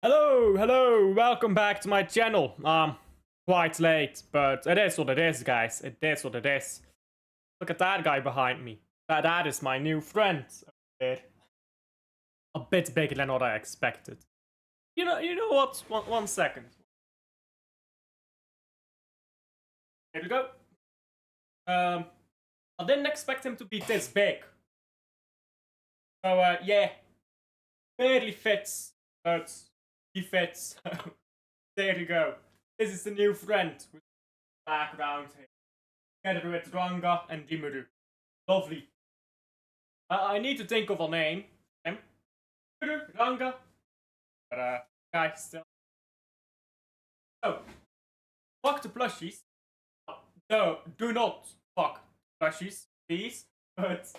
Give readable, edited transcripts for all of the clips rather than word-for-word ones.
Hello, welcome back to my channel. Quite late, but it is what it is, guys. It is what it is. Look at that guy behind me. That is my new friend. A bit bigger than what I expected. You know what? One second. Here we go. I didn't expect him to be this big. So, yeah. Barely fits, but he fits. There you go. This is the new friend with the background here. Together with Ranga and Rimuru. Lovely. I need to think of a name. Rimuru, Ranga. But, guys, still. So, fuck the plushies. No, do not fuck plushies, please. But,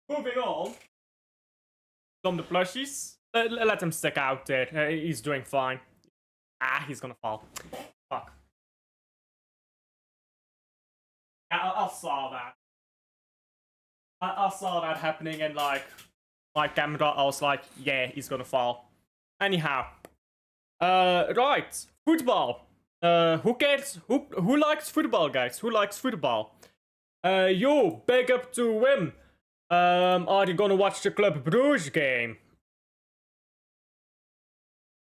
moving on. From the plushies. Let him stick out there. He's doing fine. He's gonna fall. Fuck. I saw that. I saw that happening and like my camera. I was like, yeah, he's gonna fall. Anyhow. Right. Football. Who cares? Who likes football, guys? Who likes football? Yo, big up to him. Are you gonna watch the Club Brugge game?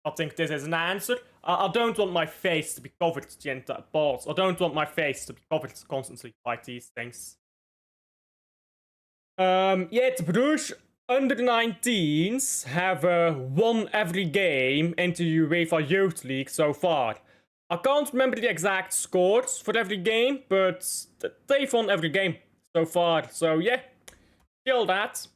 I think this is an answer. I don't want my face to be covered the entire balls. I don't want my face to be covered constantly by these things. Yeah, the Bruges under 19s have won every game in the UEFA Youth League so far. I can't remember the exact scores for every game, but they've won every game so far. So yeah, kill that.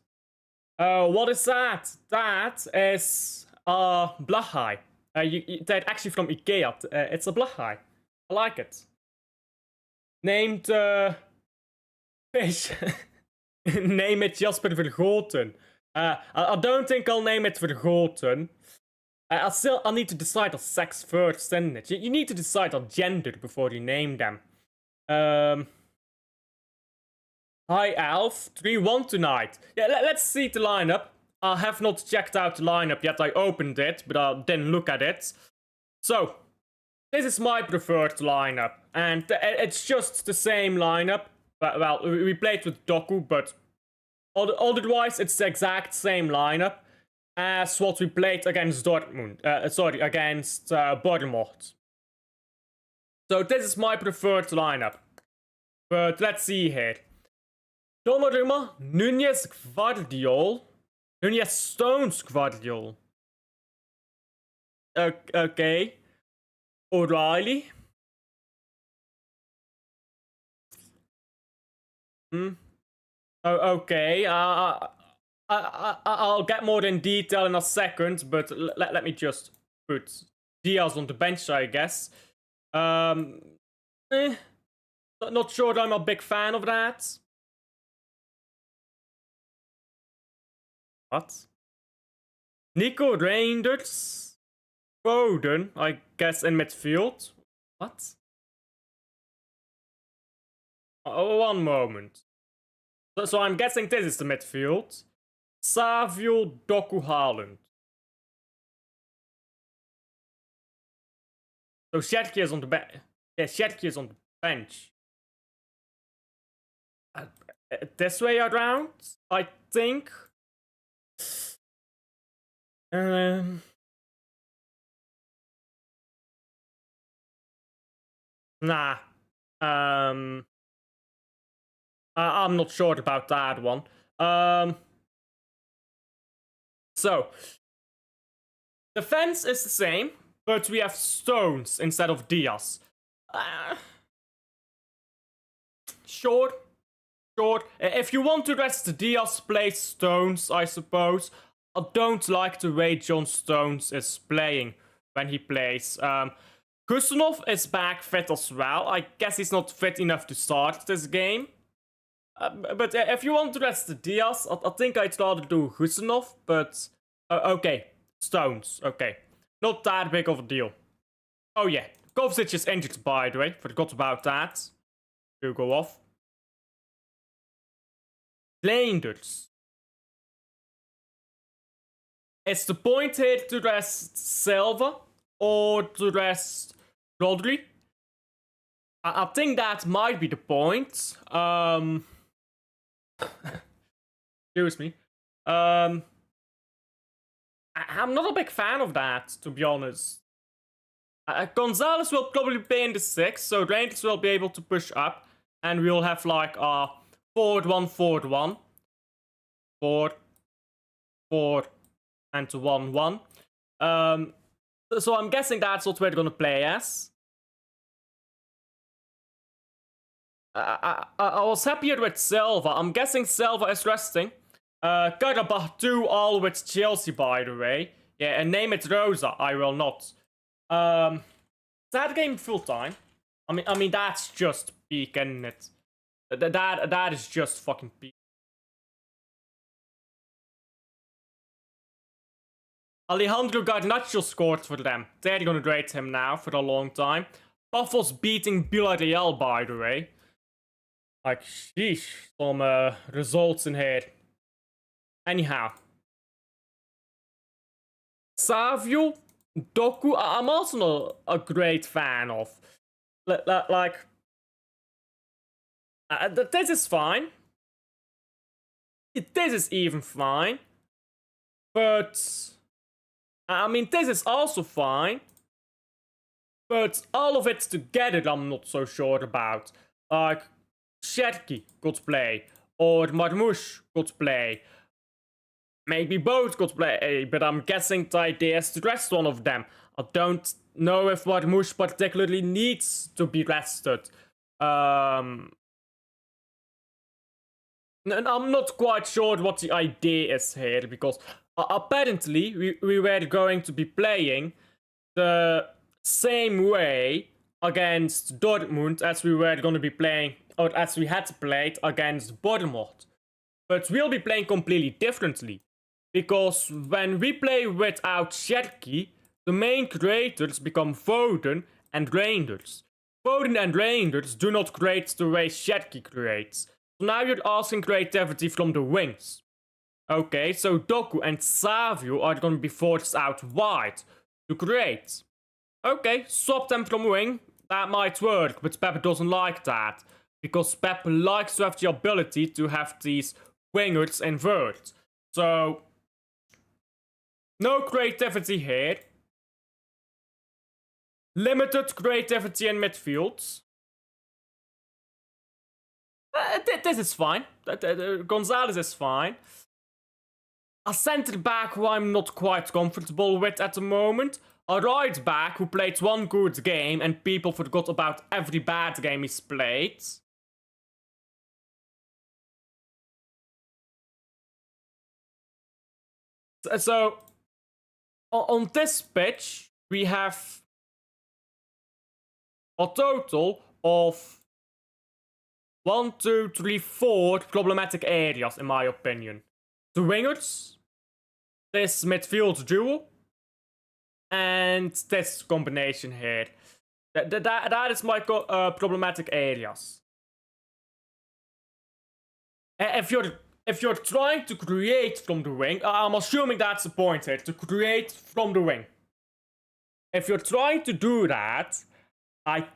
What is that? That is Blachai. They're actually from Ikea. It's a Blachai. I like it. Named fish. Name it Jasper Vergoten. I don't think I'll name it Vergoten. I need to decide on sex first, isn't it? You need to decide on gender before you name them. Hi Alf, 3-1 tonight. Yeah, let's see the lineup. I have not checked out the lineup yet. I opened it, but I didn't look at it. So, this is my preferred lineup. And it's just the same lineup. Well, we played with Doku, but otherwise it's the exact same lineup as what we played against Dortmund. Against Bournemouth. So this is my preferred lineup. But let's see here. Donnarumma, Nunez, Gvardiol. Nunez, Stones, Gvardiol. Okay. O'Reilly. Okay. I'll get more in detail in a second, but let me just put Diaz on the bench, I guess. Not sure I'm a big fan of that. What? Nico Reinders. Foden, I guess, in midfield. What? Oh, one moment. So I'm guessing this is the midfield. Savio, Doku, Haaland. So Shetki is on the bench. Yeah, Shetki is on the bench. This way around, I think. Nah. I'm not sure about that one. So, defense is the same, but we have Stones instead of Diaz. Sure. If you want to rest Diaz, play Stones, I suppose. I don't like the way John Stones is playing when he plays. Kusanov is back fit as well. I guess he's not fit enough to start this game. But if you want to rest Diaz, I think I'd rather do Kusanov. But okay, Stones. Okay, not that big of a deal. Oh yeah, Kovacic is injured, by the way. Forgot about that. You go off. Leenders. Is the point here to rest Silva or to rest Rodri? I think that might be the point. Excuse me. I'm not a big fan of that, to be honest. Gonzalez will probably play in the 6, so Rangers will be able to push up. And we'll have like a 4-1, 4-1. 4, 4, and 1-1. So I'm guessing that's what we're gonna play as. I was happier with Silva. I'm guessing Silva is resting. Karabakh 2 all with Chelsea, by the way. Yeah, and name it Rosa. I will not. That game full time. I mean that's just peak, isn't it? That is just fucking peak. Alejandro Garnacho scored for them. They're gonna rate him now for a long time. Buffalo's beating Villarreal, by the way. Like, sheesh, some results in here. Anyhow. Savio, Doku, I'm also not a great fan of. Like, this is fine. This is even fine. But, I mean, this is also fine. But all of it together, I'm not so sure about. Like, Cherki could play, or Marmoush could play. Maybe both could play, but I'm guessing the idea is to rest one of them. I don't know if Marmoush particularly needs to be rested. And I'm not quite sure what the idea is here, because apparently we were going to be playing the same way against Dortmund as we were going to be playing, or as we had played against Bournemouth. But we'll be playing completely differently. Because when we play without Cherki, the main creators become Foden and Reinders. Foden and Reinders do not create the way Cherki creates. So now you're asking creativity from the wings. Okay, so Doku and Savio are going to be forced out wide to create. Okay, swap them from wing. That might work, but Pep doesn't like that. Because Pep likes to have the ability to have these wingers invert. So, no creativity here. Limited creativity in midfield. This is fine. Gonzalez is fine. A centre back who I'm not quite comfortable with at the moment. A right back who played one good game and people forgot about every bad game he's played. So, on this pitch, we have a total of 1, 2, 3, 4 problematic areas, in my opinion. The wingers, this midfield duo, and this combination here. That is my problematic areas. If you're trying to create from the wing, I'm assuming that's the point here, to create from the wing. If you're trying to do that, I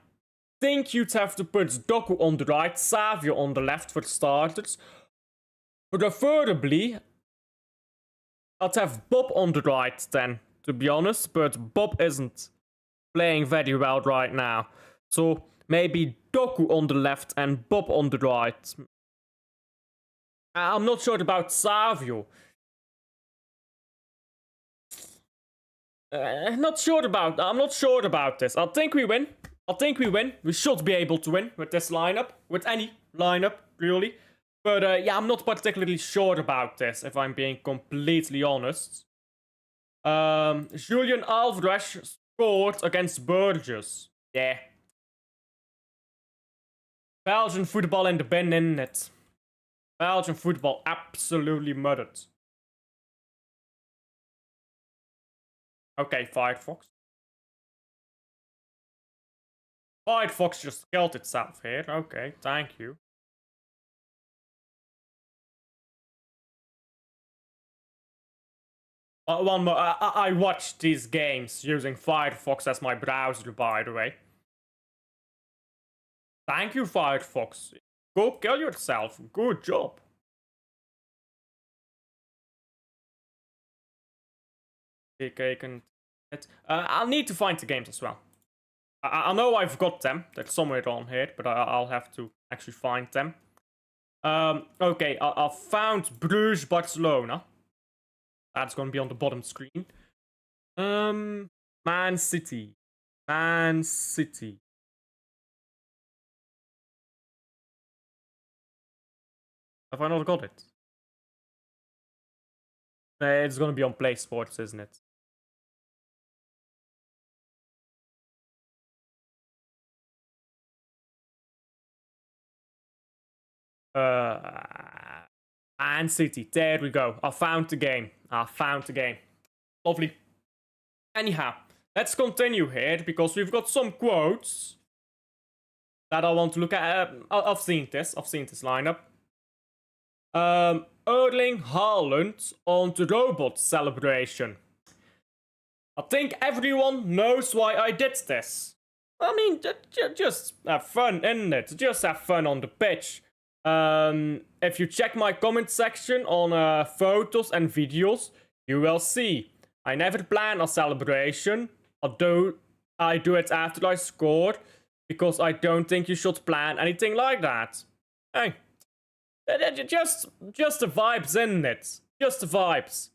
think you'd have to put Doku on the right, Savio on the left for starters. Preferably, I'd have Bob on the right then, to be honest, but Bob isn't playing very well right now. So maybe Doku on the left and Bob on the right. I'm not sure about Savio. I'm not sure about this. I think we win. We should be able to win with this lineup. With any lineup, really. But yeah, I'm not particularly sure about this, if I'm being completely honest. Julian Alvarez scored against Burgess. Yeah. Belgian football in the bin, innit it? Belgian football absolutely murdered. Okay, Firefox. Firefox just killed itself here. Okay, thank you. One more. I watch these games using Firefox as my browser, by the way. Thank you, Firefox. Go kill yourself. Good job. Okay, I'll need to find the games as well. I know I've got them. They're somewhere on here, but I'll have to actually find them. Okay, I found Bruges Barcelona. That's gonna be on the bottom screen. Man City. Man City. Have I not got it? It's gonna be on Play Sports, isn't it? Man City. There we go. I found the game. Lovely. Anyhow, let's continue here because we've got some quotes that I want to look at. I've seen this lineup. Erling Haaland on the robot celebration. I think everyone knows why I did this. I mean, just have fun, innit? Just have fun on the pitch. If you check my comment section on photos and videos, you will see I never plan a celebration, although I do it after I scored, because I don't think you should plan anything like that. Hey, just the vibes, innit? Just the vibes.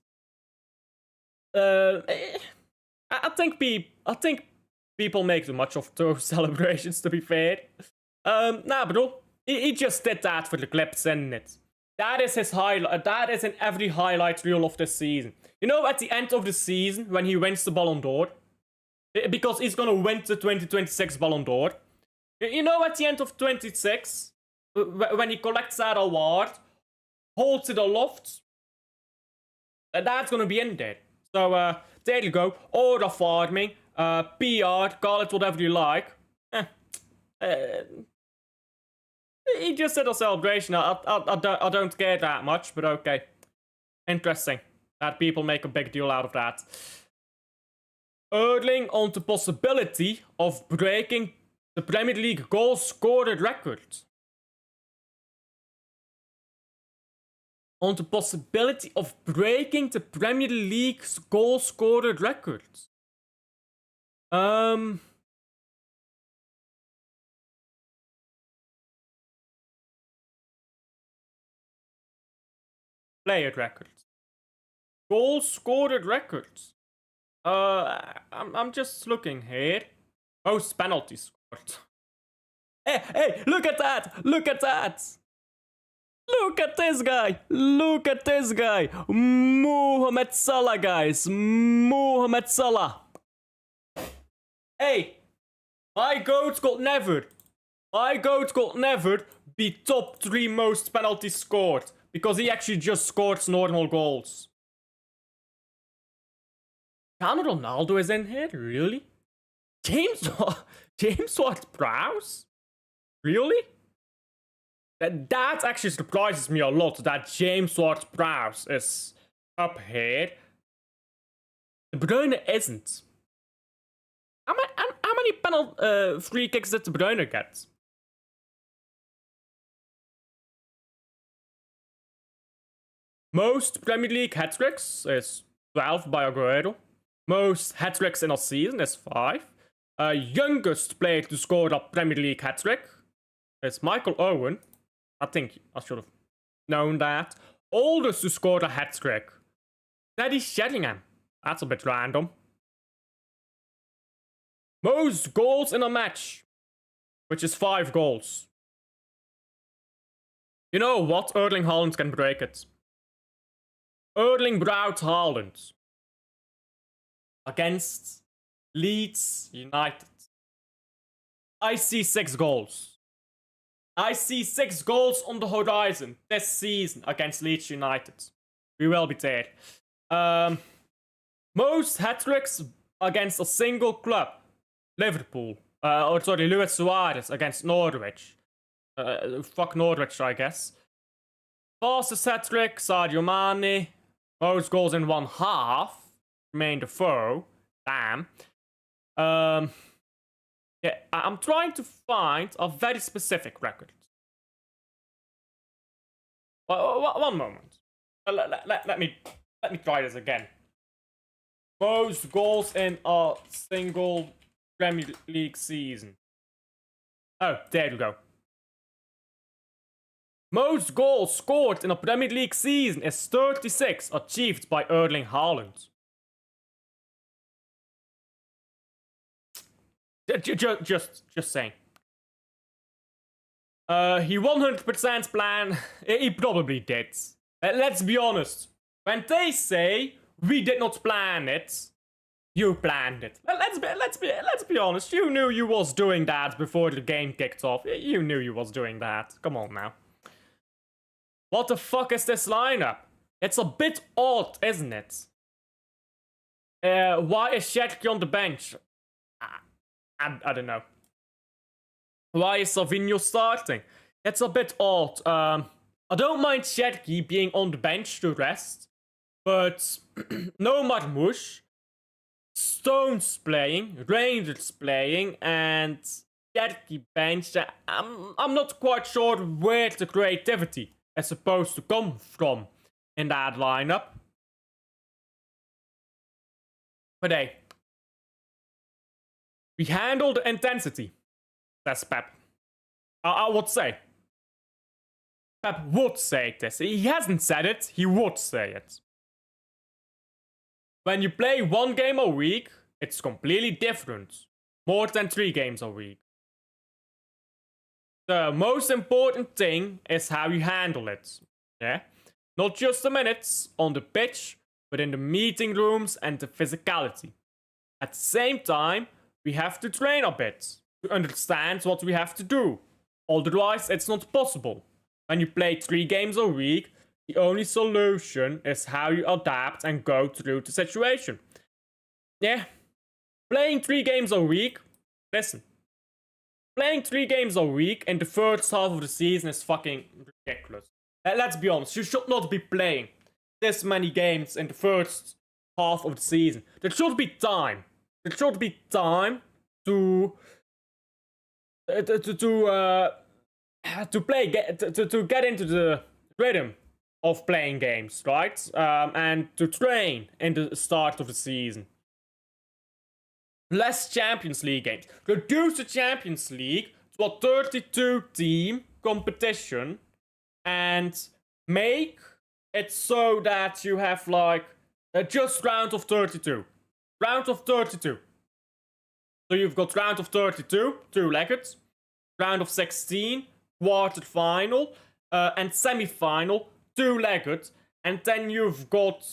I think people make too much of those celebrations, to be fair. Nah, bro. He just did that for the clips, isn't it? That is his highlight. That is in every highlight reel of this season. You know, at the end of the season, when he wins the Ballon d'Or, because he's gonna win the 2026 Ballon d'Or. You know, at the end of 26, when he collects that award, holds it aloft, that's gonna be in there. So, there you go. Order farming, PR, call it whatever you like. He just did a celebration. I don't care that much, but okay. Interesting that people make a big deal out of that. Erling on the possibility of breaking the Premier League goal scorer record. On the possibility of breaking the Premier League's goal scorer record. Player records. Goal scored records. I'm just looking here. Most penalties scored. Hey, look at that! Look at that! Look at this guy! Look at this guy! Mohamed Salah, guys! Mohamed Salah! Hey! My goat could never be top 3 most penalties scored. Because he actually just scores normal goals. Cristiano Ronaldo is in here? Really? James Ward-Prowse? Really? That actually surprises me a lot, that James Ward-Prowse is up here. De Bruyne isn't. How many free kicks did De Bruyne get? Most Premier League hat-tricks is 12 by Aguero. Most hat-tricks in a season is 5. Youngest player to score a Premier League hat-trick is Michael Owen. I think I should have known that. Oldest to score a hat-trick. Teddy Sheringham. That's a bit random. Most goals in a match, which is 5 goals. You know what? Erling Haaland can break it. Erling Braut Haaland against Leeds United. I see 6 goals. I see 6 goals on the horizon this season against Leeds United. We will be there. Most hat-tricks against a single club. Liverpool. Luis Suarez against Norwich. Fuck Norwich, I guess. Fastest hat-trick, Sadio Mane. Most goals in one half remain the foe. Damn. Yeah, I'm trying to find a very specific record. One moment. Let me try this again. Most goals in a single Premier League season. Oh, there you go. Most goals scored in a Premier League season is 36, achieved by Erling Haaland. Just saying. He 100% planned. He probably did. Let's be honest. When they say we did not plan it, you planned it. Let's be honest. You knew you was doing that before the game kicked off. You knew you was doing that. Come on now. What the fuck is this lineup? It's a bit odd, isn't it? Why is Shetty on the bench? I don't know. Why is Savinho starting? It's a bit odd. I don't mind Shetty being on the bench to rest, but no Marmoush, Stones playing, Rangers playing, and Shetty bench. I'm not quite sure where the creativity is supposed to come from in that lineup. But hey, we handle the intensity. That's Pep. I would say. Pep would say this. He hasn't said it, he would say it. When you play one game a week, it's completely different. More than 3 games a week. The most important thing is how you handle it. Yeah? Not just the minutes on the pitch, but in the meeting rooms and the physicality. At the same time, we have to train a bit to understand what we have to do. Otherwise, it's not possible. When you play 3 games a week, the only solution is how you adapt and go through the situation. Yeah, playing 3 games a week, listen. Playing 3 games a week in the first half of the season is fucking ridiculous. Let's be honest, you should not be playing this many games in the first half of the season. There should be time. There should be time to get into the rhythm of playing games, right? And to train in the start of the season. Less Champions League games. Reduce the Champions League to a 32 team competition and make it so that you have like just round of 32. Round of 32. So you've got round of 32, 2-legged, round of 16, quarter-final, and semi-final, 2-legged, and then you've got,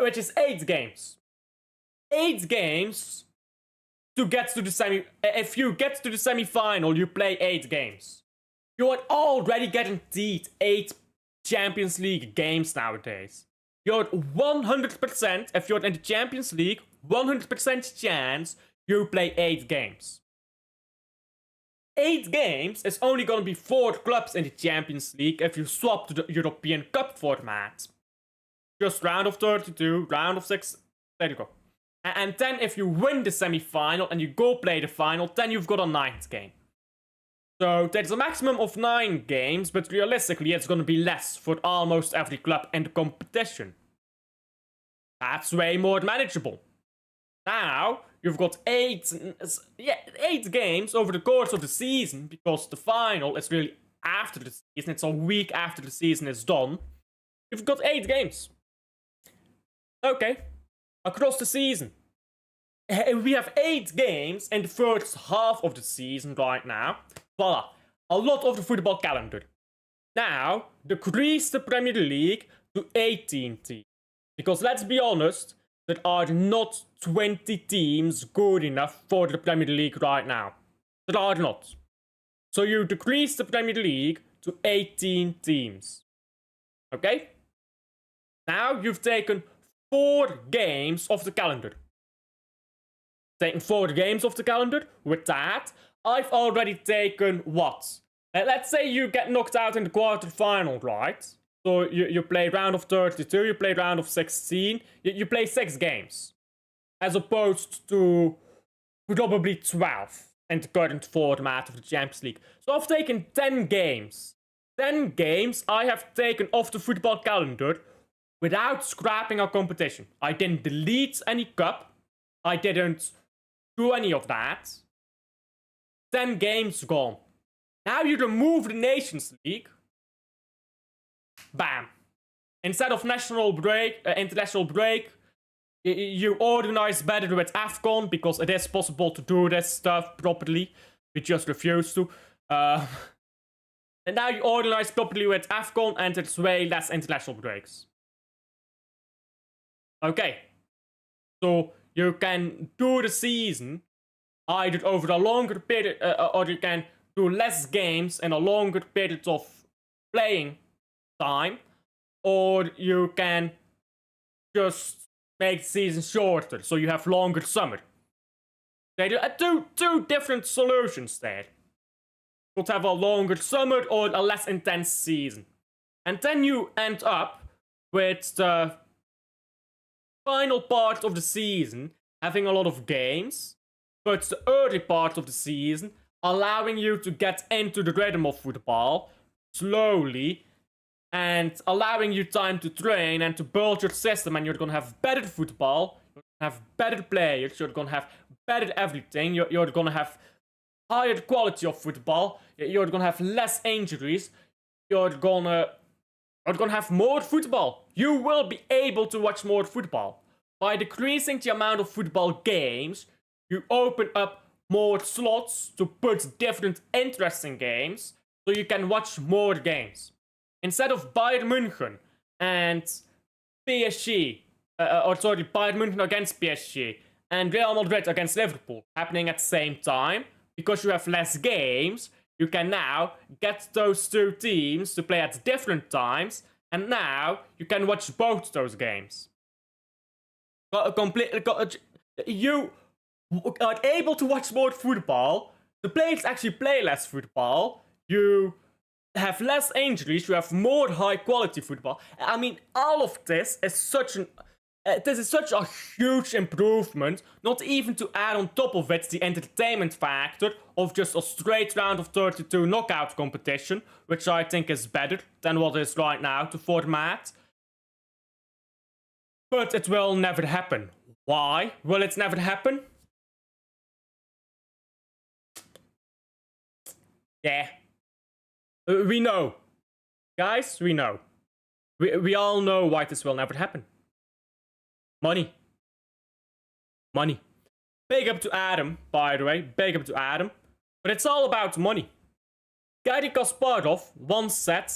which is 8 games. 8 games to get to the semi. If you get to the semi-final, you play 8 games. You are already guaranteed 8 Champions League games nowadays. You're 100%, if you're in the Champions League, 100% chance you play 8 games. 8 games is only gonna be 4 clubs in the Champions League if you swap to the European Cup format. Just round of 32, round of 6, there you go. And then if you win the semi-final and you go play the final, then you've got a 9th game. So there's a maximum of 9 games, but realistically it's gonna be less for almost every club in the competition. That's way more manageable. Now, you've got 8 games over the course of the season, because the final is really after the season, it's a week after the season is done. You've got 8 games. Okay, across the season. We have 8 games in the first half of the season right now. Voila, a lot of the football calendar. Now, decrease the Premier League to 18 teams. Because let's be honest, there are not 20 teams good enough for the Premier League right now. There are not. So you decrease the Premier League to 18 teams. Okay? Now you've taken 4 games off the calendar. Taken 4 games off the calendar. With that, I've already taken what? Let's say you get knocked out in the quarterfinal, right? So you play round of 32, you play round of 16, you play 6 games. As opposed to probably 12 in the current format of the Champions League. So I've taken 10 games. 10 games I have taken off the football calendar without scrapping a competition. I didn't delete any cup. I didn't do any of that. 10 games gone. Now you remove the Nations League. Bam. Instead of international break, you organize better with AFCON because it is possible to do this stuff properly. We just refuse to. And now you organize properly with AFCON and it's way less international breaks. Okay. So you can do the season either over a longer period or you can do less games in a longer period of playing time, or you can just make the season shorter so you have longer summer. They do two different solutions there. You could have a longer summer or a less intense season. And then you end up with the final part of the season having a lot of games, but the early part of the season allowing you to get into the rhythm of football slowly and allowing you time to train and to build your system, and you're gonna have better football, you're gonna have better players, you're gonna have better everything, you're gonna have higher quality of football, you're gonna have less injuries, you're gonna have more football. You will be able to watch more football. By decreasing the amount of football games, you open up more slots to put different interesting games, so you can watch more games. Instead of Bayern München and PSG, Bayern München against PSG and Real Madrid against Liverpool happening at the same time, because you have less games, you can now get those two teams to play at different times, and now you can watch both those games. You are able to watch more football, the players actually play less football, you have less injuries, you have more high quality football. I mean, all of this is such a huge improvement, not even to add on top of it the entertainment factor of just a straight round of 32 knockout competition, which I think is better than what is right now to format. But it will never happen. Why will it never happen? Yeah. We know. Guys, we know. We all know why this will never happen. Money. Money. Big up to Adam, by the way. Big up to Adam. But it's all about money. Garry Kasparov once said,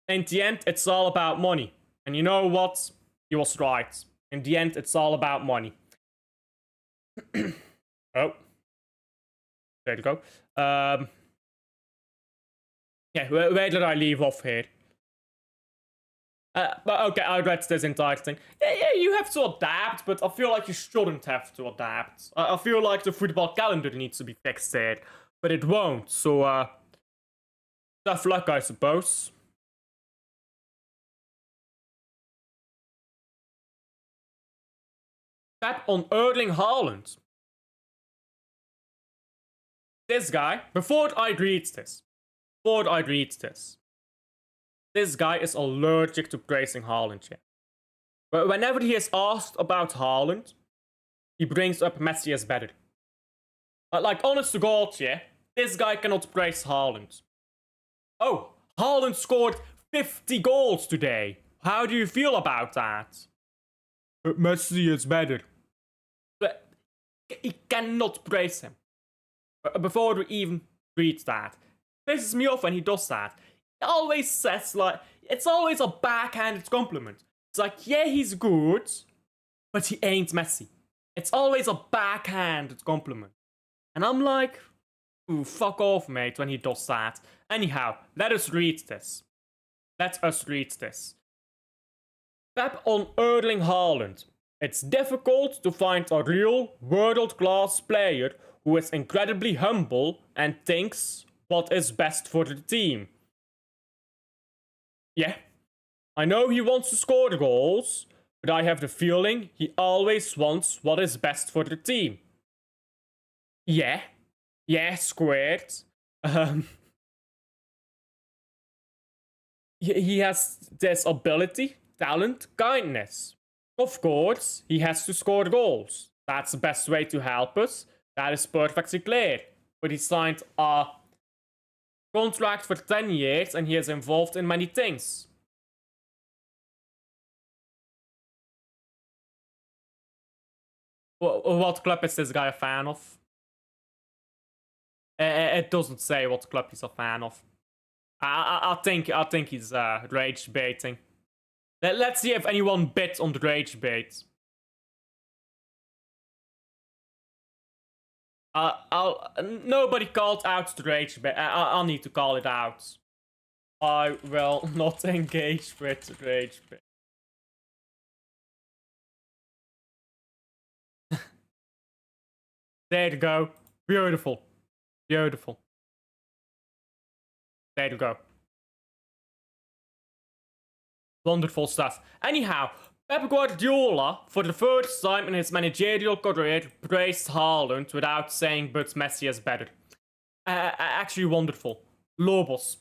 in the end, it's all about money. And you know what? He was right. In the end, it's all about money. Oh. There you go. Yeah, where did I leave off here? But okay, I read this entire thing. Yeah, you have to adapt, but I feel like you shouldn't have to adapt. I feel like the football calendar needs to be fixed there, but it won't, so, tough luck, I suppose. Tap on Erling Haaland. This guy, before I read this, this guy is allergic to praising Haaland, yeah. But whenever he is asked about Haaland, he brings up Messi as better. Like, honest to God, yeah, this guy cannot praise Haaland. Oh, Haaland scored 50 goals today. How do you feel about that? Messi is better. But he cannot praise him. Before we even read that. It pisses me off when he does that. He always says, like, it's always a backhanded compliment. It's like, yeah, he's good, but he ain't Messi. It's always a backhanded compliment. And I'm like, ooh, fuck off, mate, when he does that. Anyhow, let us read this. Let us read this. Tap on Erling Haaland. It's difficult to find a real world-class player who is incredibly humble and thinks what is best for the team. Yeah, I know he wants to score the goals, but I have the feeling he always wants what is best for the team. Yeah. Yeah, squared. He has this ability, talent, kindness. Of course, he has to score goals. That's the best way to help us. That is perfectly clear. But he signed a contract for 10 years and he is involved in many things. What club is this guy a fan of? It doesn't say what club he's a fan of. I think he's rage baiting. Let's see if anyone bit on the rage bait. Nobody called out the rage bait. I'll need to call it out. I will not engage with the rage bait. There you go. Beautiful. Beautiful. There you go. Wonderful stuff. Anyhow, Pep Guardiola, for the first time in his managerial career, praised Haaland without saying but Messi is better. Actually wonderful. Lobos.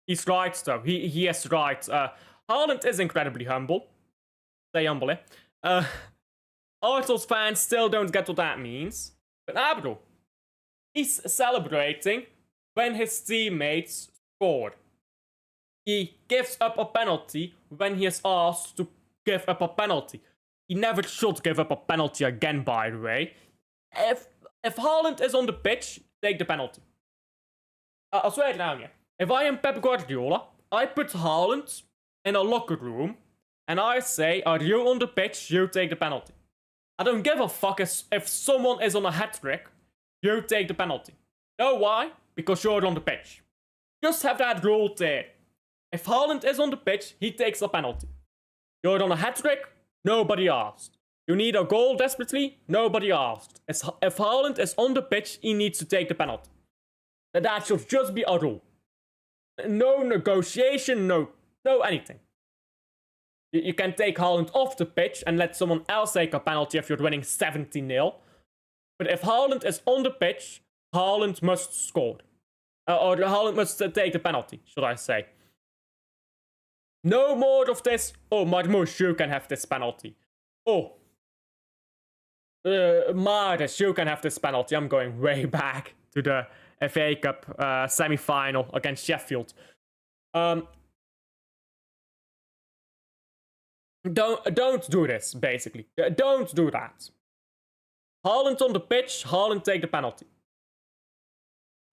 He's right though. He is right. Haaland is incredibly humble. Stay humble, eh? Arsenal's fans still don't get what that means. But bro. He's celebrating when his teammates score. He gives up a penalty when he is asked to give up a penalty. He never should give up a penalty again, by the way. If Haaland is on the pitch, take the penalty. I'll swear it down, yeah. If I am Pep Guardiola, I put Haaland in a locker room and I say, are you on the pitch? You take the penalty. I don't give a fuck if someone is on a hat-trick. You take the penalty. Know why? Because you're on the pitch. Just have that rule there. If Haaland is on the pitch, he takes a penalty. You're on a hat-trick? Nobody asked. You need a goal desperately? Nobody asked. If Haaland is on the pitch, he needs to take the penalty. That should just be a rule. No negotiation, no anything. You can take Haaland off the pitch and let someone else take a penalty if you're winning 70-0. But if Haaland is on the pitch, Haaland must score. Or Haaland must take the penalty, should I say. No more of this. Oh, Marmouche, you can have this penalty. Oh. Maris, you can have this penalty. I'm going way back to the FA Cup semi-final against Sheffield. Don't do this, basically. Don't do that. Haaland on the pitch, Haaland take the penalty.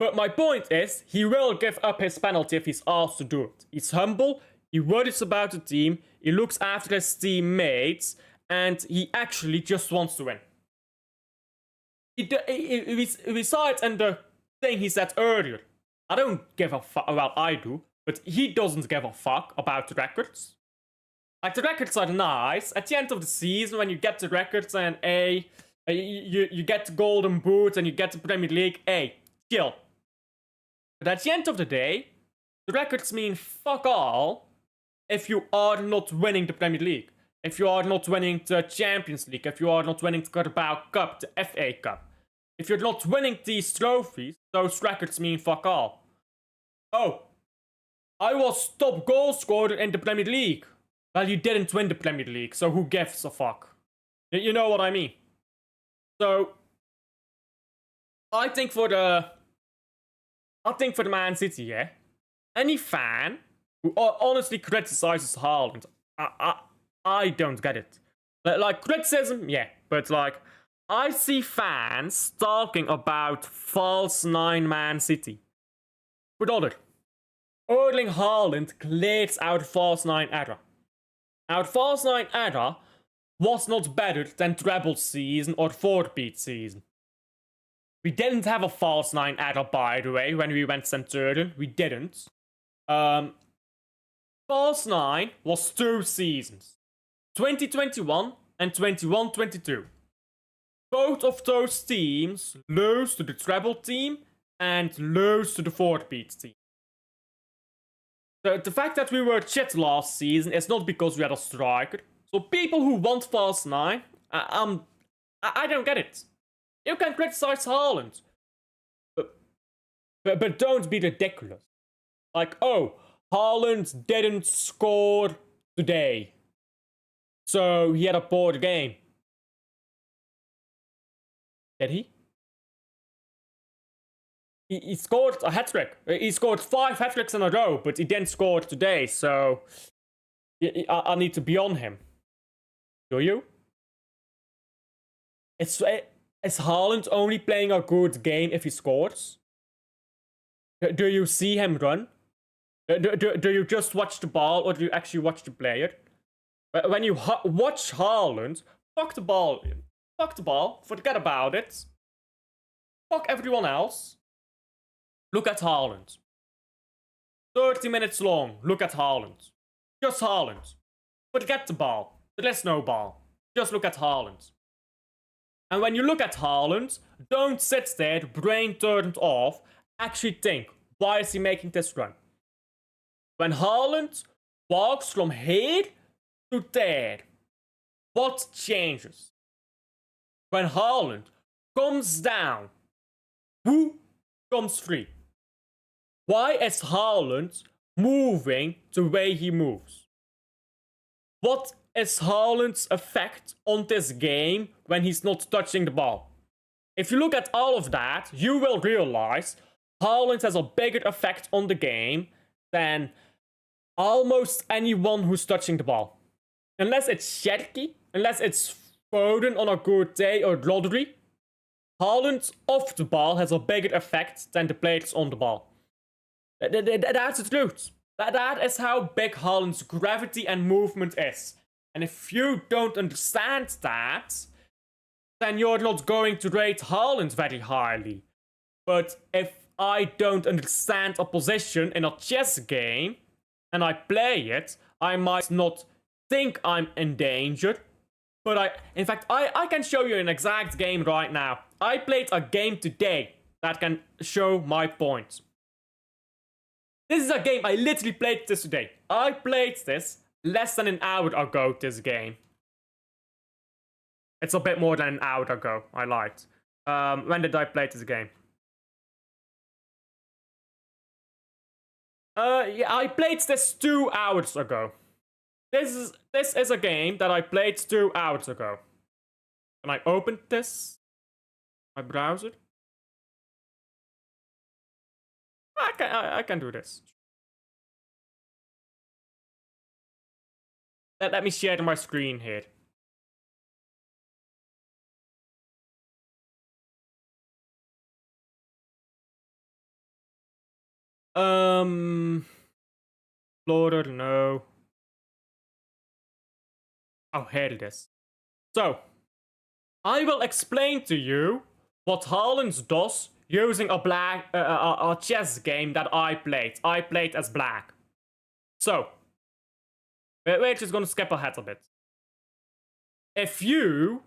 But my point is, he will give up his penalty if he's asked to do it. He's humble, he worries about the team, he looks after his teammates, and he actually just wants to win. We saw it in the thing he said earlier. I don't give a fuck. Well, I do, but he doesn't give a fuck about the records. Like, the records are nice. At the end of the season, when you get the records and you get the Golden Boot and you get the Premier League, chill. But at the end of the day, the records mean fuck all if you are not winning the Premier League. If you are not winning the Champions League. If you are not winning the Carabao Cup, the FA Cup. If you're not winning these trophies, those records mean fuck all. Oh, I was top goal scorer in the Premier League. Well, you didn't win the Premier League, so who gives a fuck? You know what I mean? So, I think for the Man City, yeah, any fan who honestly criticizes Haaland, I don't get it. Like, criticism, yeah, but like, I see fans talking about false 9-Man City. Brother, Erling Haaland clears our false 9 era. Our false 9 era was not better than treble season or 4-beat season. We didn't have a false 9 era, by the way, when we went Centurion. We didn't. False 9 was 2 seasons. 2021 and 21-22. Both of those teams lose to the treble team and lose to the 4-beat team. The fact that we were shit last season is not because we had a striker. So people who want fast 9, I don't get it. You can criticize Haaland, but don't be ridiculous. Like, oh, Haaland didn't score today, so he had a poor game. Did he? He scored a hat-trick. He scored 5 hat-tricks in a row, but he didn't score today, so I need to be on him. Do you? Is Haaland only playing a good game if he scores? Do you see him run? Do you just watch the ball, or do you actually watch the player? When you watch Haaland, fuck the ball. Fuck the ball. Forget about it. Fuck everyone else. Look at Haaland. 30 minutes long. Look at Haaland. Just Haaland. Forget the ball. There is no ball. Just look at Haaland. And when you look at Haaland, don't sit there, brain turned off. Actually think, why is he making this run? When Haaland walks from here to there, what changes? When Haaland comes down, who comes free? Why is Haaland moving the way he moves? What is Haaland's effect on this game when he's not touching the ball? If you look at all of that, you will realize Haaland has a bigger effect on the game than almost anyone who's touching the ball. Unless it's Sherky, unless it's Foden on a good day, or Rodri, Haaland off the ball has a bigger effect than the players on the ball. That's the truth. That is how big Haaland's gravity and movement is. And if you don't understand that, then you're not going to rate Haaland very highly. But if I don't understand a position in a chess game, and I play it, I might not think I'm in danger. But in fact, I can show you an exact game right now. I played a game today that can show my point. This is a game, I literally played this today. I played this less than an hour ago, this game. It's a bit more than an hour ago, I lied. When did I play this game? Yeah, I played this 2 hours ago. This is a game that I played 2 hours ago. Can I open this? My browser? I can do this. Let me share my screen here. Explorer, no. Oh, here it is. So, I will explain to you what Haaland does using a chess game that I played. I played as black. So, we're just gonna skip ahead a bit. If you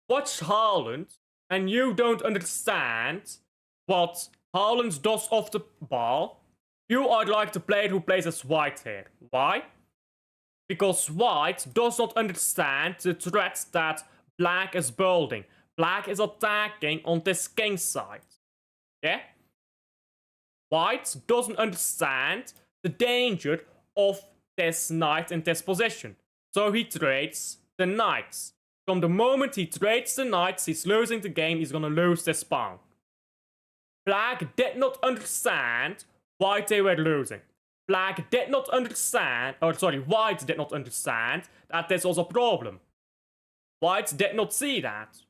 watch Haaland and you don't understand what Haaland does off the ball, you are like the player who plays as white here. Why? Because white does not understand the threat that black is building. Black is attacking on this king side. Yeah? White doesn't understand the danger of this knight in this position. So he trades the knights. From the moment he trades the knights, he's losing the game, he's gonna lose this pawn. Black did not understand why they were losing. Black did not understand, White did not understand that this was a problem. White did not see that.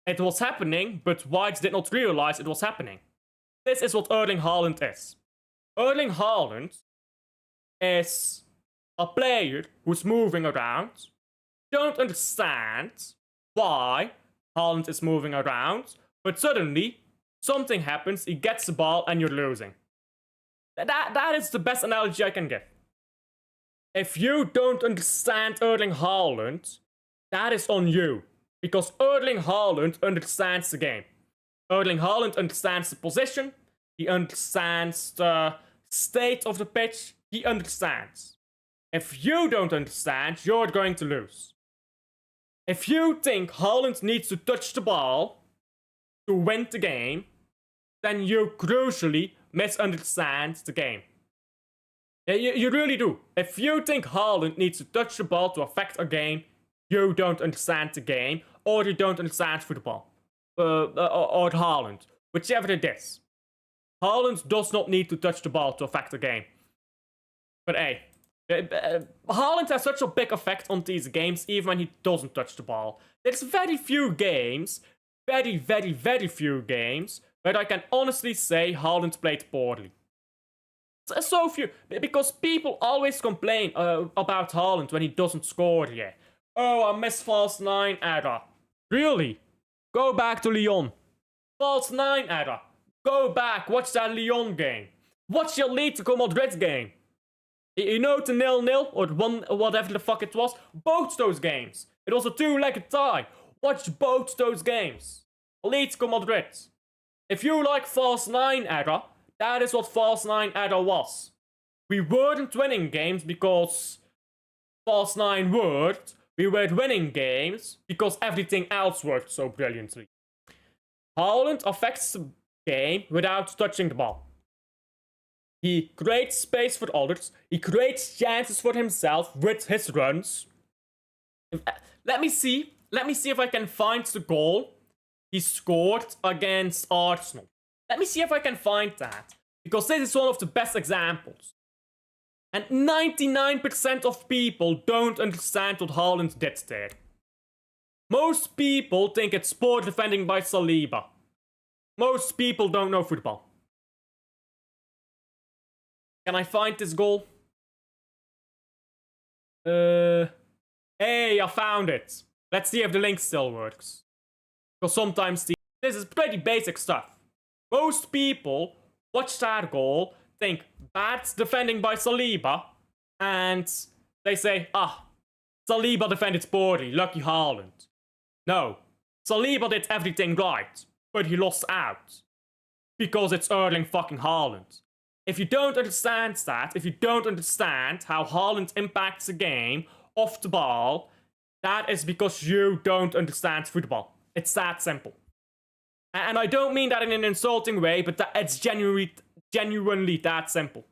It was happening, but White did not realize it was happening. This is what Erling Haaland is. Erling Haaland is a player who's moving around. Don't understand why Haaland is moving around, but suddenly something happens, he gets the ball and you're losing. That is the best analogy I can give. If you don't understand Erling Haaland, that is on you. Because Erling Haaland understands the game. Erling Haaland understands the position. He understands the state of the pitch. he understands. If you don't understand, you're going to lose. If you think Haaland needs to touch the ball to win the game, then you crucially misunderstand the game. You really do. If you think Haaland needs to touch the ball to affect a game, you don't understand the game, or you don't understand football. Or Haaland. Whichever it is. Haaland does not need to touch the ball to affect the game. But hey, Haaland has such a big effect on these games, even when he doesn't touch the ball. There's very few games, very few games, where I can honestly say Haaland played poorly. So few, because people always complain about Haaland when he doesn't score yet. Oh, I miss false 9 era. Really? Go back to Lyon. False 9 era. Go back, watch that Lyon game. Watch your Atletico Madrid game. You know, the 0-0 or 1, whatever the fuck it was. Both those games. It was a 2-legged tie. Watch both those games. Atletico Madrid. If you like false 9 era, that is what false 9 era was. We weren't winning games because false 9 worked. We were winning games because everything else worked so brilliantly. Haaland affects the game without touching the ball. He creates space for others. He creates chances for himself with his runs. Let me see if I can find the goal he scored against Arsenal. Let me see if I can find that. Because this is one of the best examples. And 99% of people don't understand what Haaland did there. Most people think it's poor defending by Saliba. Most people don't know football. Can I find this goal? Hey, I found it. Let's see if the link still works. Because sometimes this is pretty basic stuff. Most people watch that goal, think bad defending by Saliba, and they say, Saliba defended poorly, lucky Haaland. No, Saliba did everything right, but he lost out. Because it's Erling fucking Haaland. If you don't understand that, if you don't understand how Haaland impacts the game off the ball, that is because you don't understand football. It's that simple. And I don't mean that in an insulting way, but it's genuinely that simple.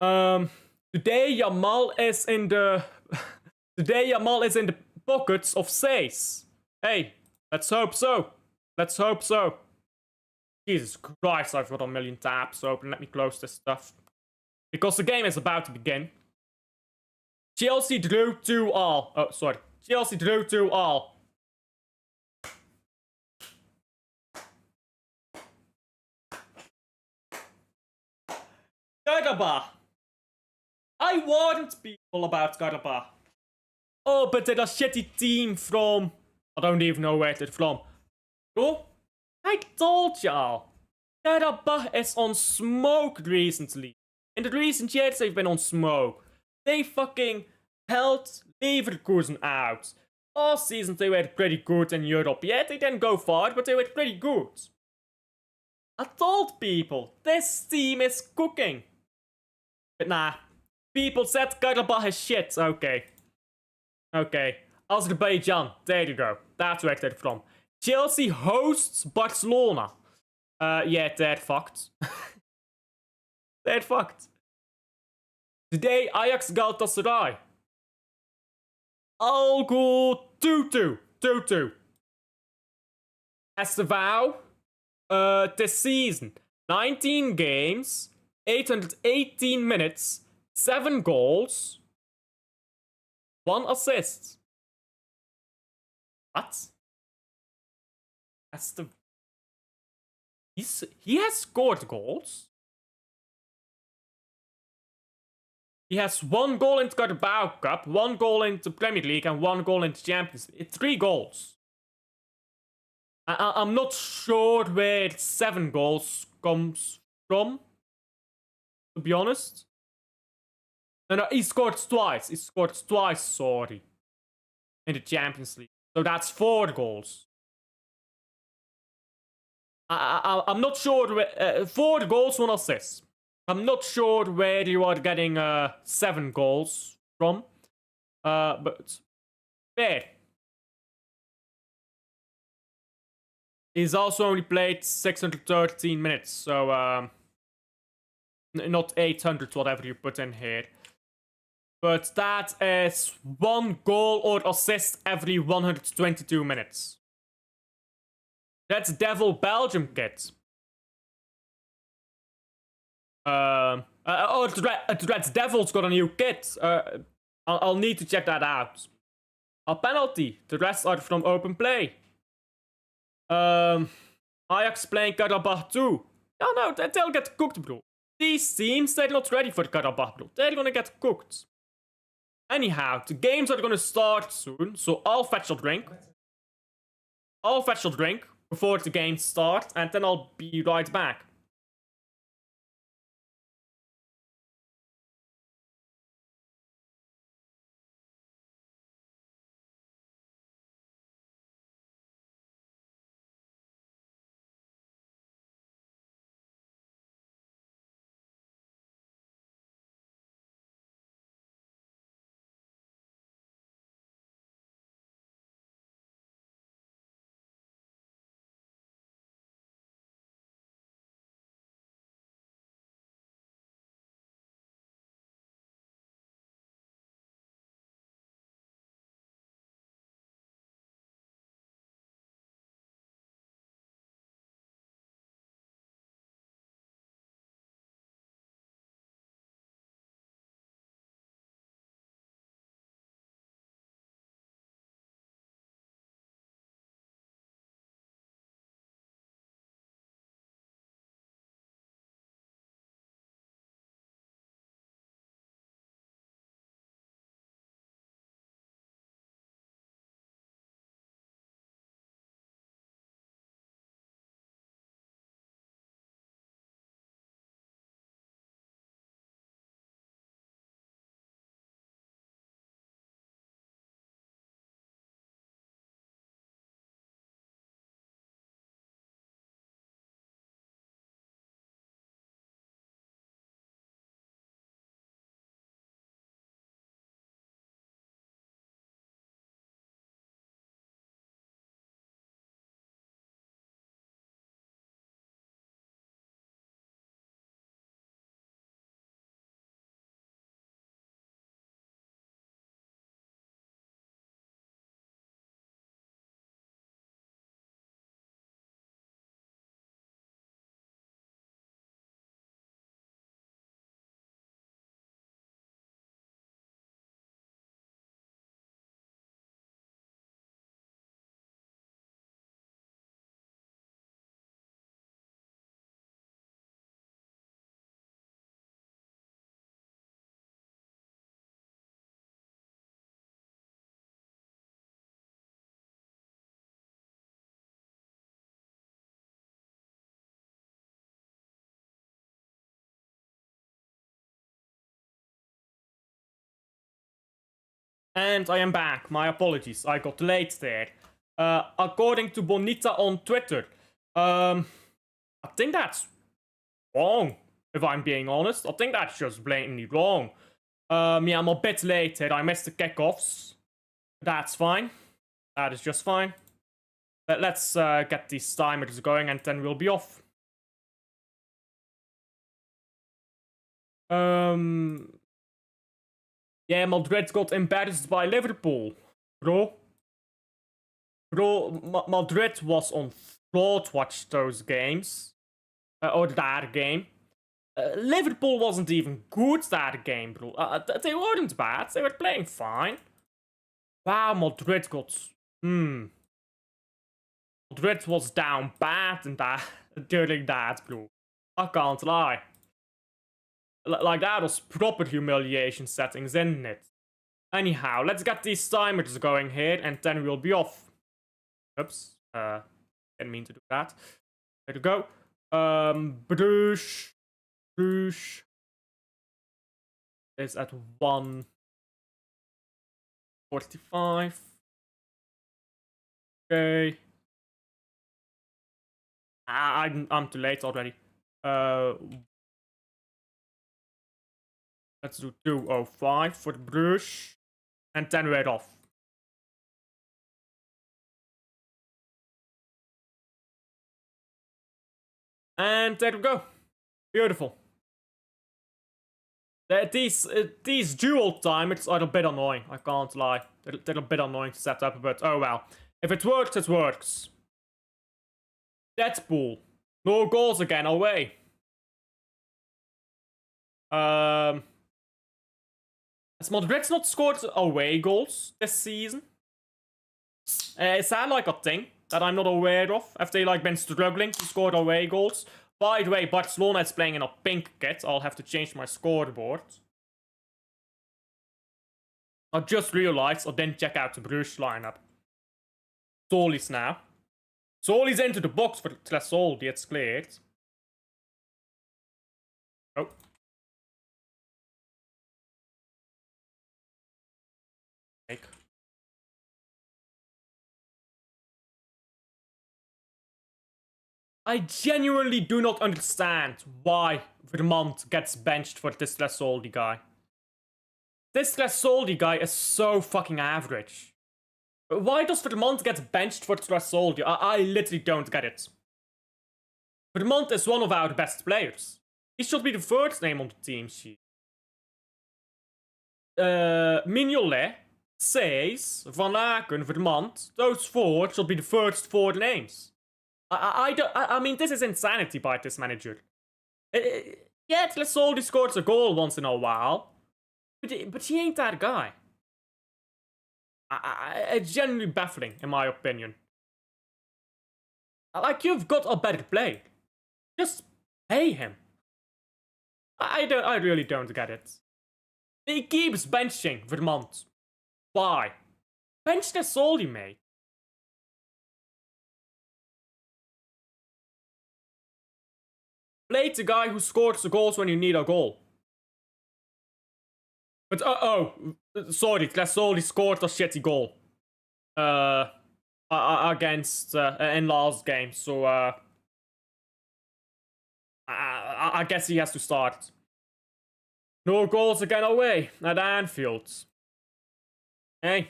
Today Yamal is in the pockets of Says. Hey, let's hope so. Let's hope so. Jesus Christ, I've got a million tabs open. Let me close this stuff. Because the game is about to begin. Chelsea drew 2-all. Oh, sorry. Chelsea drew 2-all. Garaba. I warned people about Garaba. Oh, but they're a shitty team from... I don't even know where they're from. Oh, I told y'all. Garaba is on smoke recently. In the recent years, they've been on smoke. They fucking held Leverkusen out. Last season, they were pretty good in Europe. Yeah, they didn't go far, but they were pretty good. I told people, this team is cooking. But nah, people said Karabakh is shit. Okay. Okay. Azerbaijan, there you go. That's where they're from. Chelsea hosts Barcelona. Yeah, they're fucked. They're fucked. Today, Ajax Galatasaray. I'll go 2-2. 2-2. As the vow, this season, 19 games, 818 minutes, 7 goals, 1 assist. What? That's the... He has scored goals. He has 1 goal in the Carabao Cup, 1 goal in the Premier League, and 1 goal in the Champions League. 3 goals. I'm not sure where 7 goals comes from, to be honest. No, he scored twice. He scored twice, sorry, in the Champions League. So that's 4 goals. I'm not sure. 4 goals, 1 assist. I'm not sure where you are getting 7 goals from, but fair. He's also only played 613 minutes, so not 800, whatever you put in here. But that is 1 goal or assist every 122 minutes. That's Devil Belgium, kids. That's Devil's got a new kit. I'll need to check that out. A penalty. The rest are from open play. Ajax playing Karabakh too. No, they'll get cooked, bro. These teams, they're not ready for Karabakh, bro. They're gonna get cooked. Anyhow, the games are gonna start soon, so I'll fetch a drink. I'll fetch a drink before the games start, and then I'll be right back. And I am back. My apologies. I got late there. According to Bonita on Twitter, I think that's wrong. If I'm being honest, I think that's just blatantly wrong. Yeah, I'm a bit late here. I missed the kickoffs. That's fine. That is just fine. Let's get these timers going, and then we'll be off. Yeah, Madrid got embarrassed by Liverpool, bro. Madrid was on fraud watch those games. Or that game. Liverpool wasn't even good that game, bro. They weren't bad. They were playing fine. Wow, Madrid got... Madrid was down bad in that, during that, bro. I can't lie. Like, that was proper humiliation settings, isn't it? Anyhow, let's get these timers going here, and then we'll be off. Oops. Didn't mean to do that. There we go. Bruges is at 1:45. Okay. I'm too late already. Let's do 205 for the Bruges. And then we're off. And there we go. Beautiful. These dual timers are a bit annoying, I can't lie. They're a bit annoying to set up, but oh well. If it works, it works. Deadpool. No goals again, away. Has Madrid's not scored away goals this season? Is that like a thing that I'm not aware of? Have they like been struggling to score away goals? By the way, Barcelona is playing in a pink kit. I'll have to change my scoreboard. I just realized I didn't check out the Bruges lineup. Solis now. Solis into the box for Tresoldi, it's cleared. Oh. Take. I genuinely do not understand why Vermont gets benched for this Tresoldi guy. This Tresoldi guy is so fucking average. Why does Vermont get benched for Tresoldi? I literally don't get it. Vermont is one of our best players. He should be the first name on the team sheet. Mignolet, Seys, Van Aken, Vermont. Those four should be the first four names. I mean, this is insanity by this manager. Yeah, Tresoldi scores a goal once in a while. But he ain't that guy. It's genuinely baffling, in my opinion. Like, you've got a better player. Just pay him. I really don't get it. He keeps benching Vermont. Why? Bench Tresoldi, mate. Play the guy who scores the goals when you need a goal. But sorry, Tresoldi scored a shitty goal. Against in last game, so I guess he has to start. No goals again away at Anfield. Hey,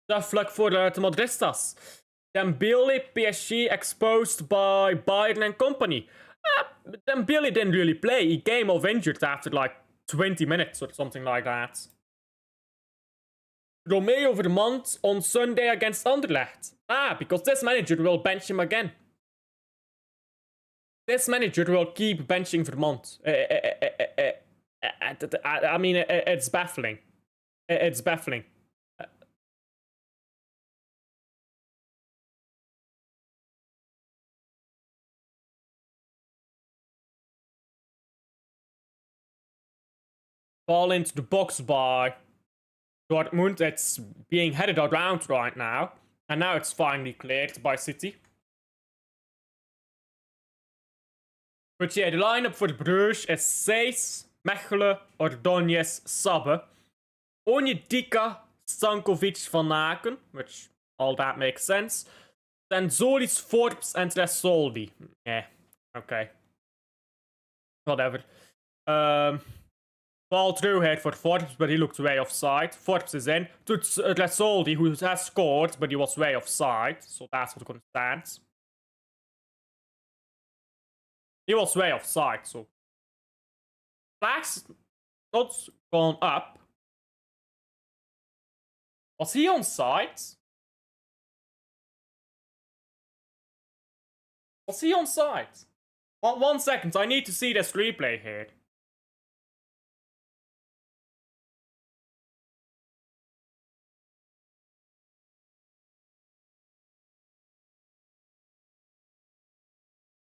tough luck for the Madristas. Dembele, PSG exposed by Bayern and company. Dembele didn't really play. He came off injured after like 20 minutes or something like that. Romeo Vermont on Sunday against Anderlecht. Because this manager will bench him again. This manager will keep benching Vermont. I mean, it's baffling. It's baffling. Ball into the box by Dortmund. It's being headed around right now. And now it's finally cleared by City. But yeah, the lineup for the Bruges is Seys, Mechelen, Ordóñez, Sabbe, Onyedika, Stankovic, Van Aken, which all that makes sense. Then Solis, Forbes, and Tresoldi. Yeah, okay. Whatever. Ball through here for Forbes, but he looked way offside. Forbes is in. To Tresoldi, who has scored, but he was way offside. So that's what stands. He was way offside, so. Flags not gone up. Was he on side? Was he on side? 1 second, I need to see this replay here.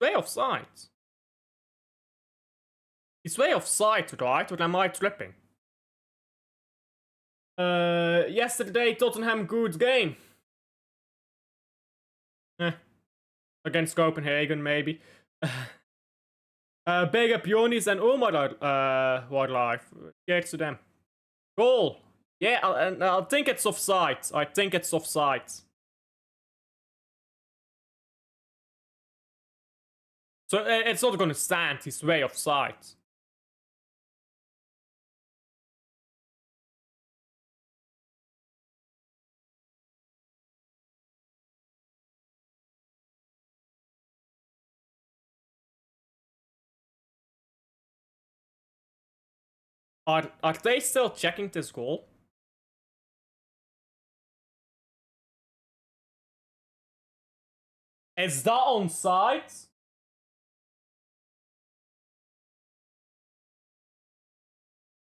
Way offside. He's way offside, right? Or am I tripping? Yesterday, Tottenham good game. Against Copenhagen, maybe. Big up Jonis and Omar were live. Cheers to them. Goal. Yeah, I think it's offside. I think it's offside. So it's not gonna stand. He's way offside. Are they still checking this goal? Is that onside?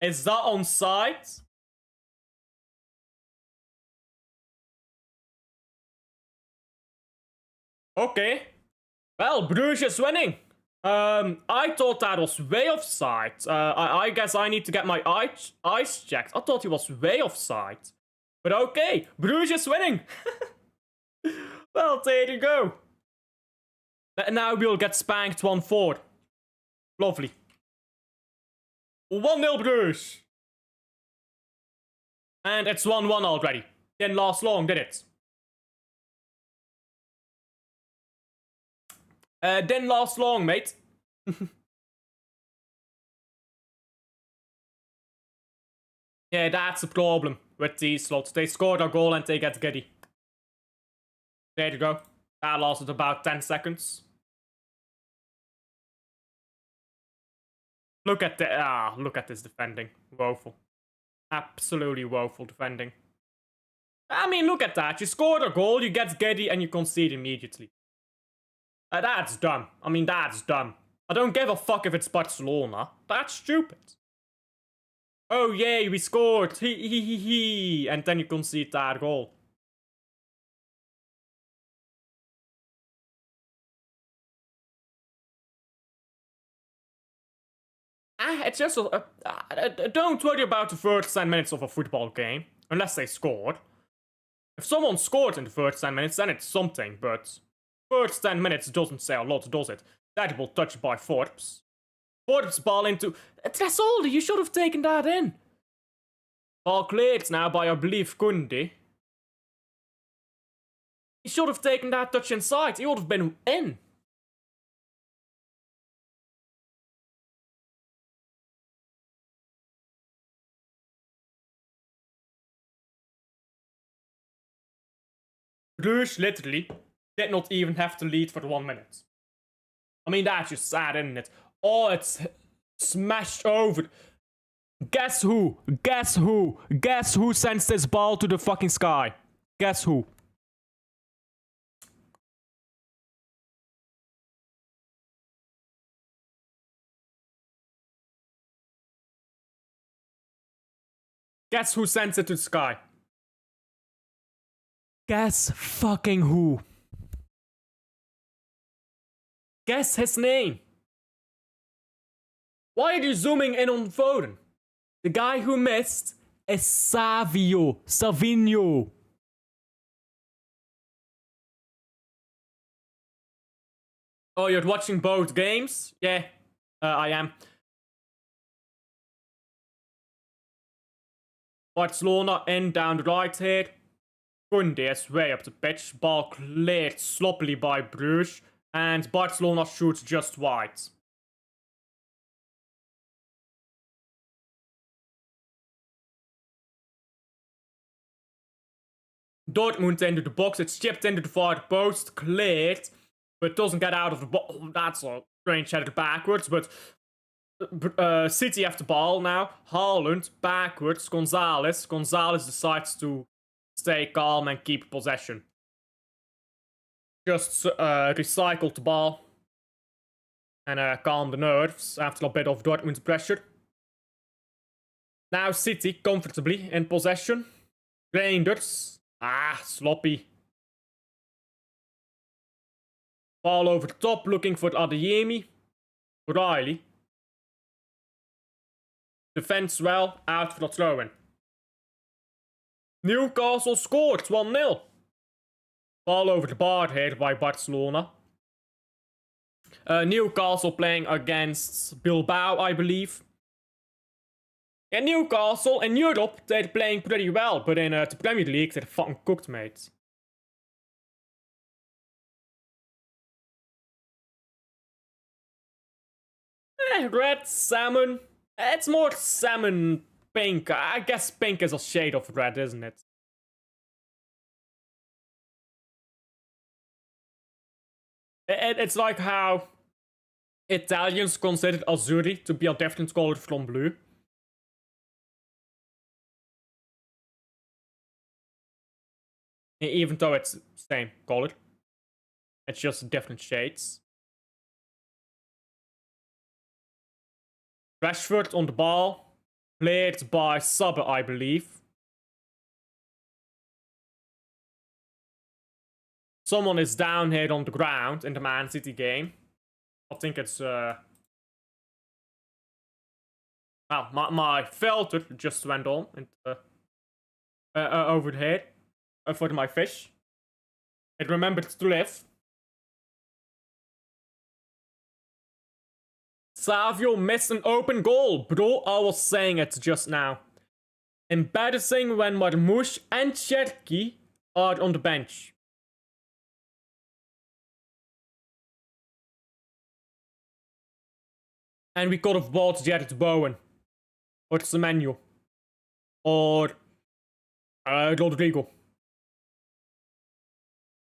Is that onside? Okay. Well, Bruges is winning. I thought that was way offside. I guess I need to get my eyes checked. I thought he was way offside. But okay, Bruges is winning. Well, there you go. Now we'll get spanked 1-4. Lovely. 1-0 Bruges. And it's 1-1 already. Didn't last long, did it? Didn't last long, mate. Yeah, that's the problem with these slots. They scored a goal and they get giddy. There you go. That lasted about 10 seconds. Look at this defending. Woeful. Absolutely woeful defending. I mean, look at that. You scored a goal, you get giddy, and you concede immediately. That's dumb. I mean, that's dumb. I don't give a fuck if it's Barcelona. That's stupid. Oh, yay, we scored. He. And then you concede that goal. It's just... don't worry about the first 10 minutes of a football game. Unless they scored. If someone scored in the first 10 minutes, then it's something, but... First 10 minutes doesn't say a lot, does it? That will touch by Forbes. Forbes ball into... Tresoldi, you should have taken that in. Ball cleared now by, I believe, Kundi. He should have taken that touch inside. He would have been in. Bruges, literally, did not even have to lead for the 1 minute. I mean, that's just sad, isn't it? Oh, it's smashed over. Guess who? Guess who? Guess who sends this ball to the fucking sky? Guess who? Guess who sends it to the sky? Guess fucking who? Guess his name. Why are you zooming in on Foden? The guy who missed is Savinho. Oh, you're watching both games? Yeah, I am. Barcelona in down the right here. Kundi is way up the pitch. Ball cleared sloppily by Bruges. And Barcelona shoots just wide. Dortmund into the box. It's chipped into the far post. Cleared. But doesn't get out of the box. Oh, that's a strange header backwards. But City have the ball now. Haaland backwards. Gonzalez. Gonzalez decides to stay calm and keep possession. Just recycle the ball. And calm the nerves after a bit of Dortmund pressure. Now City comfortably in possession. Rangers. Sloppy. Ball over the top, looking for Adeyemi. Riley. Defends well, out for the throw-in. Newcastle scored 1-0. Ball over the bar here by Barcelona. Newcastle playing against Bilbao, I believe. And Newcastle in Europe, they're playing pretty well, but in the Premier League, they're fucking cooked, mate. Red, salmon. It's more salmon pink. I guess pink is a shade of red, isn't it? It's like how Italians consider azzurri to be a different color from blue. Even though it's the same color. It's just different shades. Rashford on the ball. Played by Sabah, I believe. Someone is down here on the ground in the Man City game. I think it's well, my filter just went on over here for my fish. It remembered to live. Savio missed an open goal. Bro, I was saying it just now. Embarrassing when Marmoush and Cherki are on the bench. And we could have bought Jared Bowen. Or Semenyo. Or Rodrigo.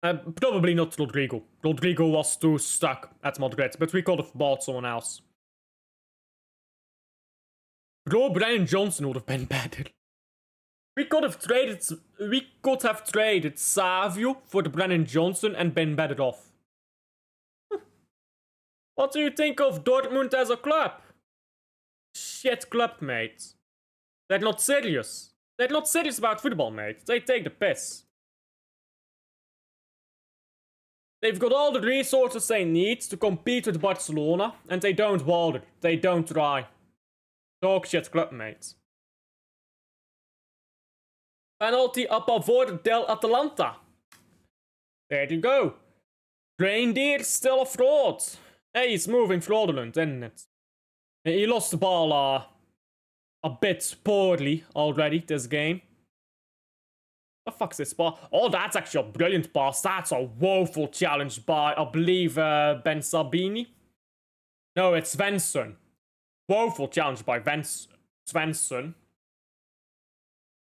Probably not Rodrigo. Rodrigo was too stuck at Madrid. But we could have bought someone else. Bro, Brian Johnson would have been better. We could have traded Savio for the Brennan Johnson and been better off. What do you think of Dortmund as a club? Shit club, mate. They're not serious. They're not serious about football, mate. They take the piss. They've got all the resources they need to compete with Barcelona, and they don't bother. They don't try. Dog shit club, mate. Penalty a favor del Atalanta. There you go. Reindeer still a fraud. Hey, he's moving fraudulent, isn't it? He lost the ball a bit poorly already this game. The fuck's this ball? Oh, that's actually a brilliant pass. That's a woeful challenge by, I believe, Ben Sabini. No, it's Svensson. Woeful challenge by Svensson.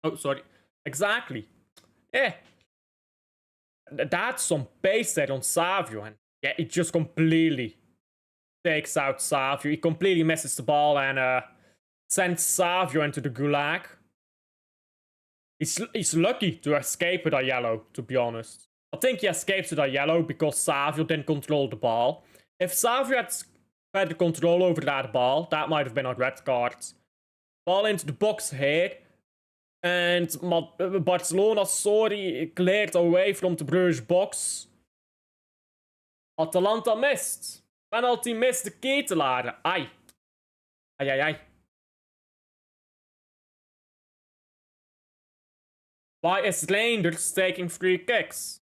Oh, sorry. Exactly. Yeah. That's some pace there on Savio. And yeah, it just completely takes out Savio. He completely misses the ball and sends Savio into the gulag. He's lucky to escape with a yellow, to be honest. I think he escapes with a yellow because Savio didn't control the ball. If Savio had better control over that ball, that might have been a red card. Ball into the box here. And Barcelona, sorry, cleared away from the Bruges box. Atalanta missed. Penalty missed de Ketelaar. Ai. Ai, ai, ai. Why is Reinders taking free kicks?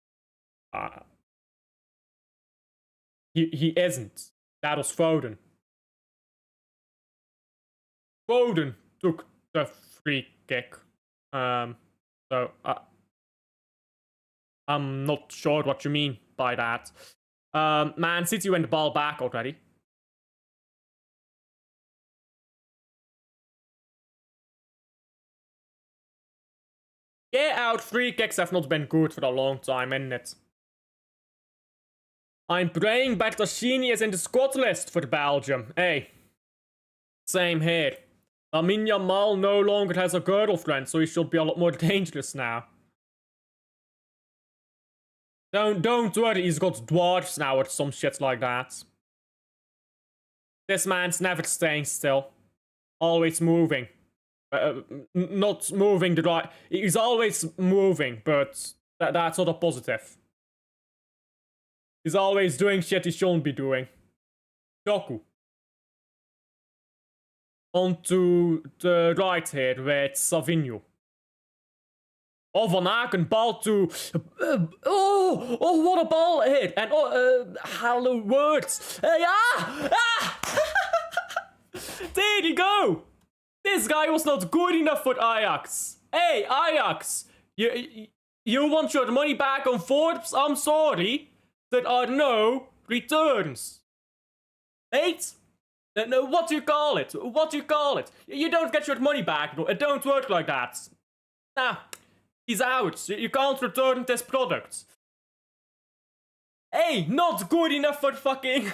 He isn't. That was Foden. Foden took the free kick. So I'm not sure what you mean by that. Man City went the ball back already. Get out, free kicks have not been good for a long time, isn't it? I'm praying Bertaccini is in the squad list for Belgium. Hey. Same here. Lamine Yamal no longer has a girlfriend, so he should be a lot more dangerous now. Don't worry, he's got dwarfs now or some shit like that. This man's never staying still. Always moving. Not moving the right... He's always moving, but that's not a positive. He's always doing shit he shouldn't be doing. Doku. Onto the right here with Savinho. Oh, Van Aken, ball to... oh, what a ball hit. And hello words. There you go. This guy was not good enough for Ajax. Hey, Ajax. You want your money back on Forbes? I'm sorry. There are no returns. Eight? No, what do you call it? What do you call it? You don't get your money back. It don't work like that. Nah, he's out. You can't return this product. Hey, not good enough for fucking...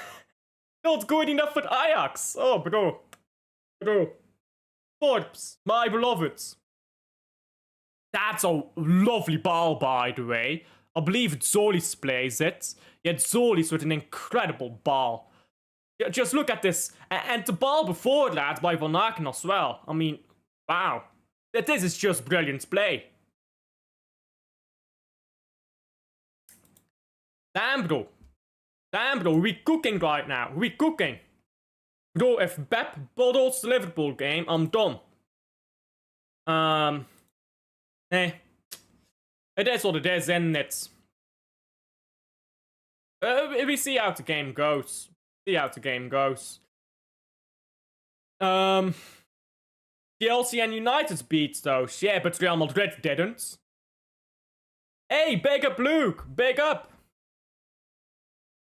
not good enough for Ajax. Oh, bro. Bro. Forbes, my beloved. That's a lovely ball, by the way. I believe Zolis plays it. Yet Zolis with an incredible ball. Just look at this. And the ball before that by Van Aken as well. I mean, wow. This is just brilliant play. Damn, bro. Damn, bro. We cooking right now. We cooking. Bro, if Pep bottles the Liverpool game, I'm done. It is what it is, isn't it? We see how the game goes. Chelsea and United beat those, yeah, but Real Madrid didn't. Hey, big up Luke, big up.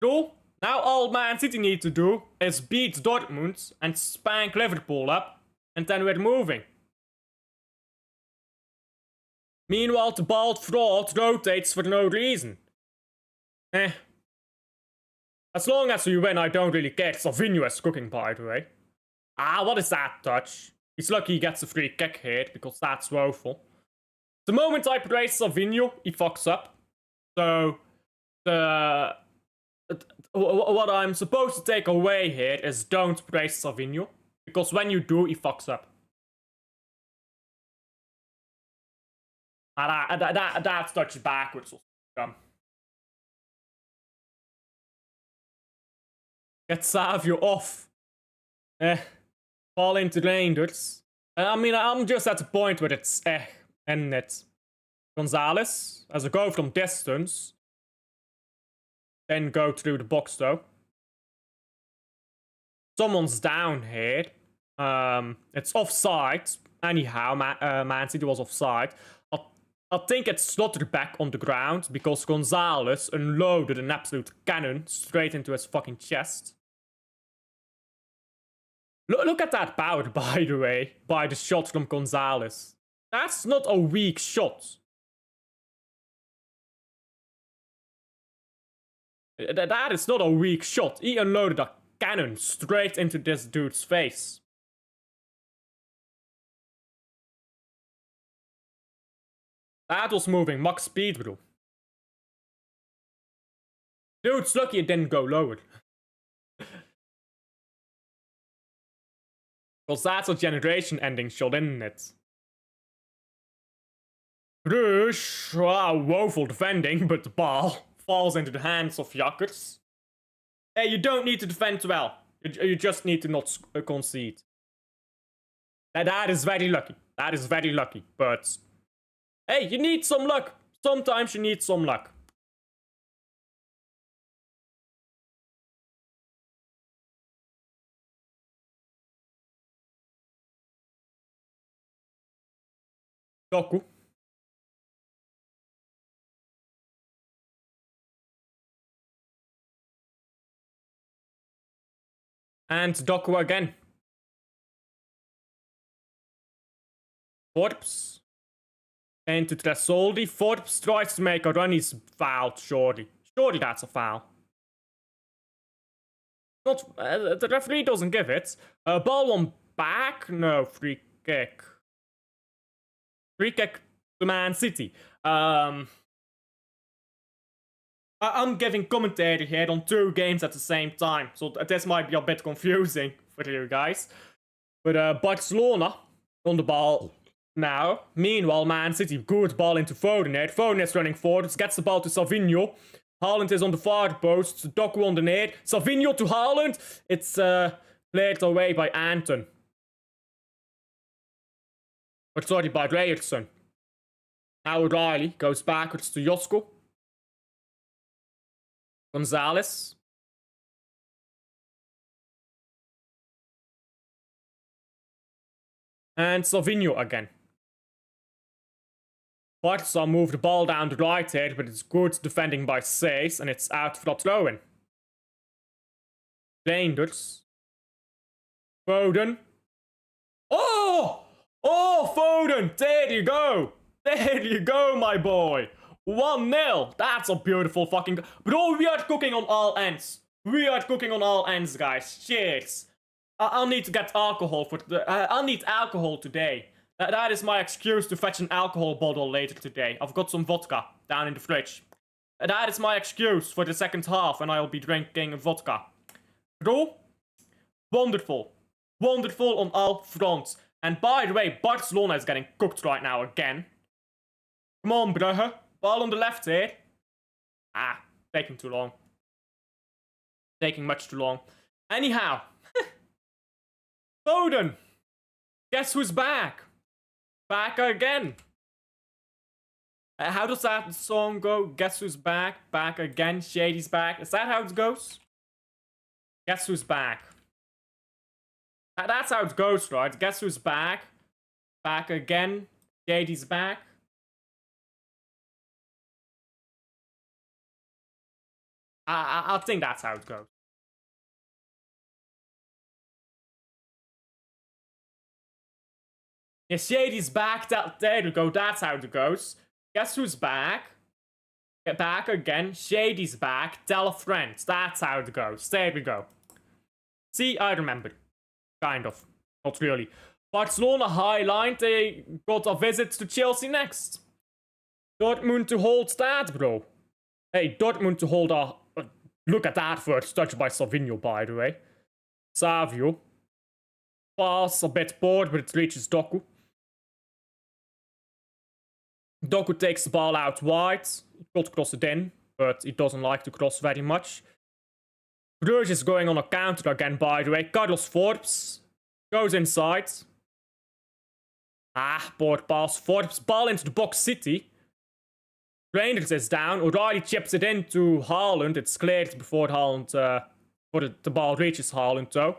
Cool. Now all Man City need to do is beat Dortmund and spank Liverpool up, and then we're moving. Meanwhile, the bald fraud rotates for no reason. As long as we win, I don't really care. Savinho is cooking, by the way. Ah, what is that touch? He's lucky he gets a free kick here, because that's woeful. The moment I praise Savinho, he fucks up. So, what I'm supposed to take away here is don't praise Savinho, because when you do, he fucks up. That's touch backwards. Get Savio off. Fall into Rangers. I mean, I'm just at the point where it's isn't it? Gonzalez, as a go from distance. Then go through the box though. Someone's down here. It's offside. Anyhow, Man City was offside. I think it's slotted back on the ground because Gonzalez unloaded an absolute cannon straight into his fucking chest. Look at that power, by the way, by the shot from Gonzalez. That's not a weak shot. That is not a weak shot. He unloaded a cannon straight into this dude's face. That was moving max speed, bro. Dude's lucky it didn't go lower. Because that's a generation ending shot, isn't it? Bruges, wow, woeful defending, but the ball falls into the hands of Jakkers. Hey, you don't need to defend well. You just need to not concede. That is very lucky. That is very lucky, but... Hey, you need some luck. Sometimes you need some luck. Doku. And Doku again. Forbes. And to Tresoldi. Forbes tries to make a run. He's fouled, surely. Surely that's a foul. Not, the referee doesn't give it. Ball one back? No, free kick. Free kick to Man City. I'm giving commentary here on 2 games at the same time, so this might be a bit confusing for you guys. But Barcelona on the ball now. Meanwhile, Man City, good ball into Foden here. Foden is running forward, gets the ball to Savinho. Haaland is on the far post, Doku on the net. Savinho to Haaland. It's played away by Anton. Or sorry, by Ryerson. Now O'Reilly goes backwards to Josko. Gonzalez. And Savinho again. Barca move the ball down the right here, but it's good defending by Says, and it's out for a throw-in. Reinders. Foden. Oh! Oh, Foden! There you go! There you go, my boy! 1-0! That's a beautiful fucking... Bro, we are cooking on all ends. We are cooking on all ends, guys. Cheers. I'll need to get alcohol for... I'll need alcohol today. That is my excuse to fetch an alcohol bottle later today. I've got some vodka down in the fridge. That is my excuse for the second half, and I'll be drinking vodka. Bro, wonderful. Wonderful on all fronts. And by the way, Barcelona is getting cooked right now again. Come on, Brugge. Ball on the left here. Ah, taking too long. Taking much too long. Anyhow. Foden. Guess who's back? Back again. How does that song go? Guess who's back? Back again. Shady's back. Is that how it goes? Guess who's back? That's how it goes, right? Guess who's back? Back again. Shady's back. I think that's how it goes. Yeah, Shady's back. There we go. That's how it goes. Guess who's back? Get back again. Shady's back. Tell a friend. That's how it goes. There we go. See, I remember. Kind of. Not really. Barcelona highline. They got a visit to Chelsea next. Dortmund to hold that, bro. Hey, Dortmund to hold a... Look at that first touch by Savinho, by the way. Savio. Pass a bit bored, but it reaches Doku. Doku takes the ball out wide. He could cross it in, but he doesn't like to cross very much. Bruges is going on a counter again, by the way. Carlos Forbes goes inside. Ah, board pass. Forbes, ball into the box City. Reinders is down. O'Reilly chips it into Haaland. It's cleared before Haaland, before the ball reaches Haaland, though.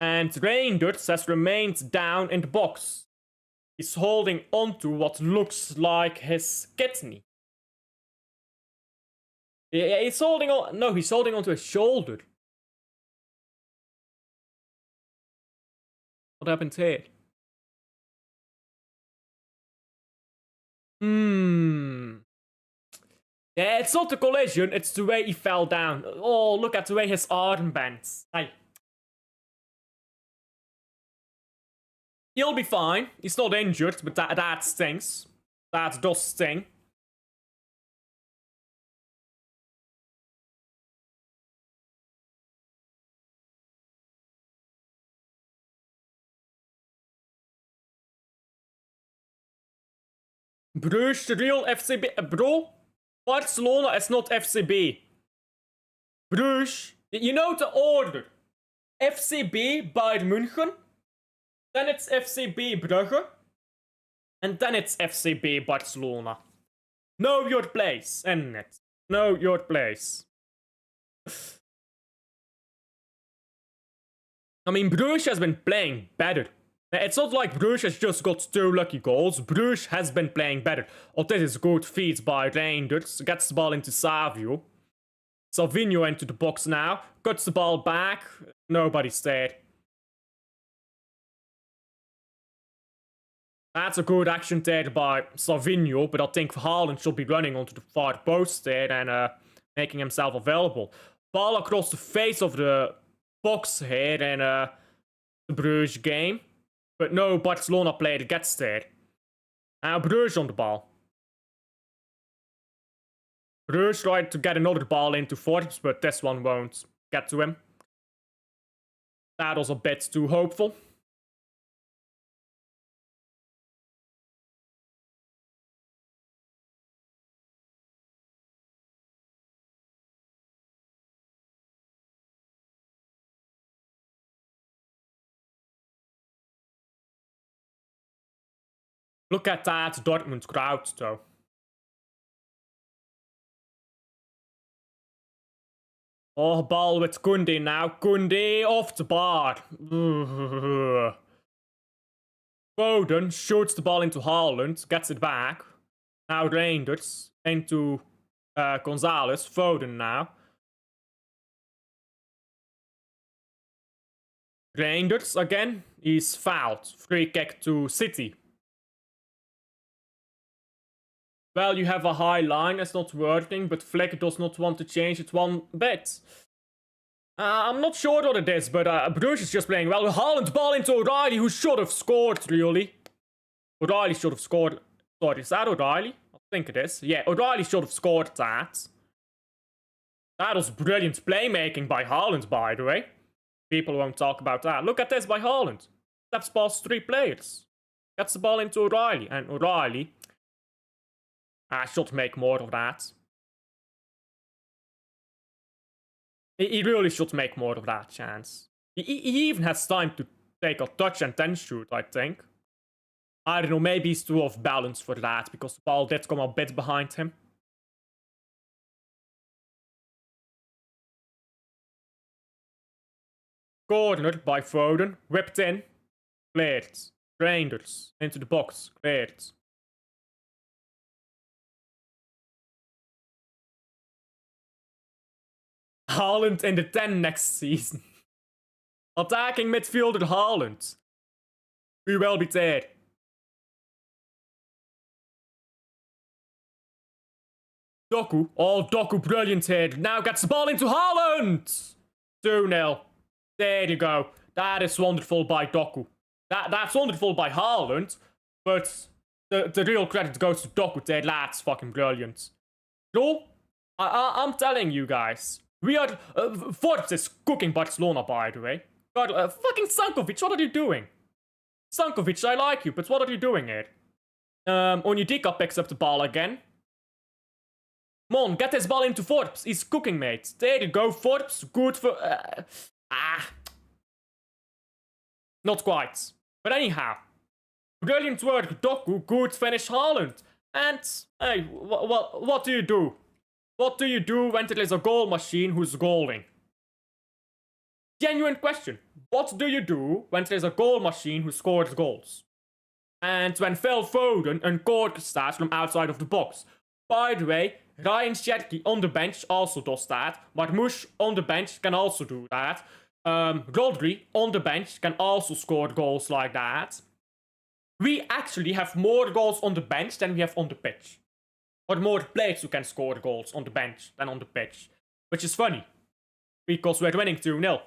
And Reinders has remained down in the box. He's holding onto what looks like his kidney. Yeah, he's holding on. No, he's holding onto his shoulder. What happened here? Yeah, it's not the collision, it's the way he fell down. Oh, look at the way his arm bends. Hey. He'll be fine. He's not injured, but that stings. That does sting. Bruges, the real FCB. Bro, Barcelona is not FCB. Bruges, you know the order. FCB Bayern München. Then it's FCB Brugge. And then it's FCB Barcelona. Know your place, innit? Know your place. I mean, Bruges has been playing better. It's not like Bruges has just got 2 lucky goals. Bruges has been playing better. Oh, this is good feed by Reinders. Gets the ball into Savio. Savinho into the box now. Cuts the ball back. Nobody's there. That's a good action there by Savinho, but I think Haaland should be running onto the far post there and making himself available. Ball across the face of the box here in the Bruges game. But no Barcelona player gets there. Now Bruges on the ball. Bruges tried to get another ball into Forbes, but this one won't get to him. That was a bit too hopeful. Look at that Dortmund crowd, though. Oh, ball with Koundé now. Koundé off the bar. Foden shoots the ball into Haaland, gets it back. Now Reinders into Gonzalez. Foden now. Reinders again. He's fouled. Free kick to City. Well, you have a high line, it's not working, but Flick does not want to change it one bit. I'm not sure what it is, but Bruce is just playing well. Haaland ball into O'Reilly, who should have scored, really. O'Reilly should have scored. Sorry, is that O'Reilly? I think it is. Yeah, O'Reilly should have scored that. That was brilliant playmaking by Haaland, by the way. People won't talk about that. Look at this by Haaland. Steps past 3 players. Gets the ball into O'Reilly. And O'Reilly should make more of that. He really should make more of that chance. He even has time to take a touch and then shoot, I think. I don't know, maybe he's too off balance for that, because the ball did come a bit behind him. Corner by Foden, whipped in, cleared. Rangers into the box, cleared. Haaland in the 10 next season. Attacking midfielder Haaland. We will be there. Doku. Oh, Doku, brilliant here. Now gets the ball into Haaland. 2-0. There you go. That is wonderful by Doku. That's wonderful by Haaland, but the real credit goes to Doku there. That's fucking brilliant. No, I'm telling you guys. We are... Forbes is cooking Barcelona, by the way. God, fucking Stankovic, what are you doing? Stankovic, I like you, but what are you doing here? Onyedika picks up the ball again. Come on, get this ball into Forbes. He's cooking, mate. There you go, Forbes. Good for... Not quite. But anyhow. Brilliant work, Doku. Good finish, Haaland. And, hey, what do you do? What do you do when there is a goal machine who's goaling? Genuine question. What do you do when there is a goal machine who scores goals? And when Phil Foden uncorks that from outside of the box. By the way, Ryan Cherky on the bench also does that. Marmoush on the bench can also do that. Rodri on the bench can also score goals like that. We actually have more goals on the bench than we have on the pitch. Or more players who can score goals on the bench than on the pitch. Which is funny. Because we're winning 2-0.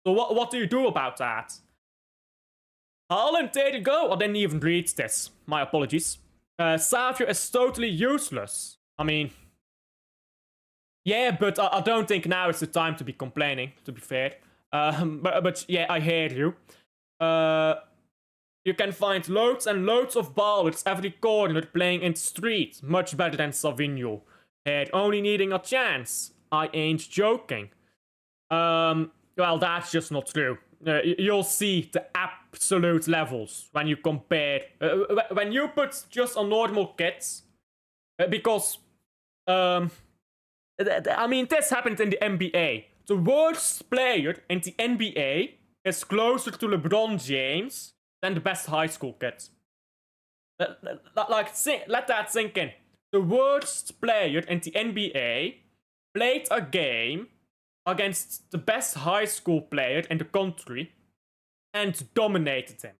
So what do you do about that? Haaland, there you go. I didn't even read this. My apologies. Savio is totally useless. I mean... Yeah, but I don't think now is the time to be complaining, to be fair. But yeah, I hear you. You can find loads and loads of ballers every corner playing in the street. Much better than Savinho. Head only needing a chance. I ain't joking. Well, that's just not true. You'll see the absolute levels when you compare. When you put just a normal kit. Because, I mean, this happened in the NBA. The worst player in the NBA is closer to LeBron James than the best high school kid. Let that sink in. The worst player in the NBA played a game against the best high school player in the country and dominated him.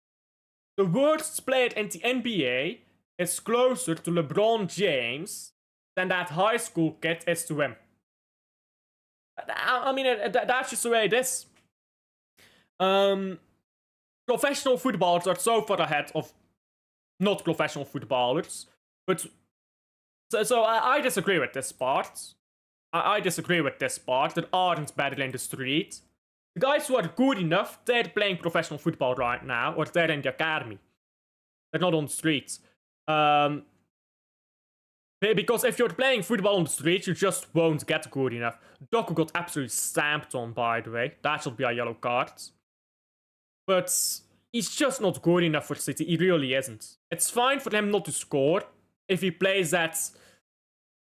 The worst player in the NBA is closer to LeBron James than that high school kid is to him. I mean, that's just the way it is. Professional footballers are so far ahead of not professional footballers. But so I disagree with this part. I disagree with this part. That aren't better in the street. The guys who are good enough, they're playing professional football right now, or they're in the academy. They're not on the streets. Because if you're playing football on the streets, you just won't get good enough. Doku got absolutely stamped on, by the way. That should be a yellow card. But he's just not good enough for City. He really isn't. It's fine for him not to score if he plays at,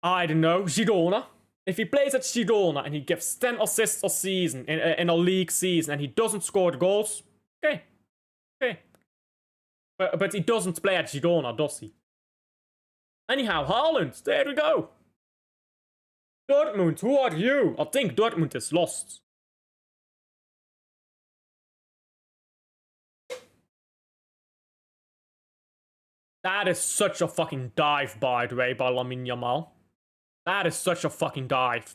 I don't know, Girona. If he plays at Girona and he gives 10 assists a season in a league season and he doesn't score goals, okay. Okay. But he doesn't play at Girona, does he? Anyhow, Haaland, there we go. Dortmund, who are you? I think Dortmund is lost. That is such a fucking dive, by the way, by Lamine Yamal. That is such a fucking dive.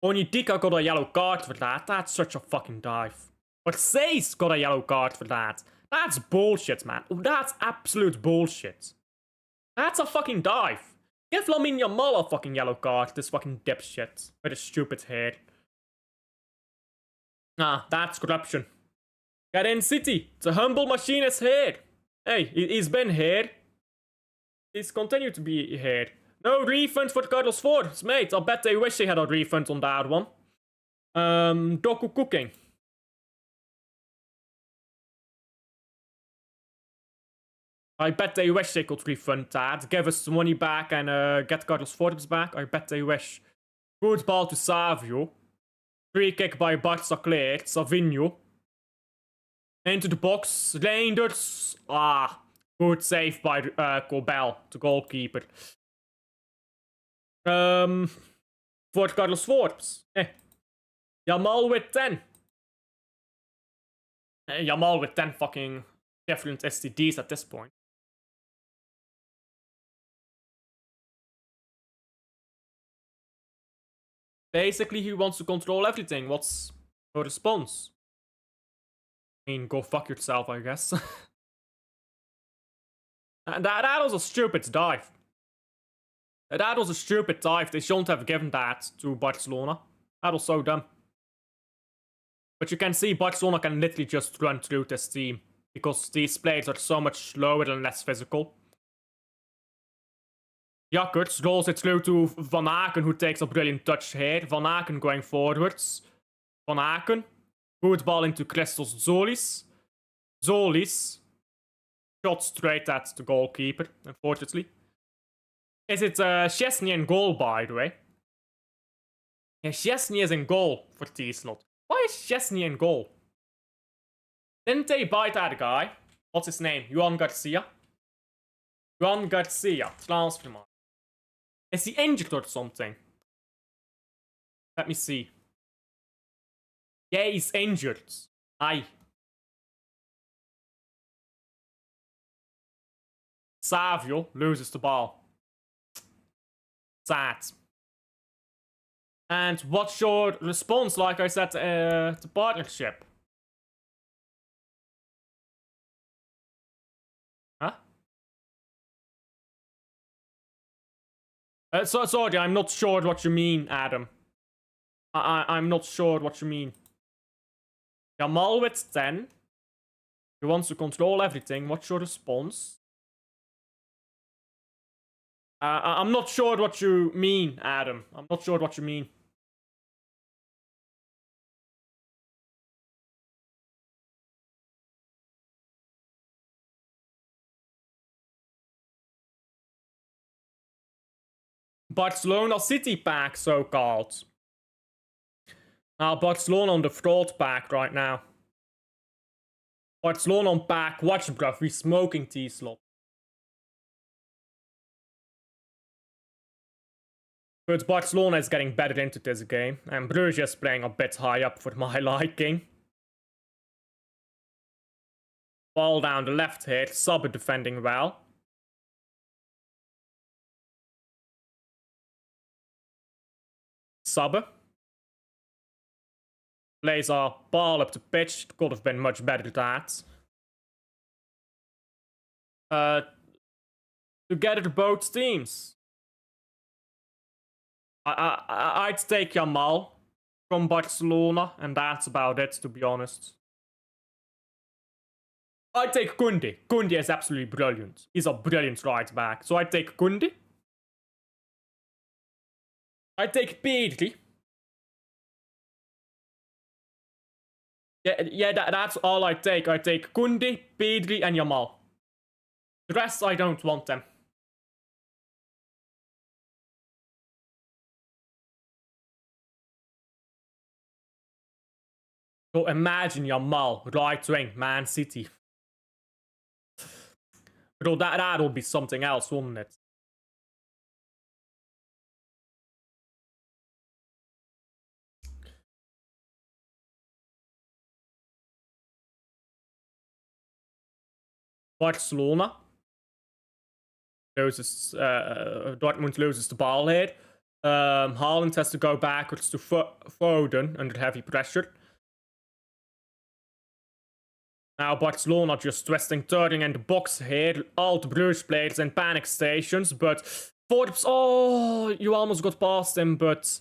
Onyedika got a yellow card for that. That's such a fucking dive. But Say's got a yellow card for that. That's bullshit, man. That's absolute bullshit. That's a fucking dive. Give Lamine Yamal a fucking yellow card, this fucking dipshit. With his stupid hair. Ah, that's corruption. Get in, City. The humble machine is here. Hey, he's been here. He's continued to be here. No refund for Carlos Forbes, mate. I bet they wish they had a refund on that one. Doku cooking. I bet they wish they could refund that. Give us the money back and get Carlos Forbes back. I bet they wish. Good ball to Savio. Free kick by Barca cleared. Savinho. Into the box. Reinders. Ah. Good save by Cobel, the goalkeeper. For Carlos Forbes. Yamal with 10. Yamal with 10 fucking different STDs at this point. Basically, he wants to control everything. What's your response? I mean, go fuck yourself, I guess. And that was a stupid dive. That was a stupid dive. They shouldn't have given that to Barcelona. That was so dumb. But you can see Barcelona can literally just run through this team. Because these players are so much slower and less physical. Jakkers rolls it through to Van Aken, who takes a brilliant touch here. Van Aken going forwards. Van Aken. Good ball into Christos Zolis. Zolis. Shot straight at the goalkeeper, unfortunately. Is it Szczesny in goal, by the way? Yeah, Szczesny is in goal for T-Slot. Why is Szczesny in goal? Didn't they buy that guy? What's his name? Juan Garcia? Juan Garcia, transfer market. Is he injured or something? Let me see. Yeah, he's injured. Aye. Savio loses the ball. Sad. And what's your response, like I said, to partnership? Huh? Sorry, I'm not sure what you mean, Adam. I'm not sure what you mean. Jamal with 10. He wants to control everything. What's your response? I'm not sure what you mean, Adam. I'm not sure what you mean. Barcelona City pack, so-called. Now, Barcelona on the fraud pack right now. Barcelona on pack. Watch, bruv. We smoking T-Slot. But Barcelona is getting better into this game. And Bruges is playing a bit high up for my liking. Ball down the left here. Sabbe defending well. Sabbe. Plays a ball up the pitch. Could have been much better than that. Together both teams. I'd take Jamal from Barcelona, and that's about it, to be honest. I'd take Koundé. Koundé is absolutely brilliant. He's a brilliant right back. So I'd take Koundé. I'd take Pedri. Yeah, that's all I'd take. I'd take Koundé, Pedri, and Jamal. The rest, I don't want them. So imagine Jamal, right wing, Man City. Bro, that'll be something else, wouldn't it? Barcelona loses, Dortmund loses the ball here. Haaland has to go backwards to Foden under heavy pressure. Now Barcelona just twisting, turning in the box here. All the Bruges players in panic stations, but Forbes, oh, you almost got past him, but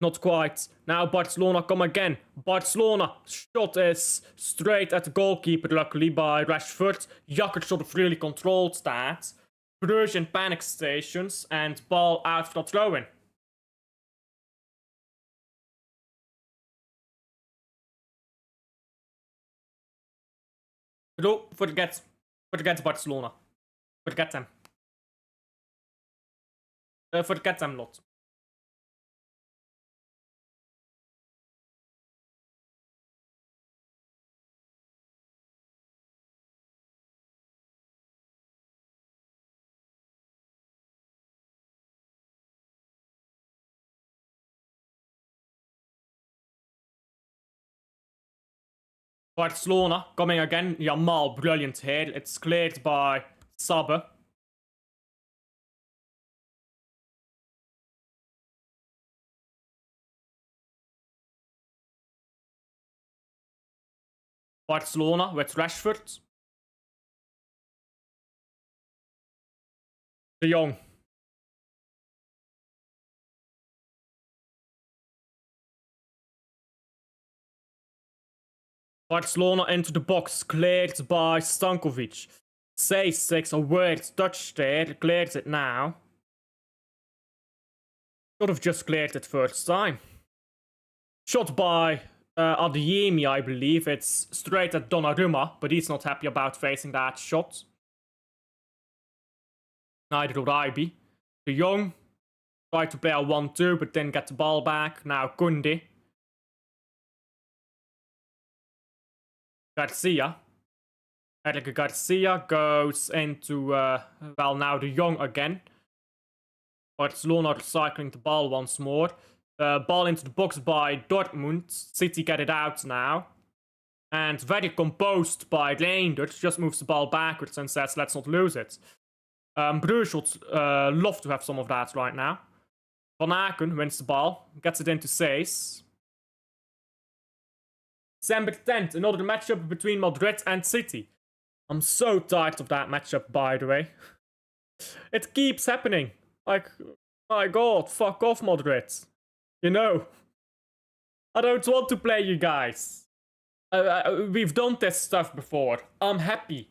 not quite. Now Barcelona come again. Barcelona shot is straight at the goalkeeper, luckily by Rashford. Jakker sort of really controlled that. Bruges in panic stations and ball out for the throw-in. No, forget Barcelona. Forget them. Forget them lot. Barcelona coming again. Jamal, brilliant here. It's cleared by Sabbe. Barcelona with Rashford. De Jong. Barcelona into the box, cleared by Stankovic. Says takes a weird touch there, clears it now. Should have just cleared it first time. Shot by Adeyemi, I believe. It's straight at Donnarumma, but he's not happy about facing that shot. Neither would I be. De Jong tried to play a 1-2, but didn't get the ball back. Now Koundé. Garcia. Eric Garcia goes into, well, now De Jong again. Barcelona recycling the ball once more. Ball into the box by Dortmund. City get it out now. And very composed by Reinders. Just moves the ball backwards and says, let's not lose it. Bruges would love to have some of that right now. Van Aken wins the ball. Gets it into Says. December 10th, another matchup between Madrid and City. I'm so tired of that matchup, by the way. It keeps happening. Like, my god, fuck off, Madrid. You know, I don't want to play you guys. We've done this stuff before. I'm happy.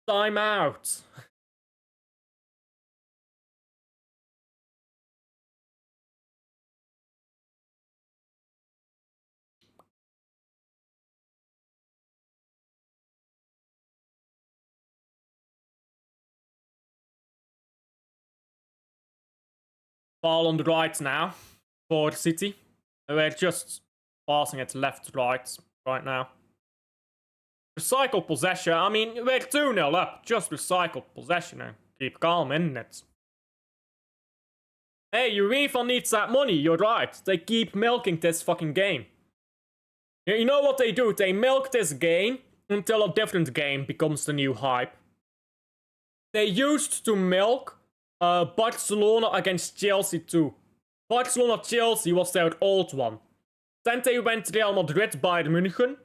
Time out. Ball on the right now for City. We're just passing it left right now. Recycle possession. I mean, we're 2-0 up. Just recycle possession and keep calm, innit it? Hey, UEFA needs that money, you're right. They keep milking this fucking game. You know what they do? They milk this game until a different game becomes the new hype. They used to milk Barcelona against Chelsea too. Barcelona-Chelsea was their old one. Then they went Real Madrid, Bayern München.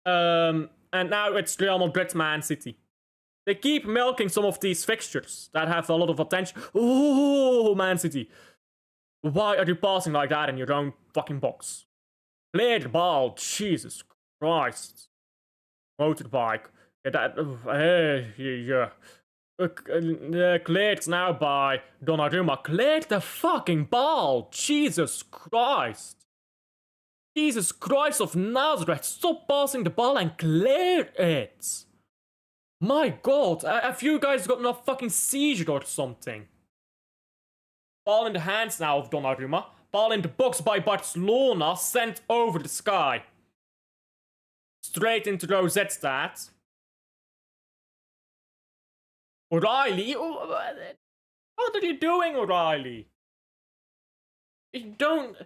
And now it's Real Madrid, Man City. They keep milking some of these fixtures that have a lot of attention. Oh, Man City. Why are you passing like that in your own fucking box? Clear the ball. Jesus Christ. Motorbike. Yeah. Cleared now by Donnarumma. Cleared the fucking ball. Jesus Christ. Jesus Christ of Nazareth. Stop passing the ball and clear it. My god. Have you guys gotten a fucking seizure or something? Ball in the hands now of Donnarumma. Ball in the box by Barcelona. Sent over the sky. Straight into Rosetstad. O'Reilly? What are you doing, O'Reilly? You don't...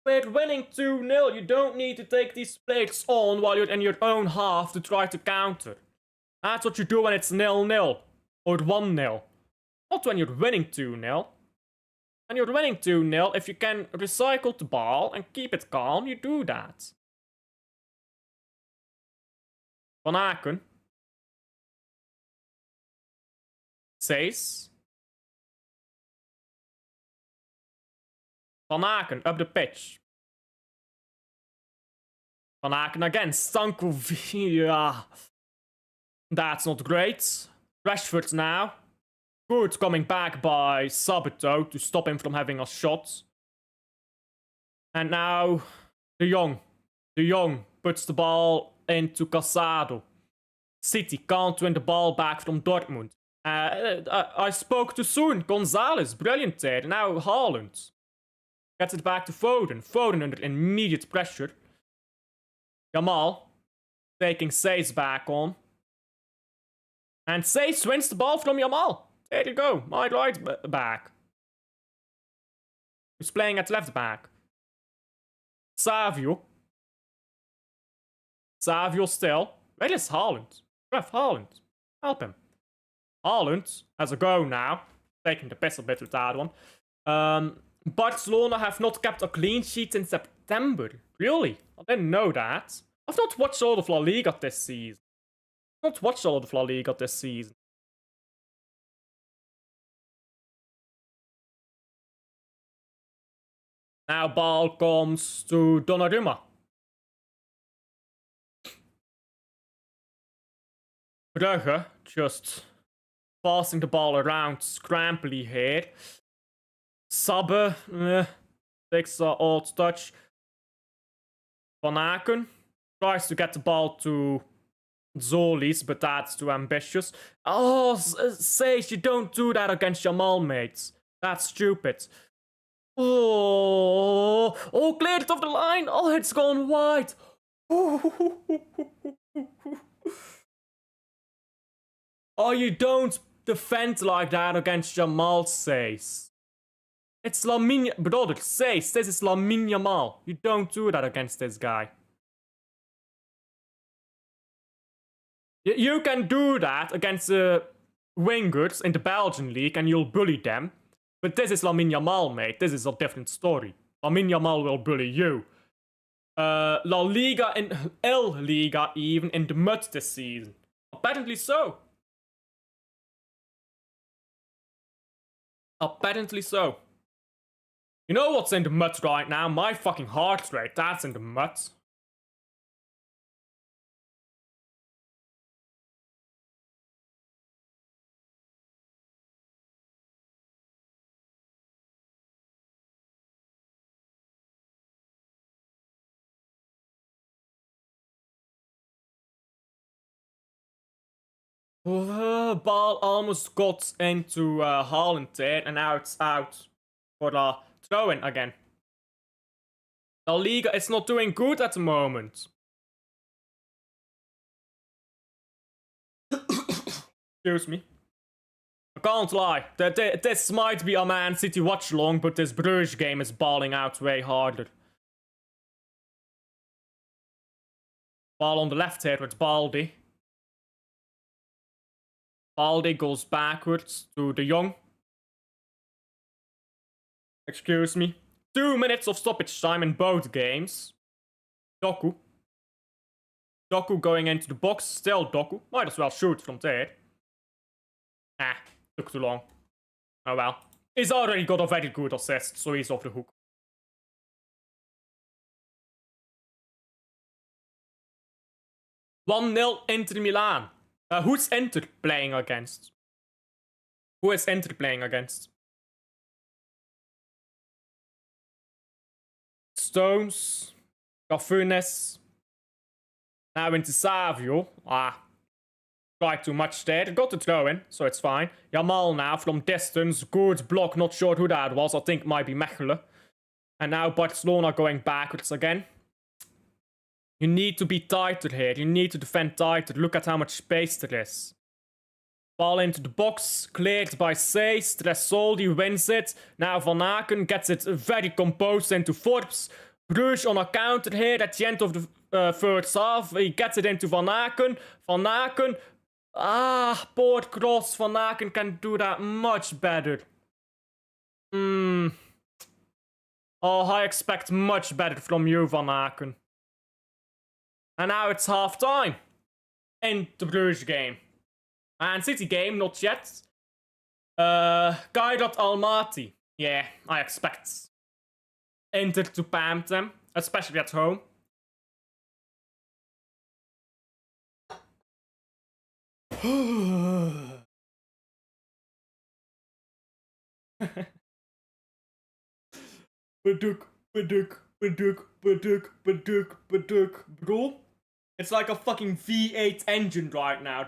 We're winning 2-0. You don't need to take these players on while you're in your own half to try to counter. That's what you do when it's 0-0. Or 1-0. Not when you're winning 2-0. and you're winning 2-0. If you can recycle the ball and keep it calm, you do that. Van Aken. Says. Van Aken up the pitch. Van Aken again. Stankovic. That's not great. Rashford now. Good coming back by Sabato to stop him from having a shot. And now De Jong. De Jong puts the ball into Casado. City can't win the ball back from Dortmund. I spoke too soon. Gonzalez, brilliant there. Now Haaland gets it back to Foden. Foden under immediate pressure. Jamal taking Says back on. And Says wins the ball from Jamal. There you go, my right back. Who's playing at left back? Savio. Savio still. Where is Haaland? Ref, Haaland. Help him. Haaland has a go now. Taking the piss a bit with that one. Barcelona have not kept a clean sheet in September. Really? I didn't know that. I've not watched all of La Liga this season. I've not watched all of La Liga this season. Now ball comes to Donnarumma. Brugge just passing the ball around scrampily here. Sabbe takes an odd touch. Van Aken tries to get the ball to Zolis, but that's too ambitious. Oh, Sage, you don't do that against Jamal, mates. That's stupid. Oh, cleared it off the line. Oh, it's gone wide. Oh, you don't defend like that against Jamal, says. It's Lamine, brother, says, this is Lamine Yamal. You don't do that against this guy. You can do that against the wingers in the Belgian league and you'll bully them. But this is Lamine Yamal, mate. This is a different story. Lamine Yamal will bully you. La Liga and El Liga even in the mud this season. Apparently so. Apparently so. You know what's in the mud right now? My fucking heart rate. That's in the mud. Ball almost got into Haaland there, and now it's out for the throw-in again. La Liga is not doing good at the moment. Excuse me. I can't lie. This might be a Man City watch-along, but this Bruges game is balling out way harder. Ball on the left here with Baldi. Baldi goes backwards to De Jong. Excuse me. 2 minutes of stoppage time in both games. Doku. Doku going into the box. Still Doku. Might as well shoot from there. Took too long. Oh well. He's already got a very good assist, so he's off the hook. (1-0) Inter Milan. Who's Inter playing against? Who is Inter playing against? Stones. Cafunes. Now into Savio. Tried too much there. Got the throw in, so it's fine. Jamal now from distance. Good block. Not sure who that was. I think it might be Mechelen. And now Barcelona going backwards again. You need to be tighter here. You need to defend tighter. Look at how much space there is. Ball into the box. Cleared by Seys. Tresoldi wins it. Now Van Aken gets it very composed into Forbes. Bruges on a counter here at the end of the first half. He gets it into Van Aken. Van Aken. Poor cross. Van Aken can do that much better. Oh, I expect much better from you, Van Aken. And now it's half time. In the Bruges game. Man City game, not yet. Kairat Almaty. Yeah, I expect Inter to pam them, especially at home. Bro. It's like a fucking V8 engine right now.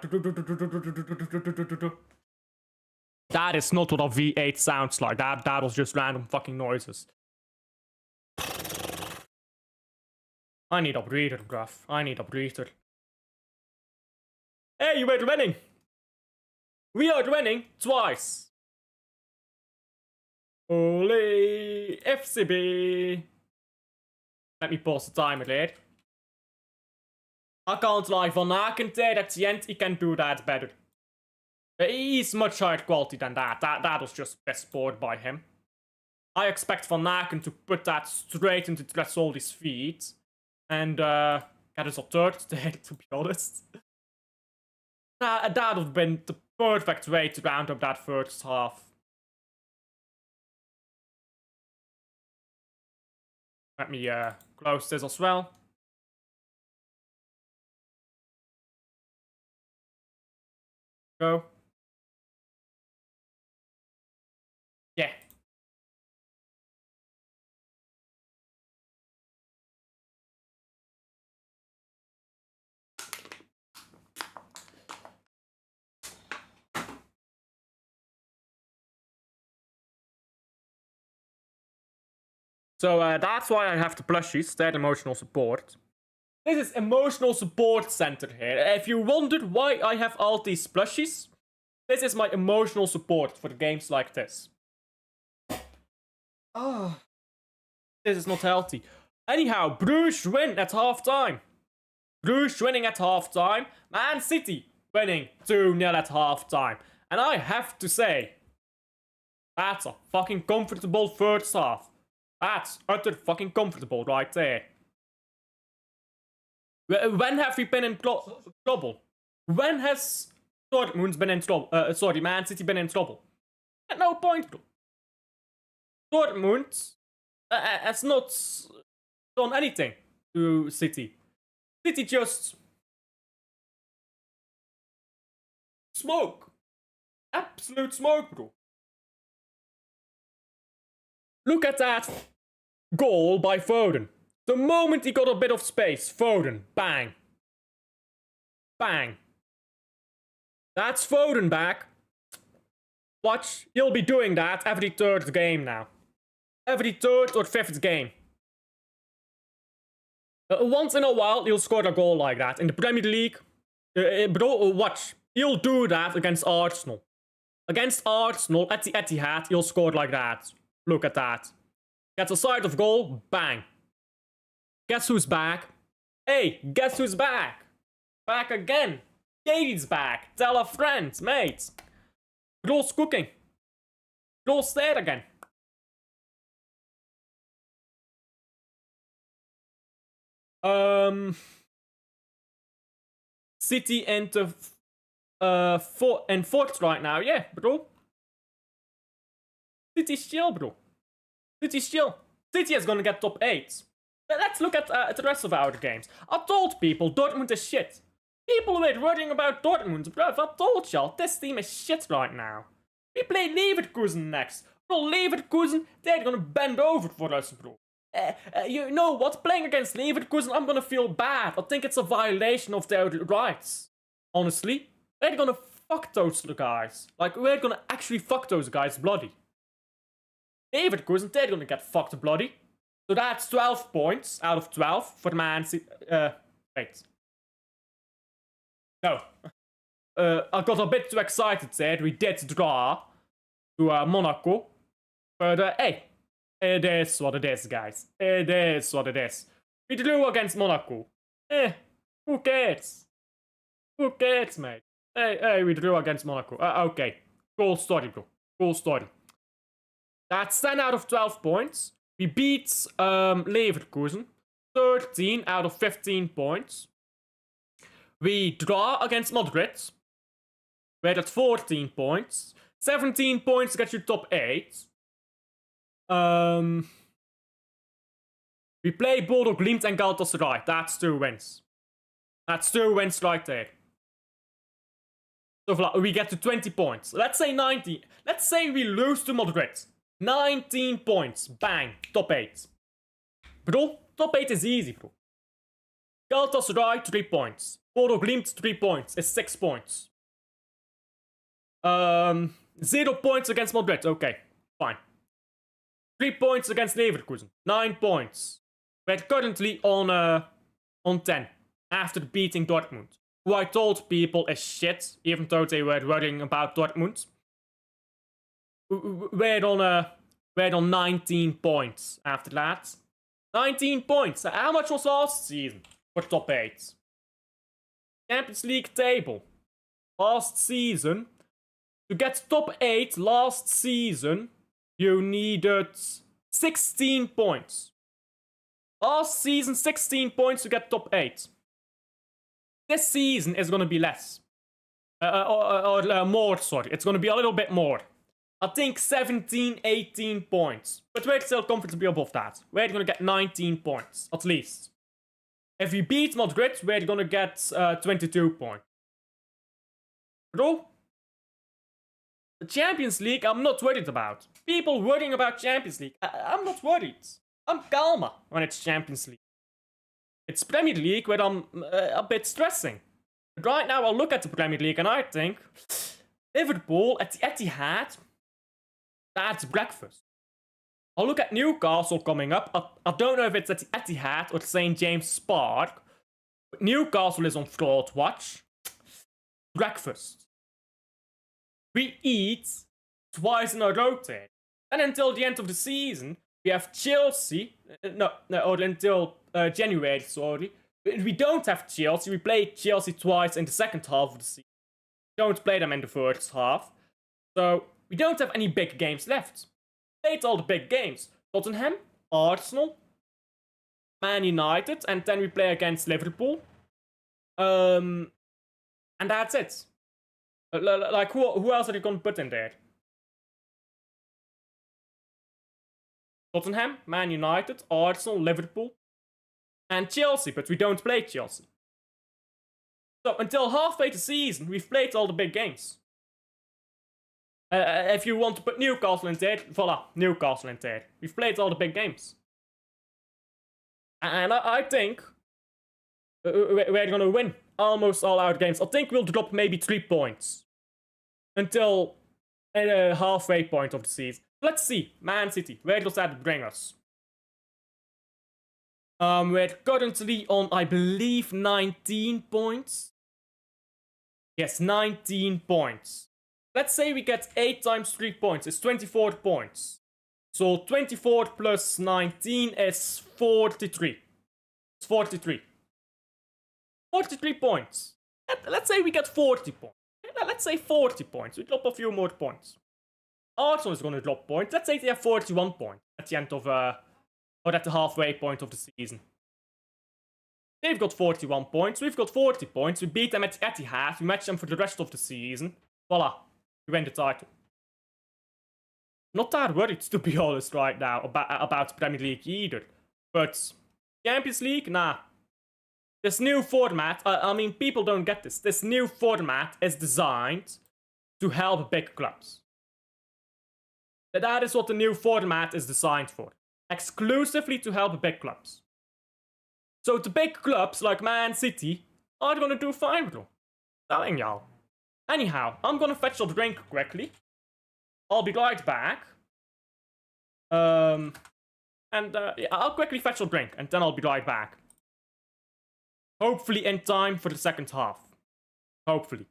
That is not what a V8 sounds like. That was just random fucking noises. I need a breather, bruv. I need a breather. Hey, we're winning! We are winning twice! Ole FCB! Let me pause the timer there. I can't lie, Van Aken there at the end, he can do that better. He's much higher quality than that. That was just best sport by him. I expect Van Aken to put that straight into Tresoldi's feet. And get us a third there, to be honest. That would have been the perfect way to round up that first half. Let me close this as well. Go. Yeah. So that's why I have the plushies, they're emotional support. This is emotional support center here. If you wondered why I have all these plushies, this is my emotional support for games like this. Oh, this is not healthy. Anyhow, Bruges win at halftime. Bruges winning at halftime. Man City winning 2-0 at halftime. And I have to say, that's a fucking comfortable first half. That's utter fucking comfortable right there. When have we been in trouble? When has Dortmund been in trouble? Sorry, Man City been in trouble? At no point, bro. Dortmund has not done anything to City. City just smoke. Absolute smoke, bro. Look at that goal by Foden. The moment he got a bit of space, Foden, bang. Bang. That's Foden back. Watch, he'll be doing that every third game now. Every third or fifth game. Once in a while, he'll score a goal like that. In the Premier League, bro, watch. He'll do that against Arsenal. Against Arsenal, at the Etihad, he'll score like that. Look at that. Gets a side of goal, bang. Guess who's back? Hey, guess who's back? Back again. Katie's back. Tell a friend, mate. Bro's cooking. Bro's there again. City into fourth right now. Yeah, bro. City's chill, bro. City's chill. City is gonna get top 8. Let's look at the rest of our games. I told people Dortmund is shit. People were worrying about Dortmund, bruv. I told y'all, this team is shit right now. We play Leverkusen next. Bro, Leverkusen, they're gonna bend over for us, bro. You know what? Playing against Leverkusen, I'm gonna feel bad. I think it's a violation of their rights. Honestly. They're gonna fuck those guys. Like, we're gonna actually fuck those guys bloody. Leverkusen, they're gonna get fucked bloody. So that's 12 points out of 12 for Man City. Wait. No. I got a bit too excited there. We did draw to Monaco. But hey, it is what it is, guys. It is what it is. We drew against Monaco. Who cares? Who cares, mate? Hey, we drew against Monaco. Okay. Cool story, bro. Cool story. That's 10 out of 12 points. We beat Leverkusen, 13 out of 15 points. We draw against Madrid. We're at 14 points. 17 points to get you top 8. We play Bodo Glimt and Galatasaray. That's 2 wins. That's 2 wins right there. So we get to 20 points. Let's say 19. Let's say we lose to Madrid. 19 points. Bang. Top 8. Bro, top 8 is easy, bro. Galatasaray, 3 points. Bodo Glimt, 3 points. Is 6 points. 0 points against Madrid. Okay, fine. 3 points against Leverkusen. 9 points. We're currently on 10. After beating Dortmund. Who I told people is shit, even though they were worrying about Dortmund. We're on 19 points after that. 19 points. How much was last season for top 8? Champions League table. Last season. To get top 8 last season, you needed 16 points. Last season, 16 points to get top 8. This season is going to be less. Or more, sorry. It's going to be a little bit more. I think 17, 18 points. But we're still comfortably above that. We're going to get 19 points, at least. If we beat Madrid, we're going to get 22 points. Bro, the Champions League, I'm not worried about. People worrying about Champions League, I'm not worried. I'm calmer when it's Champions League. It's Premier League where I'm a bit stressing. But right now, I look at the Premier League and I think Liverpool at the Etihad, that's breakfast. I'll look at Newcastle coming up. I don't know if it's at the Etihad or St. James Park. But Newcastle is on fraud watch. Breakfast. We eat twice in a row there. And until the end of the season, we have Chelsea. Or until January, sorry. We don't have Chelsea. We play Chelsea twice in the second half of the season. We don't play them in the first half. So we don't have any big games left. Played all the big games. Tottenham, Arsenal, Man United, and then we play against Liverpool. And that's it. Like, who else are you going to put in there? Tottenham, Man United, Arsenal, Liverpool, and Chelsea, but we don't play Chelsea. So until halfway the season, we've played all the big games. If you want to put Newcastle in there, voila, Newcastle in there. We've played all the big games. And I think we're going to win almost all our games. I think we'll drop maybe 3 points until the halfway point of the season. Let's see, Man City, where does that bring us? We're currently on, I believe, 19 points. Yes, 19 points. Let's say we get 8 times 3 points. It's 24 points. So 24 plus 19 is 43. It's 43. 43 points. Let's say we get 40 points. Let's say 40 points. We drop a few more points. Arsenal is going to drop points. Let's say they have 41 points at the end of, or at the halfway point of the season. They've got 41 points. We've got 40 points. We beat them at Etihad. We match them for the rest of the season. Voila. We win the title. Not that worried, to be honest, right now about Premier League either. But Champions League, nah. This new format, I mean, people don't get this. This new format is designed to help big clubs. That is what the new format is designed for. Exclusively to help big clubs. So the big clubs like Man City are gonna do fine, bro. Telling y'all. Anyhow, I'm gonna fetch a drink quickly. I'll be right back. Yeah, I'll quickly fetch a drink and then I'll be right back. Hopefully in time for the second half. Hopefully.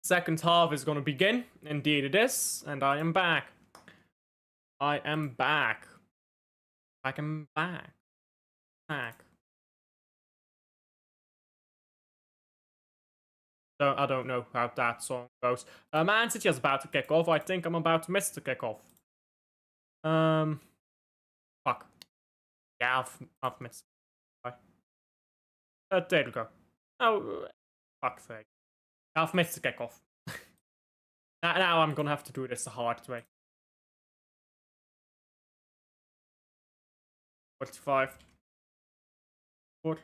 Second half is gonna begin. Indeed it is. And I am back. I am back. I am back. Back. So I don't know how that song goes. Man City is about to kick off. I think I'm about to miss the kickoff. Fuck. Yeah, I've missed. There we go. Oh, fuck's sake. I've missed the kickoff. Now I'm gonna have to do this the hard way. 45. 4.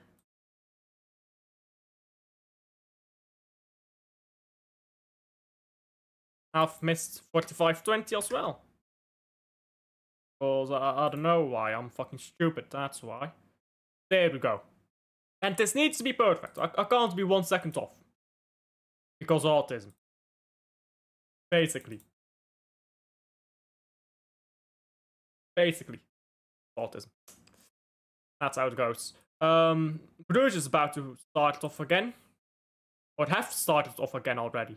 I've missed 45-20 as well. Because I don't know why. I'm fucking stupid, that's why. There we go. And this needs to be perfect. I can't be 1 second off. Because autism. Basically. Autism. That's how it goes. Bruges is about to start off again. Or have started off again already.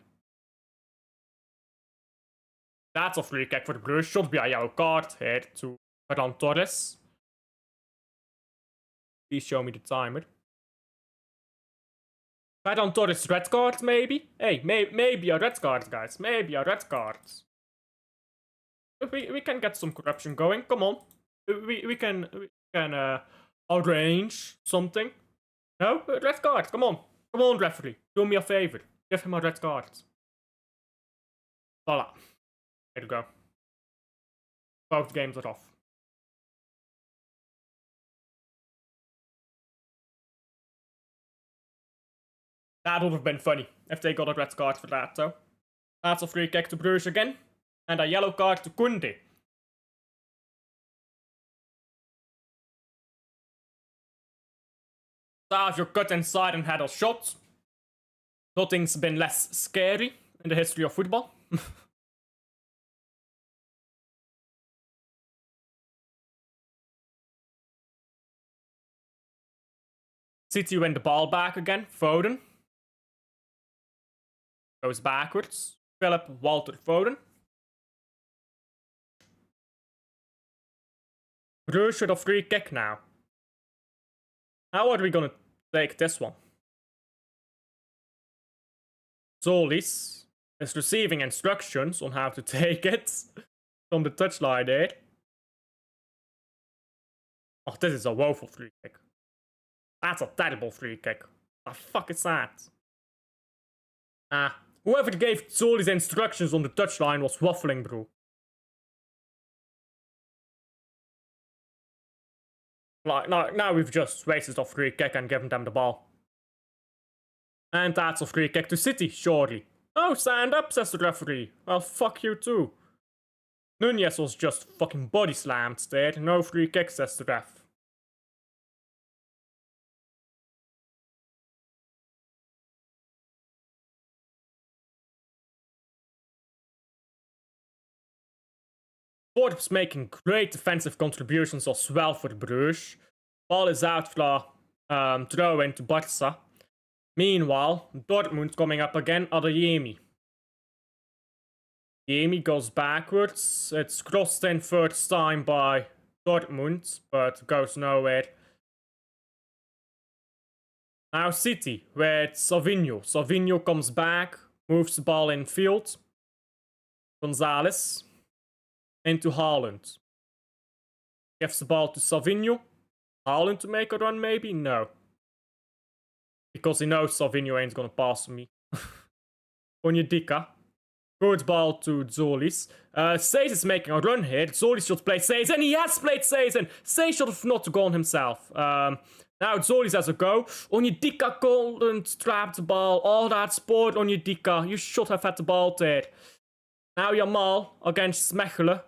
That's a free kick for the Bruges. Should be a yellow card here to Ferran Torres. Please show me the timer. Ferran Torres red card, maybe? Hey, maybe a red card, guys. Maybe a red card. We can get some corruption going. Come on. We can arrange something. No? Red card. Come on. Come on, referee. Do me a favor. Give him a red card. Voila. There you go. Both games are off. That would have been funny if they got a red card for that, though. That's a free kick to Bruges again. And a yellow card to Koundé. So if you're cut inside and had a shot, nothing's been less scary in the history of football. City win the ball back again. Foden. Goes backwards. Philip Walter Foden. Bruges with a free kick now. How are we gonna take this one? Zolis is receiving instructions on how to take it from the touchline there. Oh, this is a woeful free kick. That's a terrible free kick. What the fuck is that? Whoever gave Zolis instructions on the touchline was waffling, bro. Like, now we've just wasted a free kick and given them the ball. And that's a free kick to City, surely. Oh, stand up, says the referee. Well, fuck you too. Nunez was just fucking body slammed there. No free kick, says the ref. Forbes making great defensive contributions as well for Bruges. Ball is out for throw into Barca. Meanwhile, Dortmund coming up again, Adeyemi. Adeyemi goes backwards. It's crossed in first time by Dortmund, but goes nowhere. Now City, with Savinho. Savinho comes back, moves the ball in field. Gonzalez. Into Haaland. Gives the ball to Savinho. Haaland to make a run, maybe? No. Because he knows Savinho ain't gonna pass me. Onyedika. Good ball to Zolis. Says is making a run here. Zolis should play Says, and he has played Says, and Says should have not gone himself. Now Zolis has a go. Onyedika couldn't trap the ball. Oh, that's sport, Onyedika. You should have had the ball there. Now Jamal against Mechelen.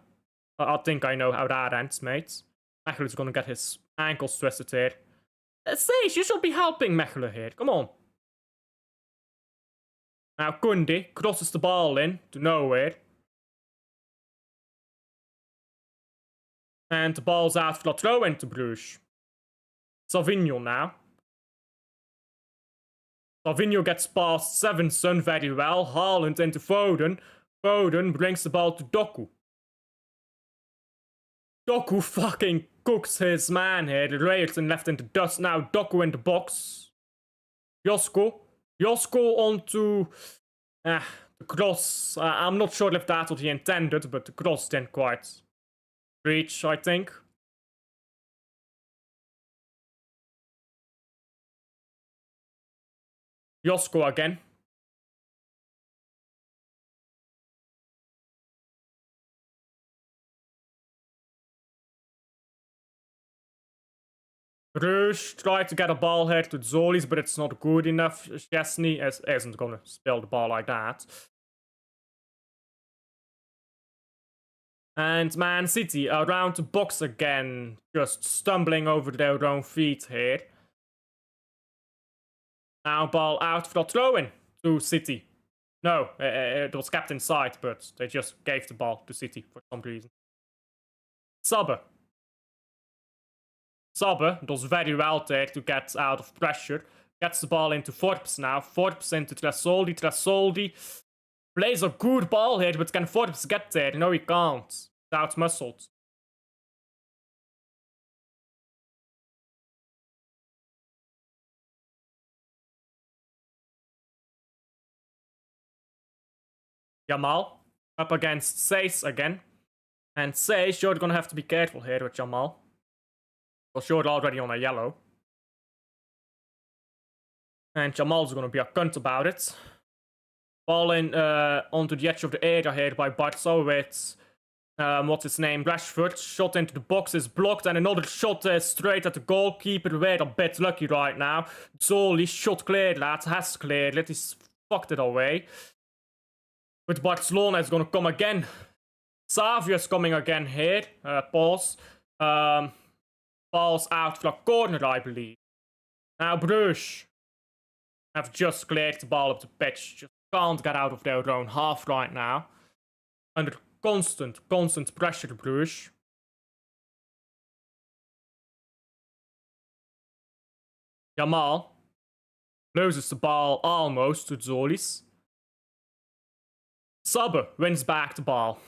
I think I know how that ends, mates. Mechelen's gonna get his ankles twisted here. Sage, you should be helping Mechelen here. Come on. Now Koundé crosses the ball in to nowhere. And the ball's out for a throw into Bruges. Savinho now. Savinho gets past Sevenson very well. Haaland into Foden. Foden brings the ball to Doku. Doku fucking cooks his man here. The Rayerson left in the dust now. Doku in the box. Josko. Josko onto the cross. I'm not sure if that's what he intended, but the cross didn't quite reach, I think. Josko again. Bruges tried to get a ball here to Zolis, but it's not good enough. Chesney isn't gonna spill the ball like that. And Man City around the box again, just stumbling over their own feet here. Now ball out for the throw-in to City. No, it was kept inside, but they just gave the ball to City for some reason. Sabbe does very well there to get out of pressure. Gets the ball into Forbes now. Forbes into Tresoldi. Tresoldi plays a good ball here, but can Forbes get there? No, he can't. It's out-muscled. Jamal up against Seis again. And Seis, you're gonna have to be careful here with Jamal. Because you're already on a yellow. And Jamal's gonna be a cunt about it. Ball in onto the edge of the area here by Barca with what's his name? Rashford. Shot into the box is blocked, and another shot straight at the goalkeeper. We're a bit lucky right now. Zoli shot cleared, lads. Has cleared it. He's fucked it away. But Barcelona is gonna come again. Savia's coming again here. Pause. Ball's out for a corner, I believe. Now Bruges have just cleared the ball up the pitch. Just can't get out of their own half right now. Under constant pressure, Bruges. Jamal loses the ball almost to Zolis. Sabbe wins back the ball.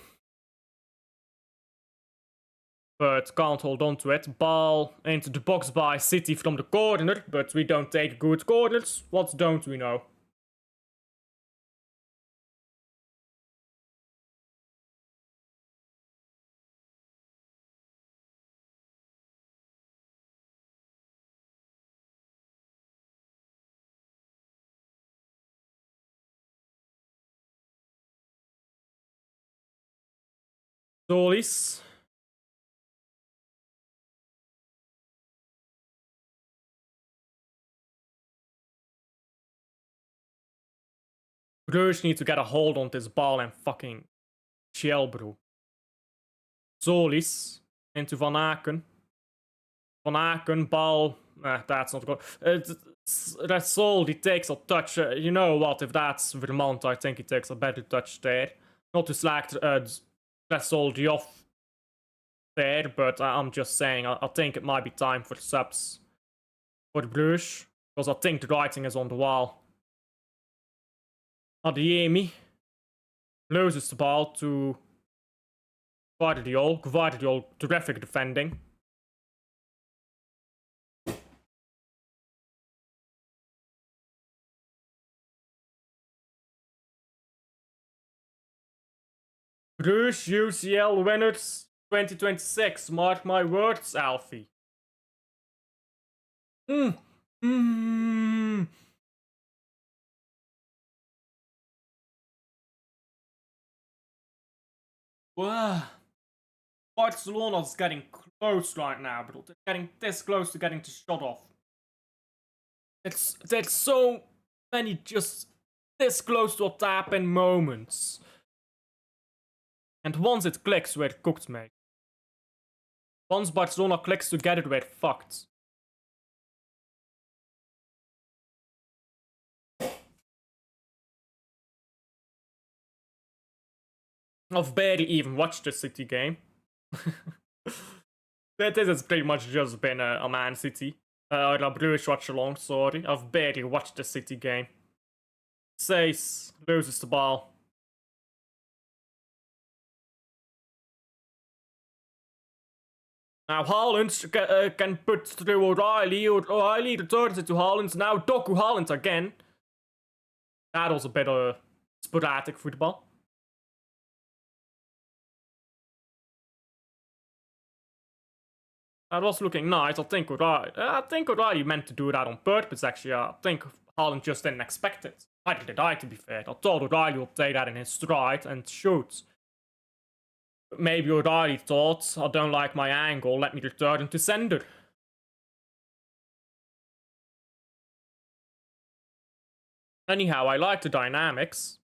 But can't hold on to it. Ball into the box by City from the corner, but we don't take good corners. What don't we know? Zolis. Bruges need to get a hold on this ball and fucking chill, bro. Zolis into Van Aken. Van Aken, ball. That's not good. He takes a touch. You know what? If that's Vermont, I think he takes a better touch there. Not to slack Tresoldi off there, but I'm just saying, I think it might be time for subs for Bruges. Because I think the writing is on the wall. Adeyemi loses the ball to Guardiol. Guardiol, terrific defending. Bruges UCL winners 2026. Mark my words, Alfie. Wow. Barcelona's getting close right now, but they're getting this close to getting to shut off. There's so many just this close to a tap in moments. And once it clicks, we're cooked, mate. Once Barcelona clicks together, we're fucked. I've barely even watched the City game. This has pretty much just been a Man City. The Bruges Watchalong, sorry. I've barely watched the City game. Says, loses the ball. Now Haaland can put through O'Reilly. O'Reilly returns it to Haaland. Now Doku Haaland again. That was a bit of sporadic football. That was looking nice. I think O'Reilly meant to do that on purpose, actually. I think Haaland just didn't expect it. Neither did I, to be fair. I thought O'Reilly would take that in his stride and shoot. But maybe O'Reilly thought, I don't like my angle, let me return him to sender. Anyhow, I like the dynamics.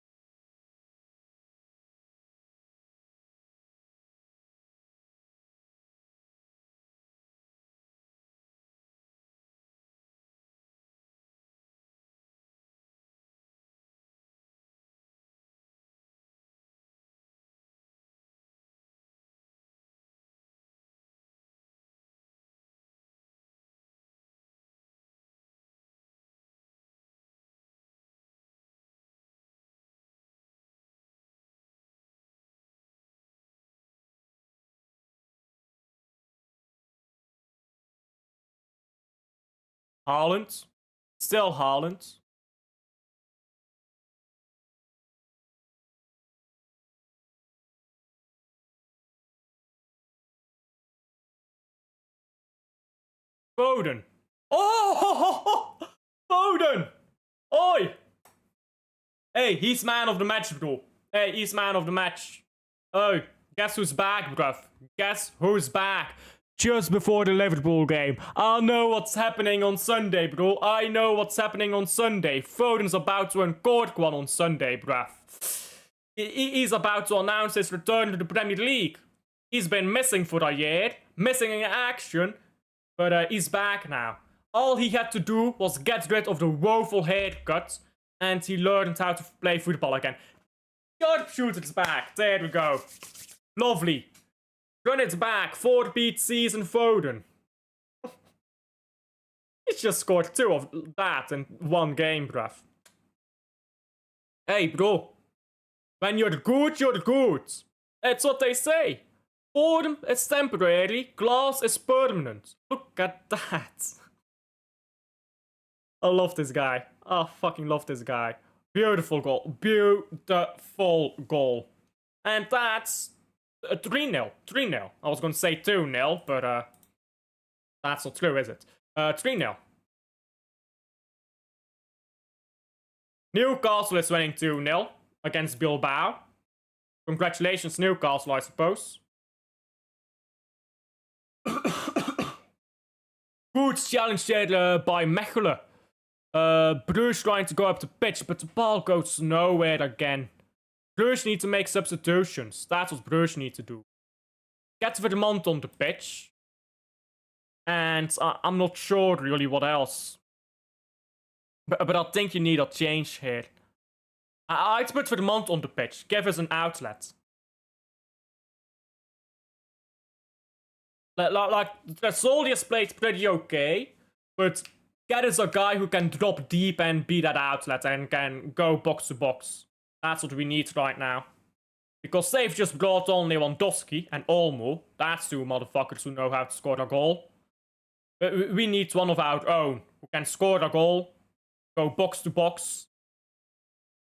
Haaland. Still Haaland. Foden. Oh! Foden! Oi! Hey, he's man of the match, bro. Hey, he's man of the match. Oh, guess who's back, bruv? Guess who's back? Just before the Liverpool game. I know what's happening on Sunday, bro. I know what's happening on Sunday. Foden's about to uncork one on Sunday, bruv. He's about to announce his return to the Premier League. He's been missing for a year, missing in action, but he's back now. All he had to do was get rid of the woeful haircut, and he learned how to play football again. Sharpshooter's back. There we go. Lovely. Run it back. 4-beat season Foden. He's just scored 2 of that in 1 game, bruv. Hey, bro. When you're good, you're good. That's what they say. Form is temporary, glass is permanent. Look at that. I love this guy. I fucking love this guy. Beautiful goal. Beautiful goal. And that's 3-0. 3-0. I was going to say 2-0, but that's not true, is it? 3-0. Newcastle is winning 2-0 against Bilbao. Congratulations, Newcastle, I suppose. Good challenge there by Mechelen. Bruges trying to go up the pitch, but the ball goes nowhere again. Bruges need to make substitutions. That's what Bruges need to do. Get Vermont on the pitch. And I'm not sure really what else. But I think you need a change here. I'd put Vermont on the pitch. Give us an outlet. Like Soldiers played pretty okay, but get us a guy who can drop deep and be that outlet and can go box to box. That's what we need right now. Because they've just brought on Lewandowski and Olmo. That's 2 motherfuckers who know how to score a goal. We need one of our own who can score a goal, go box to box.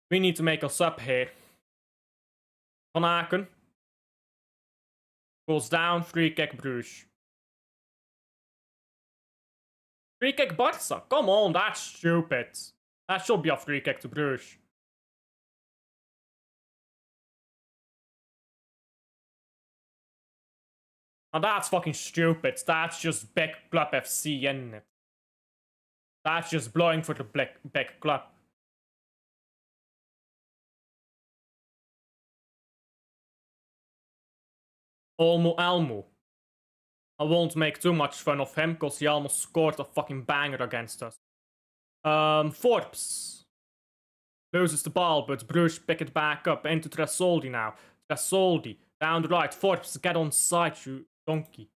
We need to make a sub here. Van Aken goes down, free kick Bruges. Free kick Barca. Come on, that's stupid. That should be a free kick to Bruges. And that's fucking stupid. That's just big club FC, isn't it? That's just blowing for the big club. Elmo. I won't make too much fun of him, because he almost scored a fucking banger against us. Forbes loses the ball, but Bruges pick it back up into Tresoldi now. Tresoldi, down the right. Forbes, get on side, you donkey.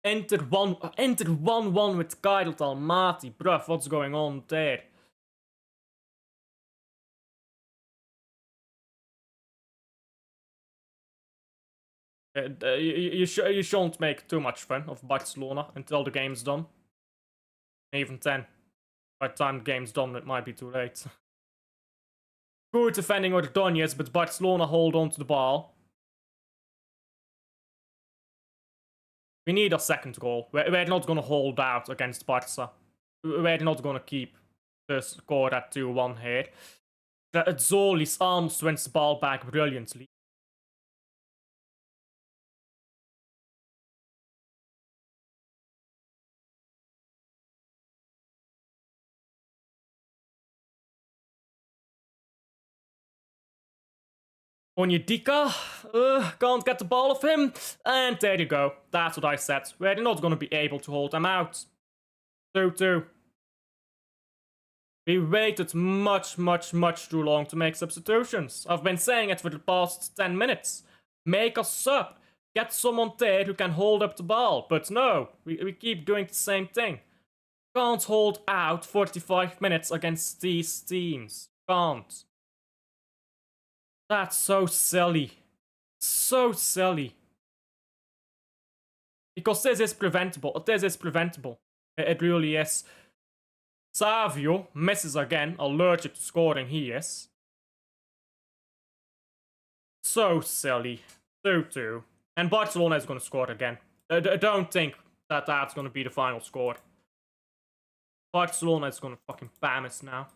Entered 1-1 with Kyle Almaty. Bruv, what's going on there? You shouldn't make too much fun of Barcelona until the game's done. Even 10. By the time the game's done, it might be too late. Good defending with Donetsk, but Barcelona hold on to the ball. We need a second goal. We're not gonna hold out against Barca. We're not gonna keep the score at 2-1 here. Zolis almost wins the ball back brilliantly. Onyedika, can't get the ball off him. And there you go. That's what I said. We're not gonna be able to hold them out. 2-2. We waited much too long to make substitutions. I've been saying it for the past 10 minutes. Make a sub. Get someone there who can hold up the ball. But no, we keep doing the same thing. Can't hold out 45 minutes against these teams. Can't. That's so silly. So silly. Because this is preventable. This is preventable. It really is. Savio misses again. Allergic to scoring he is. So silly. 2-2. And Barcelona is going to score again. I don't think that that's going to be the final score. Barcelona is going to fucking bam us now.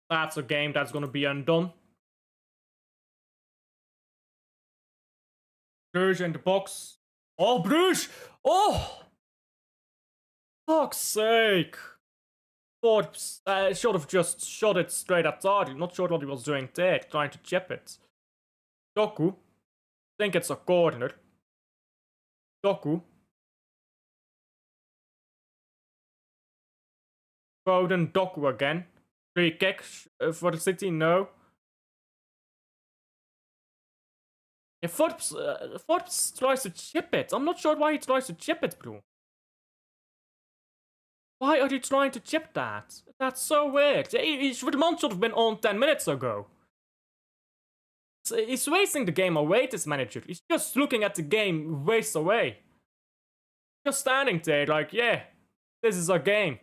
That's a game that's going to be undone. Bruges in the box. Oh, Bruges! Oh! Fuck's sake. Forbes should have just shot it straight at target. Not sure what he was doing there, trying to chip it. Doku. Think it's a corner. Doku. Foden, Doku again. Free kick for the City, no. Yeah, Forbes tries to chip it. I'm not sure why he tries to chip it, bro. Why are you trying to chip that? That's so weird. Vermont should have been on 10 minutes ago. He's wasting the game away, this manager. He's just looking at the game waste away. Just standing there like, yeah, this is a game.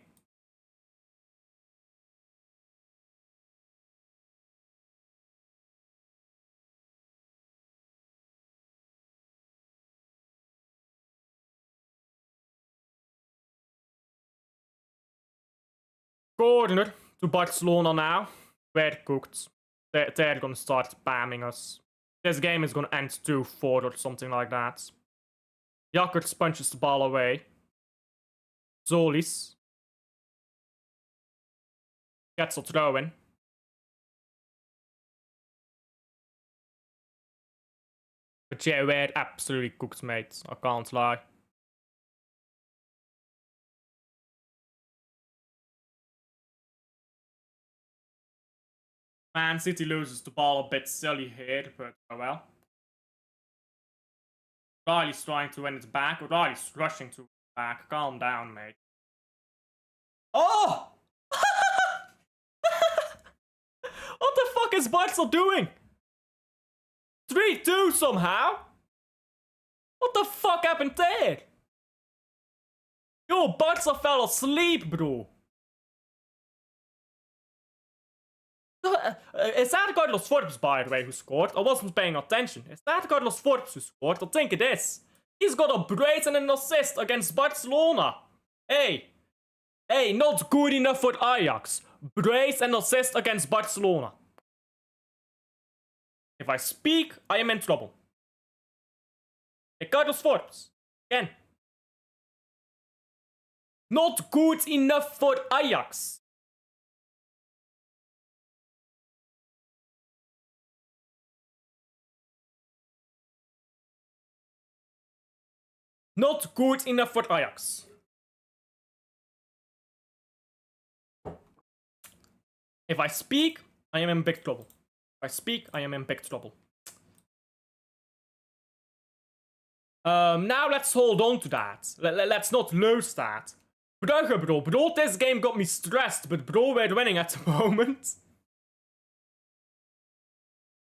Corner to Barcelona now. We're cooked. They're gonna start spamming us. This game is gonna end 2-4 or something like that. Jakkers punches the ball away. Zolis gets a throw in. But yeah, we're absolutely cooked, mate. I can't lie. Man City loses the ball a bit silly here, but oh well. Riley's trying to win it back. Riley's rushing to back. Calm down, mate. Oh! What the fuck is Barca doing? 3-2 somehow? What the fuck happened there? Yo, Barca fell asleep, bro. Is that Carlos Forbes, by the way, who scored? I wasn't paying attention. Is that Carlos Forbes who scored? I think it is. He's got a brace and an assist against Barcelona. Hey, not good enough for Ajax. Brace and assist against Barcelona. If I speak, I am in trouble. Hey, Carlos Forbes. Again. Not good enough for Ajax. Not good enough for Ajax. If I speak, I am in big trouble. If I speak, I am in big trouble. Now let's hold on to that. Let's not lose that. Brugge, bro. Bro, this game got me stressed, but bro, we're winning at the moment.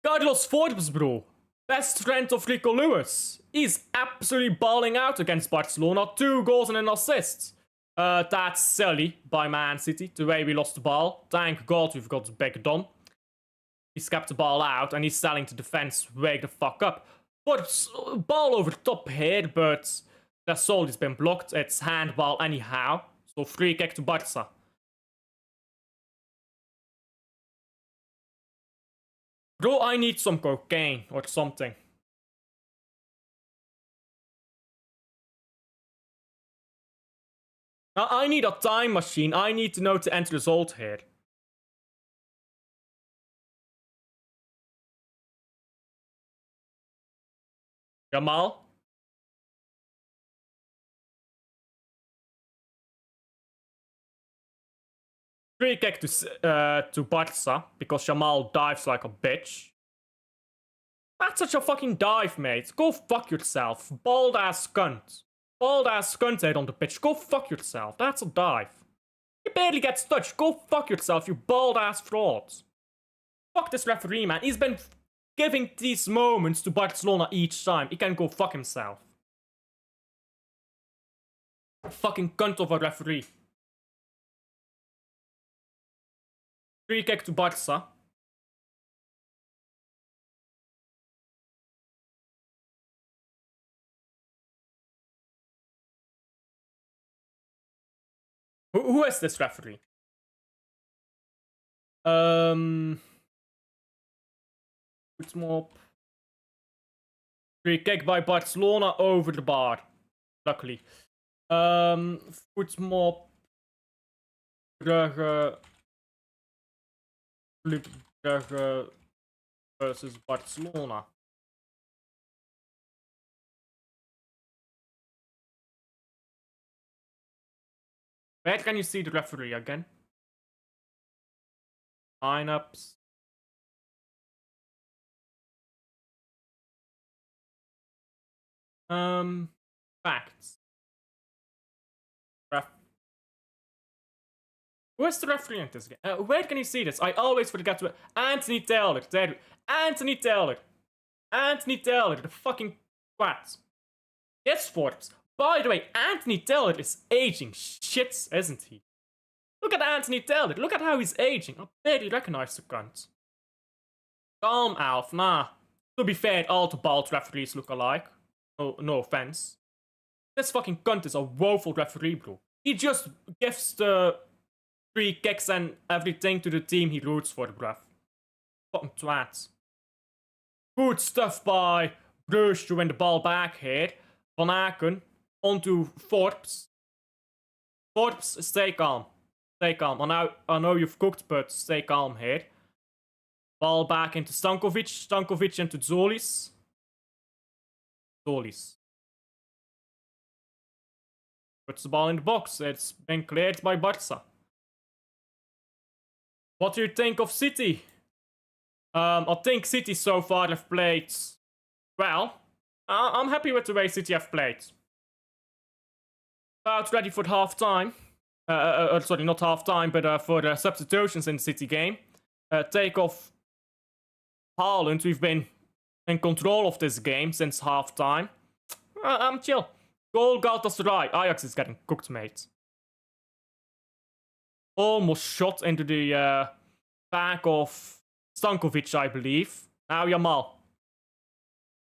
Carlos Forbes, bro. Best friend of Rico Lewis. He's absolutely balling out against Barcelona. 2 goals and an assist. That's silly by Man City, the way we lost the ball. Thank God we've got back done. He's kept the ball out and he's telling the defense, wake the fuck up. But ball over top here, but the assault has been blocked. It's handball anyhow. So free kick to Barca. Bro, I need some cocaine or something. I need a time machine. I need to know the end result here. Jamal? Free kick to Barca because Jamal dives like a bitch. That's such a fucking dive, mate. Go fuck yourself. Bald ass cunt. Bald ass cunt head on the pitch. Go fuck yourself. That's a dive. He barely gets touched. Go fuck yourself, you bald ass fraud. Fuck this referee, man. He's been giving these moments to Barcelona each time. He can go fuck himself. Fucking cunt of a referee. Free kick to Barca. Who is this referee? Voetmop. Free kick by Barcelona over the bar. Luckily. Voetmop. Brugge. Brugge versus Barcelona. Where can you see the referee again? Lineups. Facts. Who is the referee in this game? Where can you see this? I always forget to. Anthony Taylor. There. Anthony Taylor. Anthony Taylor, the fucking twat. Yes, Forbes. By the way, Anthony Taylor is aging shit, isn't he? Look at Anthony Taylor. Look at how he's aging. I barely recognize the cunt. Calm, Alf. Nah. To be fair, all the bald referees look alike. No offense. This fucking cunt is a woeful referee, bro. He just gives the free kicks and everything to the team he roots for, bruv. Fucking twat. Good stuff by Bruce to win the ball back here. Van Aken onto Forbes. Forbes, stay calm. Stay calm. I know you've cooked, but stay calm here. Ball back into Stankovic. Stankovic into Zolis. Zolis. Puts the ball in the box. It's been cleared by Barca. What do you think of City? I think City so far have played well. I'm happy with the way City have played. About ready for half time. Sorry, not half time, but for the substitutions in the City game. Take off Haaland. We've been in control of this game since half time. I'm chill. Goal Galatasaray. Ajax is getting cooked, mate. Almost shot into the back of Stankovic, I believe. Now Jamal.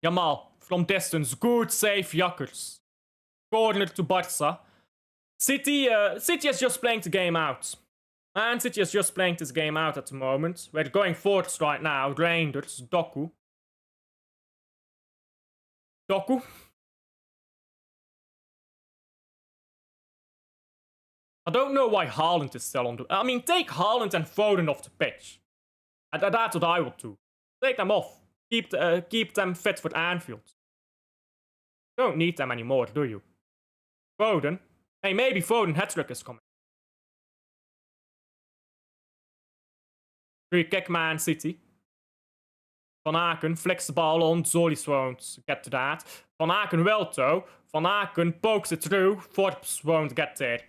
Jamal, from distance. Good save, Jakkers. Corner to Barca. City is just playing the game out. And City is just playing this game out at the moment. We're going forwards right now. Reinders, Doku. Doku. I don't know why Haaland is still on the... I mean, take Haaland and Foden off the pitch. That's what I would do. Take them off. Keep them fit for Anfield. Don't need them anymore, do you? Foden. Hey, maybe Foden hat-trick is coming. Free kick, Man City. Van Aken flicks the ball on. Zolis won't get to that. Van Aken will, though. Van Aken pokes it through. Forbes won't get there.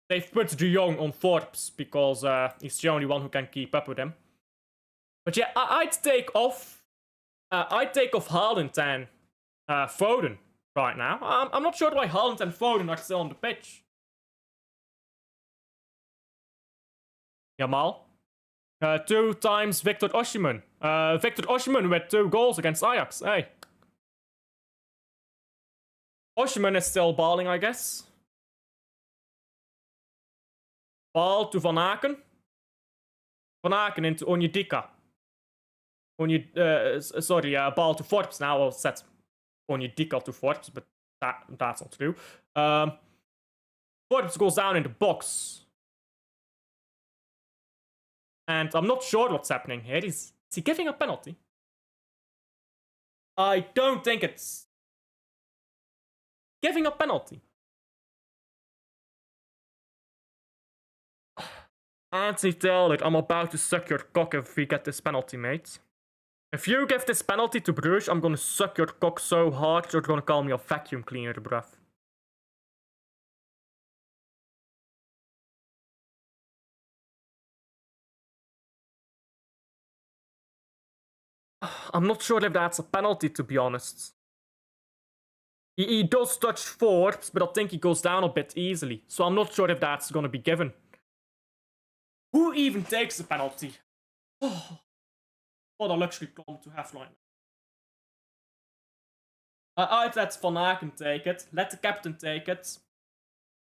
They've put De Jong on Forbes because he's the only one who can keep up with him. But yeah, I'd take off. I'd take off Haaland and Foden right now. I'm not sure why Haaland and Foden are still on the pitch. Jamal. 2 times Victor Osimhen. Victor Osimhen with 2 goals against Ajax. Hey. Osimhen is still balling, I guess. Ball to Van Aken. Van Aken into Onyedika. Ball to Forbes. Now I'll set Onyedika to Forbes, but that's not true. Forbes goes down in the box. And I'm not sure what's happening here. Is he giving a penalty? I don't think it's giving a penalty. Anthony Taylor, I'm about to suck your cock if we get this penalty, mate. If you give this penalty to Bruges, I'm gonna suck your cock so hard you're gonna call me a vacuum cleaner, bruv. I'm not sure if that's a penalty, to be honest. He does touch Forbes, but I think he goes down a bit easily. So I'm not sure if that's gonna be given. Who even takes the penalty? Oh, what a luxury problem to have right now. I'd let Van Aken take it. Let the captain take it.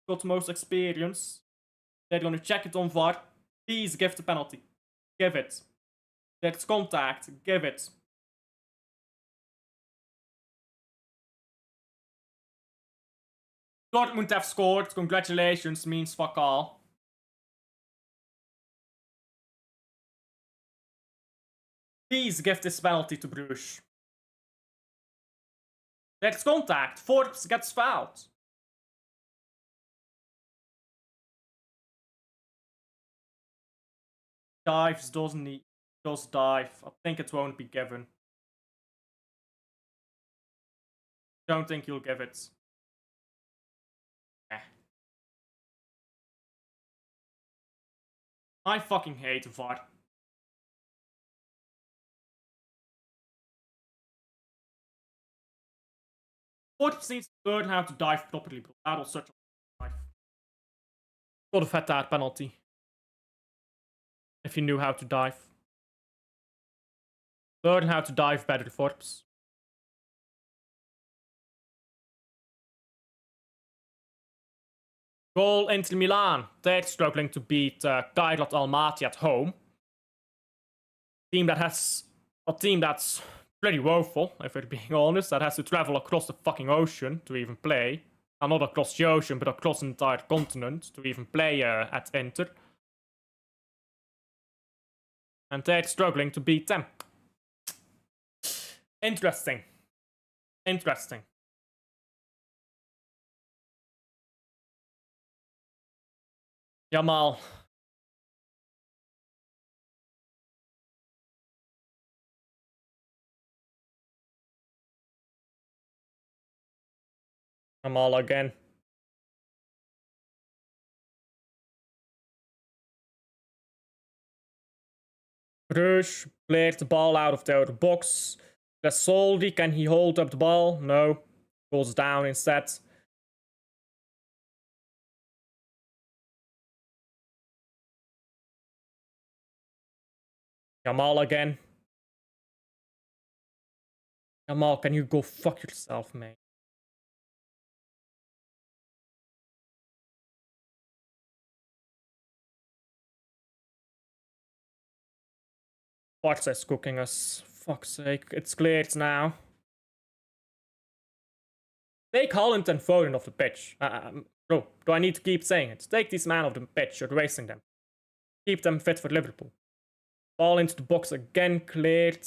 Got the most experience. They're gonna check it on VAR. Please give the penalty. Give it. There's contact. Give it. Dortmund have scored. Congratulations means fuck all. Please give this penalty to Bruges. There's contact. Forbes gets fouled. Dives doesn't need. Does dive. I think it won't be given. Don't think you'll give it. Eh. I fucking hate VAR. Forbes needs to learn how to dive properly, but that was such a dive. Would have had that penalty. If he knew how to dive. Learn how to dive better, Forbes. Goal Inter Milan. They're struggling to beat Kairat Almaty at home. A team that's pretty woeful, if we're being honest, that has to travel across the fucking ocean to even play. And not across the ocean, but across the entire continent to even play at Inter. And they're struggling to beat them. Interesting. Interesting. Jamal. Jamal again. Bruges cleared the ball out of the outer box. Soldi, can he hold up the ball? No. Goes down instead. Jamal again. Jamal, can you go fuck yourself, mate? Barca's cooking us. Fuck's sake. It's cleared now. Take Haaland and Foden off the pitch. Bro, do I need to keep saying it? Take these men off the pitch. You're wasting them. Keep them fit for Liverpool. Ball into the box again. Cleared.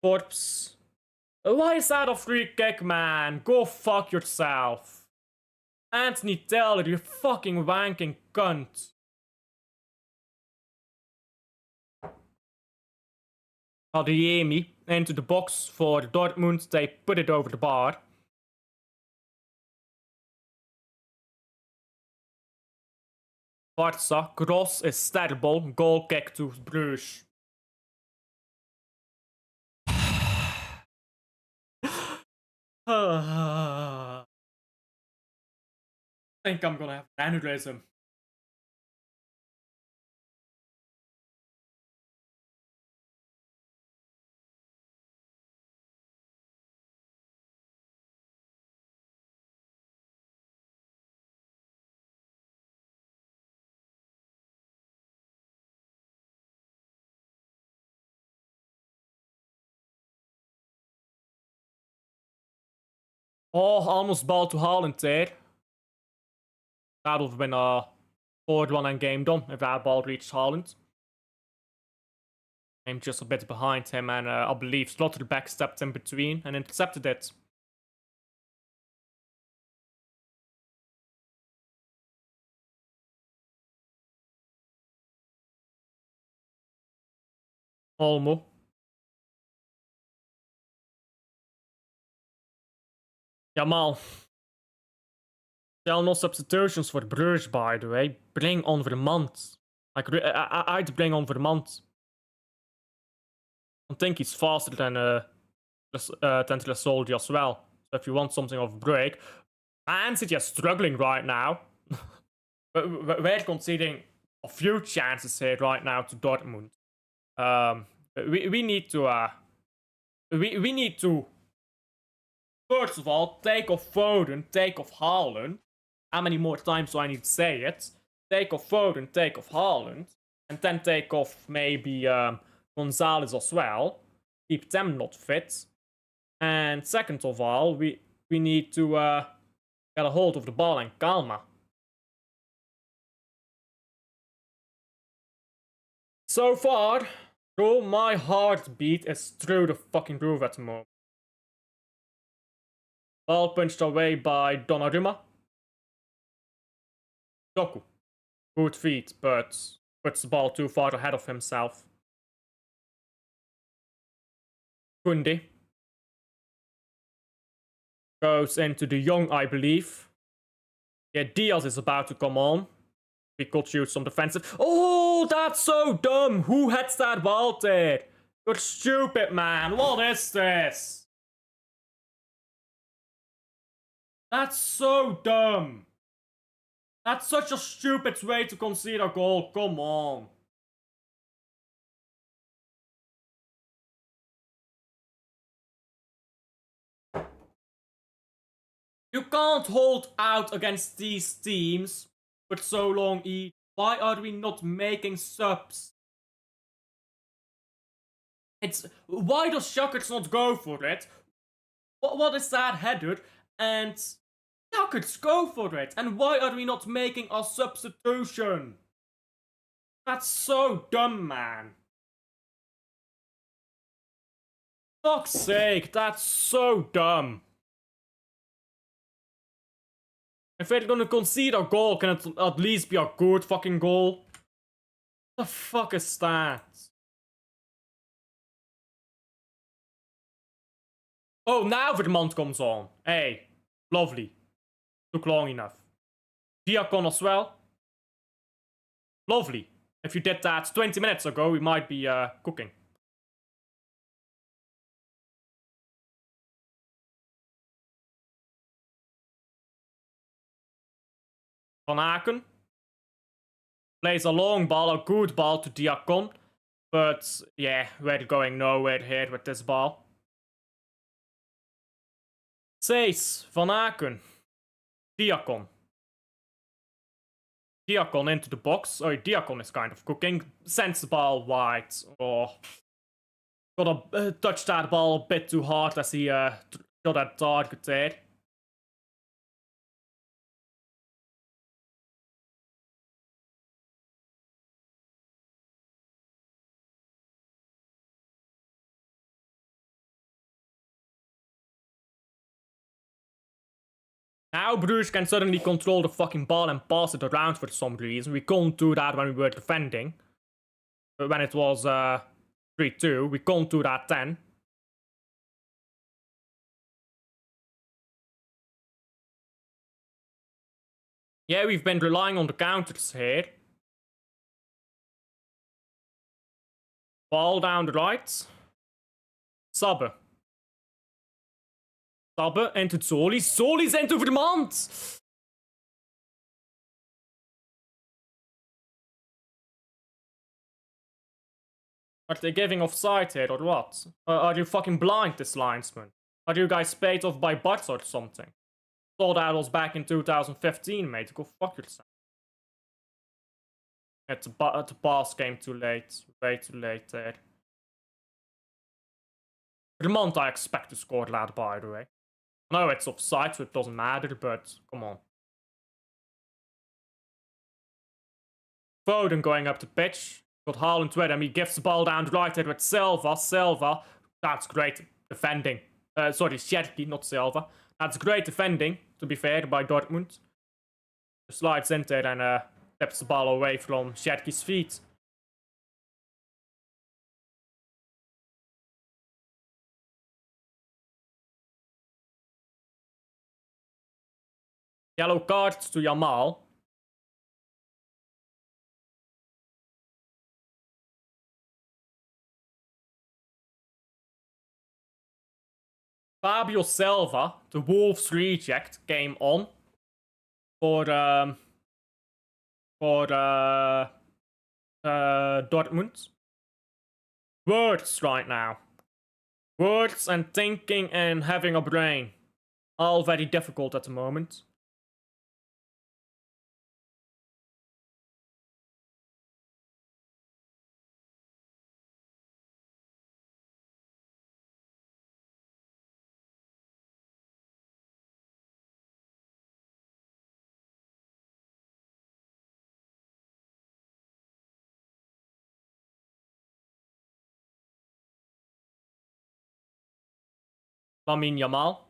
Forbes. Why is that a free kick, man? Go fuck yourself. Anthony Taylor, you fucking wanking cunt. Adeyemi into the box for Dortmund. They put it over the bar. Barca, cross is terrible. Goal kick to Bruges. I think I'm gonna have an aneurysm. Oh, almost ball to Haaland there. That would have been a 4-1 and game done if that ball reached Haaland. I'm just a bit behind him, and I believe Slotterbeck stepped in between and intercepted it. Olmo. Jamal. There are no substitutions for Bruges, by the way. Bring on Vermont. Like, I'd bring on Vermont. I think he's faster than Tresoldi as well. So if you want something of a break. Man City is struggling right now. We're conceding a few chances here right now to Dortmund. We need to we need to first of all take off Foden, take off Haaland. How many more times do I need to say it? Take off Foden, take off Haaland, and then take off maybe Gonzalez as well. Keep them not fit. And second of all, we need to get a hold of the ball and Kalma. So far, bro, my heartbeat is through the fucking roof at the moment. Ball punched away by Donnarumma. Doku. Good feet, but puts the ball too far ahead of himself. Kunde. Goes into De Jong, I believe. Yeah, Diaz is about to come on. We could use some defensive. Oh, that's so dumb. Who heads that ball there? You're stupid, man. What is this? That's so dumb. That's such a stupid way to concede a goal. Come on. You can't hold out against these teams for so long each. Why are we not making subs? Why does Shakhtar not go for it? What is that header? And Shakhtar go for it. And why are we not making a substitution? That's so dumb, man. Fuck's sake, that's so dumb. If they're gonna concede a goal, can it at least be a good fucking goal? What the fuck is that? Oh, now Vermont comes on. Hey, lovely. Took long enough. Diakon as well. Lovely. If you did that 20 minutes ago, we might be cooking. Van Aken plays a long ball, a good ball to Diakon. But yeah, we're going nowhere here with this ball. Says Van Aken. Diakon. Diakon into the box. Oh, Diakon is kind of cooking. Sends the ball wide. Oh. Gotta touch that ball a bit too hard as he got that target there. Now Bruges can suddenly control the fucking ball and pass it around for some reason. We couldn't do that when we were defending. When it was 3-2. We can't do that then. Yeah, we've been relying on the counters here. Ball down the right. Sabbe. Sabbe into Zoli. Zoli's into Vermont! Are they giving offside here or what? Are you fucking blind, this linesman? Are you guys paid off by Barts or something? Thought that was back in 2015, mate. Go fuck yourself. The pass came too late. Way too late there. Vermont I expect to score that, by the way. I know it's offside, so it doesn't matter, but come on. Foden going up the pitch. Got Haaland with him. He gives the ball down the right there with Silva. Silva. That's great defending. Sorry, Sherky, not Silva. That's great defending, to be fair, by Dortmund. Slides in there and tips the ball away from Sherky's feet. Yellow card to Yamal. Fabio Silva, the Wolves reject, came on for Dortmund. Words right now. Words and thinking and having a brain. All very difficult at the moment. Lamine Yamal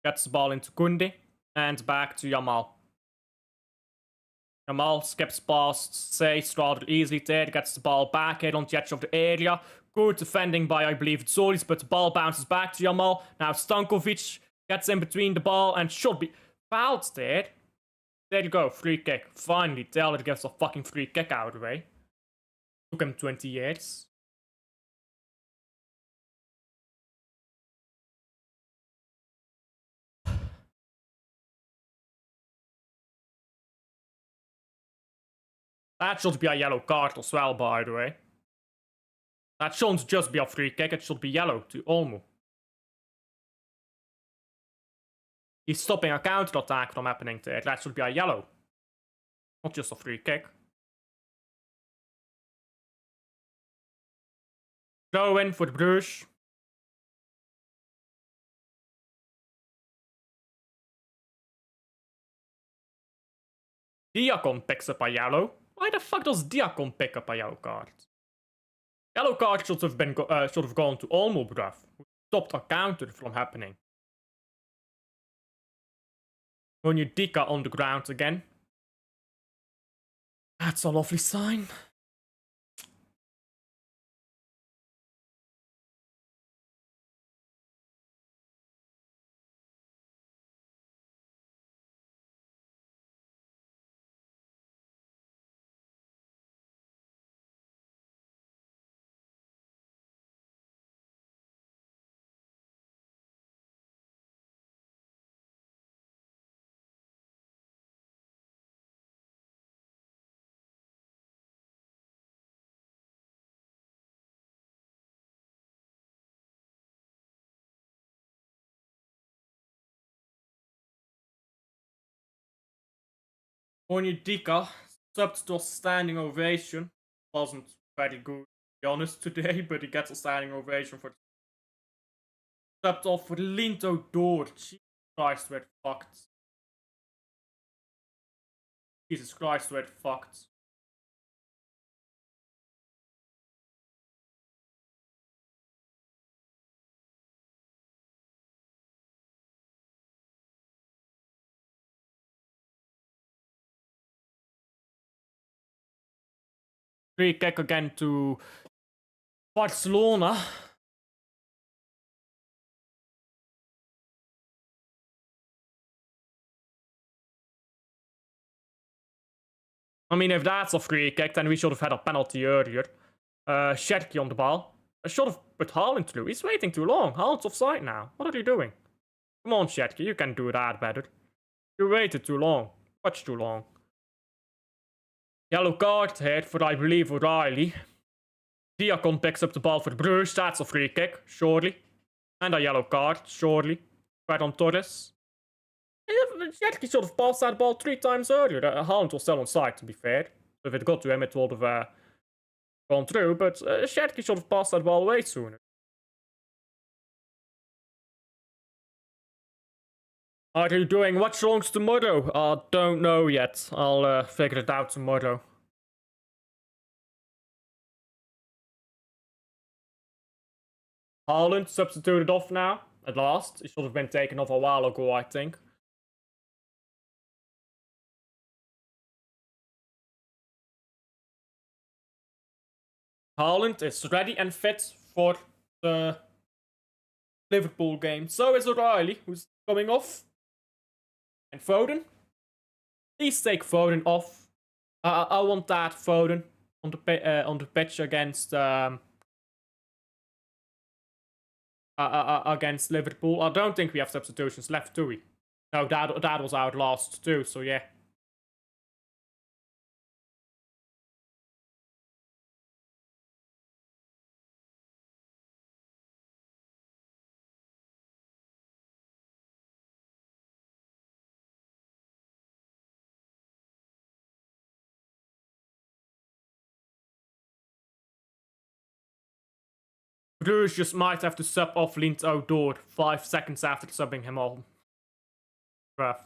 gets the ball into Koundé and back to Yamal. Yamal skips past Sace rather easily there, gets the ball back here on the edge of the area. Good defending by, I believe, Zolis, but the ball bounces back to Yamal. Now Stankovic gets in between the ball and should be fouled there. There you go, free kick. Finally, Taylor gets a fucking free kick out of the way. Took him 20 years. That should be a yellow card as well, by the way. That shouldn't just be a free kick, it should be yellow to Olmo. He's stopping a counter-attack from happening there. That should be a yellow. Not just a free kick. Throw in for Bruges. Diakon picks up a yellow. Why the fuck does Diakon pick up a yellow card? Yellow card should have gone to Olmo, bruv. Who stopped a counter from happening. Onyedika on the ground again. That's a lovely sign. Onyedika subbed to a standing ovation. Wasn't very good, to be honest, today, but he gets a standing ovation for subbed off for Linto Door. Jesus Christ, we're fucked. Jesus Christ, we're fucked. Free kick again to Barcelona. I mean, if that's a free kick, then we should have had a penalty earlier. Sherky on the ball. I should have put Haaland through. He's waiting too long. Haaland's offside now. What are you doing? Come on, Sherky, you can do that better. You waited too long. Much too long. Yellow card here for, I believe, O'Reilly. Diakon picks up the ball for Bruges. That's a free kick, surely. And a yellow card, surely. Right on Torres. Sherky should have passed that ball 3 times earlier. Haaland was still on side, to be fair. If it got to him, it would have gone through. But Sherky should have passed that ball way sooner. Are you doing Watchalongs tomorrow? I don't know yet. I'll figure it out tomorrow. Haaland substituted off now, at last. He should have been taken off a while ago, I think. Haaland is ready and fit for the Liverpool game. So is O'Reilly, who's coming off. And Foden. Please take Foden off. I want that Foden on the pitch against against Liverpool. I don't think we have substitutions left, do we? No, that was our last too. So yeah. Bruges just might have to sub off Lint outdoor 5 seconds after subbing him on. Rough.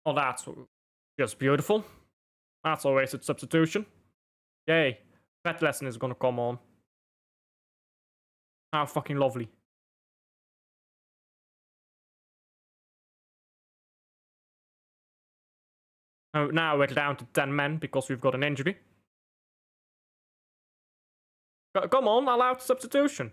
Oh, that's just beautiful. That's a wasted substitution. Yay. That lesson is gonna come on. How fucking lovely. Oh, now we're down to 10 men because we've got an injury. Come on, allowed substitution.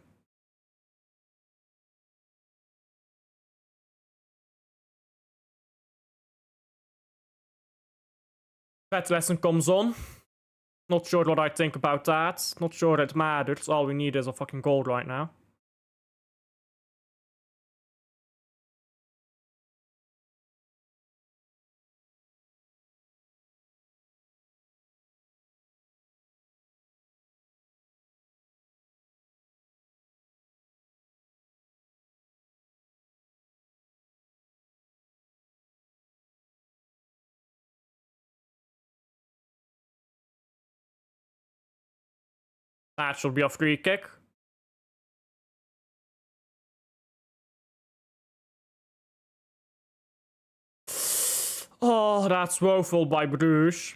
That lesson comes on. Not sure what I think about that. Not sure it matters. All we need is a fucking goal right now. That should be a free kick. Oh, that's woeful by Bruges.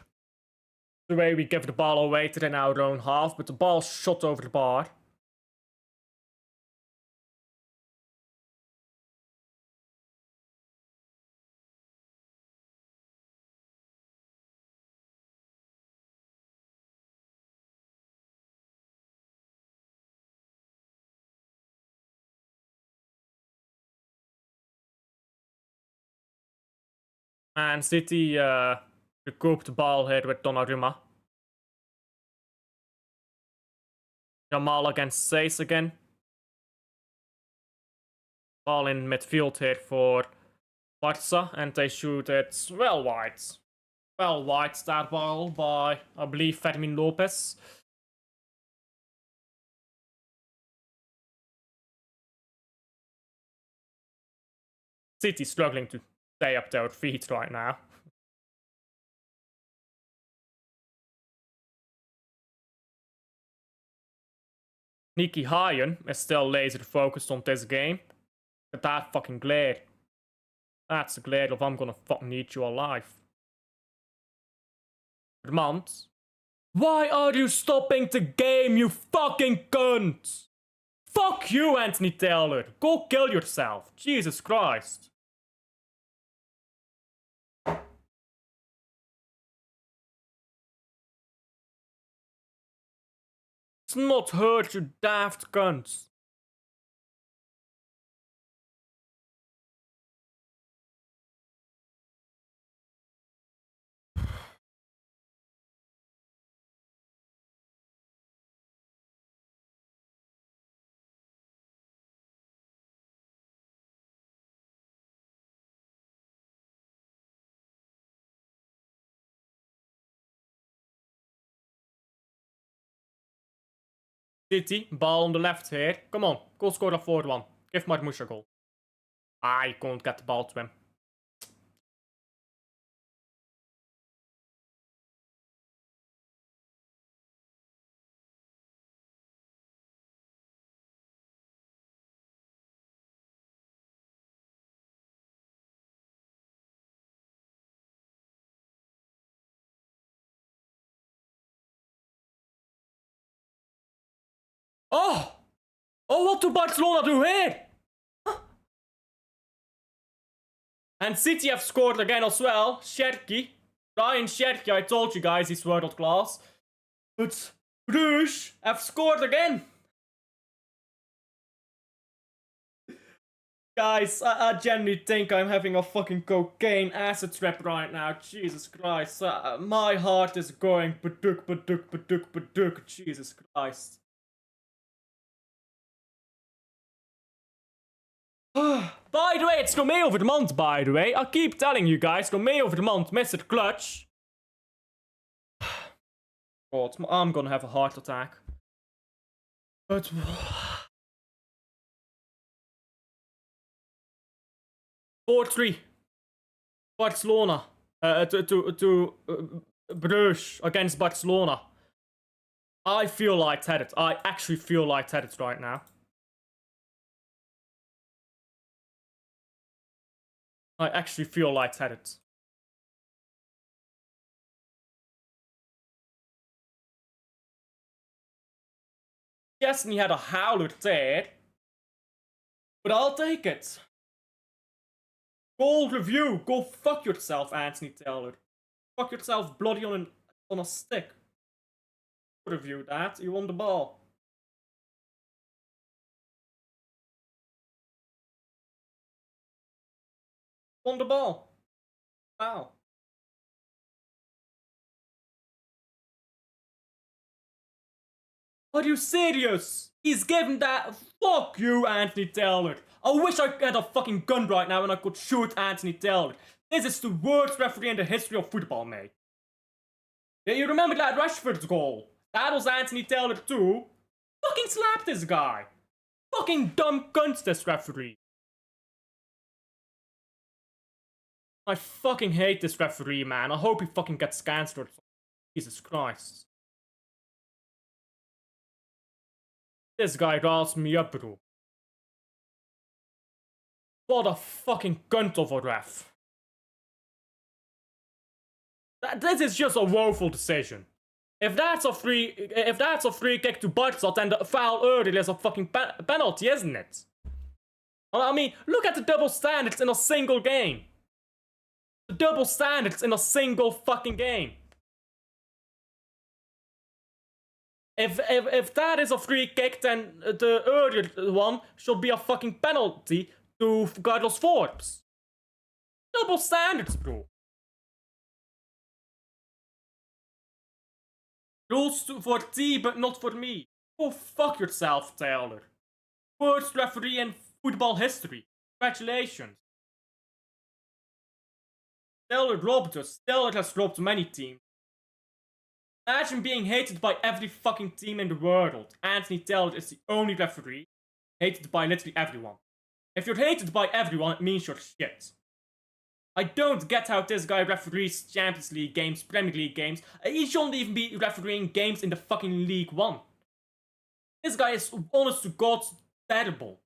The way we give the ball away to in our own half, but the ball shot over the bar. And City recouped the ball here with Donnarumma. Jamal against Sace again. Ball in midfield here for Barca, and they shoot it well wide. Well wide, that ball by, I believe, Fermin Lopez. City struggling to stay up their feet right now. Nicky Hyen is still laser focused on this game. But that fucking glare. That's a glare of I'm gonna fucking eat you alive. Vermont. Why are you stopping the game, you fucking cunt? Fuck you, Anthony Taylor. Go kill yourself. Jesus Christ. not hurt, you daft cunts. City, ball on the left here. Come on, go score a 4-1. Give Marmouche a goal. I can't get the ball to him. Oh! Oh, what do Barcelona do here? And City have scored again as well. Cherki. Ryan Cherki, I told you guys he's world class. But Bruges have scored again. Guys, I genuinely think I'm having a fucking cocaine acid trip right now. Jesus Christ. My heart is going baduk, baduk, baduk, baduk. Jesus Christ. By the way, it's Romeo over the month, by the way. I keep telling you guys, Romeo over the month, Mr. Clutch. God, I'm gonna have a heart attack. But... 4-3. Barcelona. To Bruges against Barcelona. I feel lightheaded. I actually feel lightheaded right now. I actually feel lightheaded. Yes, and he had a howler there. But I'll take it. Goal review. Go fuck yourself, Anthony Taylor. Fuck yourself bloody on a stick. Review that. You won the ball. Won the ball. Wow. Are you serious? He's given that. Fuck you, Anthony Taylor. I wish I had a fucking gun right now and I could shoot Anthony Taylor. This is the worst referee in the history of football, mate. Yeah, you remember that Rashford goal? That was Anthony Taylor too. Fucking slap this guy. Fucking dumb cunt, this referee. I fucking hate this referee, man. I hope he fucking gets cancelled. Jesus Christ. This guy riles me up, bro. What a fucking cunt of a ref. This is just a woeful decision. If that's a free kick to Barca, then the foul earlier is a fucking penalty, isn't it? I mean, look at the double standards in a single game. The double standards in a single fucking game. If that is a free kick, then the earlier one should be a fucking penalty to Carlos Forbes. Double standards, bro. Rules for T, but not for me. Go fuck yourself, Taylor. Worst referee in football history. Congratulations. Taylor robbed us. Taylor has robbed many teams. Imagine being hated by every fucking team in the world. Anthony Taylor is the only referee hated by literally everyone. If you're hated by everyone, it means you're shit. I don't get how this guy referees Champions League games, Premier League games. He shouldn't even be refereeing games in the fucking League One. This guy is, honest to God, terrible.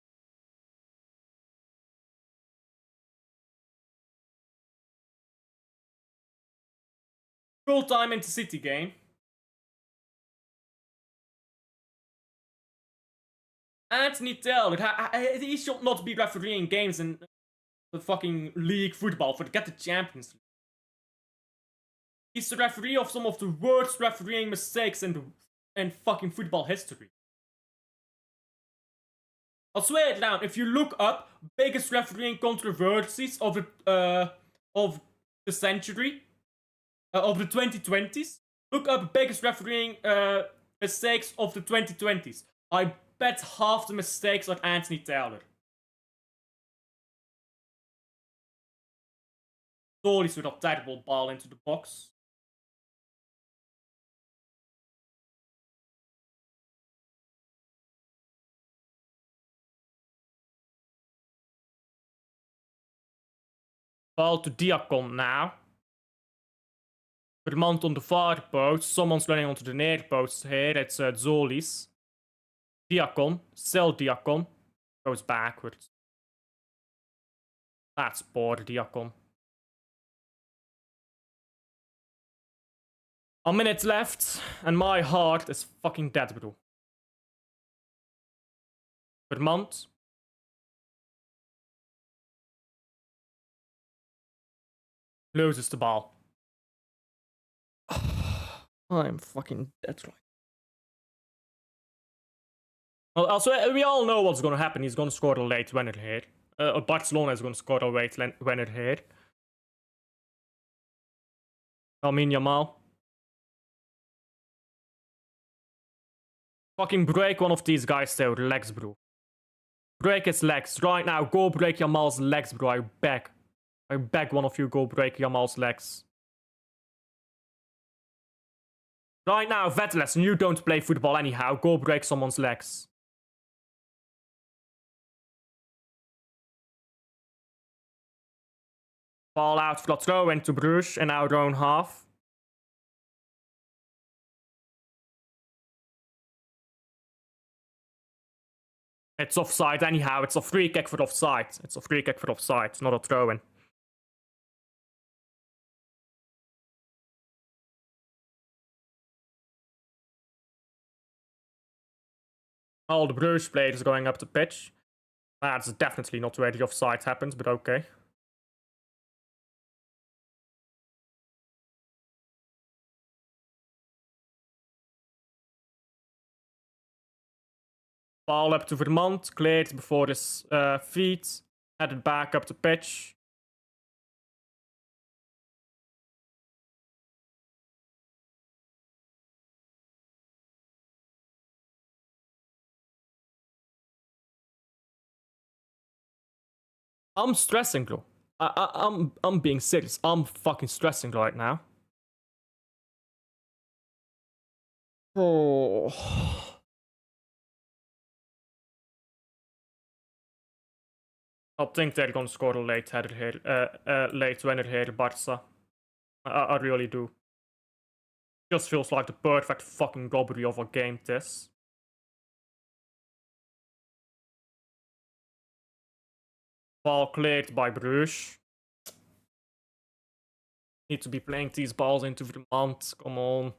Full time into City game. Anthony Taylor, he should not be refereeing games in the fucking league football. Forget the Champions League. He's the referee of some of the worst refereeing mistakes in the in fucking football history. I'll swear it down. If you look up biggest refereeing controversies of the century, of the 2020s, look up biggest refereeing mistakes of the 2020s. I bet half the mistakes are Anthony Taylor. Goalies with a terrible ball into the box. Ball to Diakon now. Vermont on the far post. Someone's running onto the near post here. It's Zolis. Diakon. Still Diakon. Goes backwards. That's poor Diakon. A minute left, and my heart is fucking dead, bro. Vermont. Loses the ball. I'm fucking dead right. Well, also, we all know what's gonna happen. He's gonna score a late winner here. Barcelona is gonna score a late winner here. Lamine Yamal. Fucking break one of these guys' their legs, bro. Break his legs. Right now, go break Yamal's legs, bro. I beg. I beg one of you, go break Yamal's legs. Right now, vet lesson, you don't play football anyhow. Go break someone's legs. Ball out for a throw into Bruges in our own half. It's offside anyhow. It's a free kick for offside. It's a free kick for offside, not a throw-in. All the Bruges players going up the pitch. That's definitely not where the offside happens, but okay. Ball up to Vermont, cleared before his feet, headed back up the pitch. I'm stressing, bro. I'm being serious. I'm fucking stressing right now. Oh. I think they're gonna score a late header here, late winner here, Barca. I really do. Just feels like the perfect fucking robbery of a game, this. Ball cleared by Bruges. Need to be playing these balls into Vermont. Come on.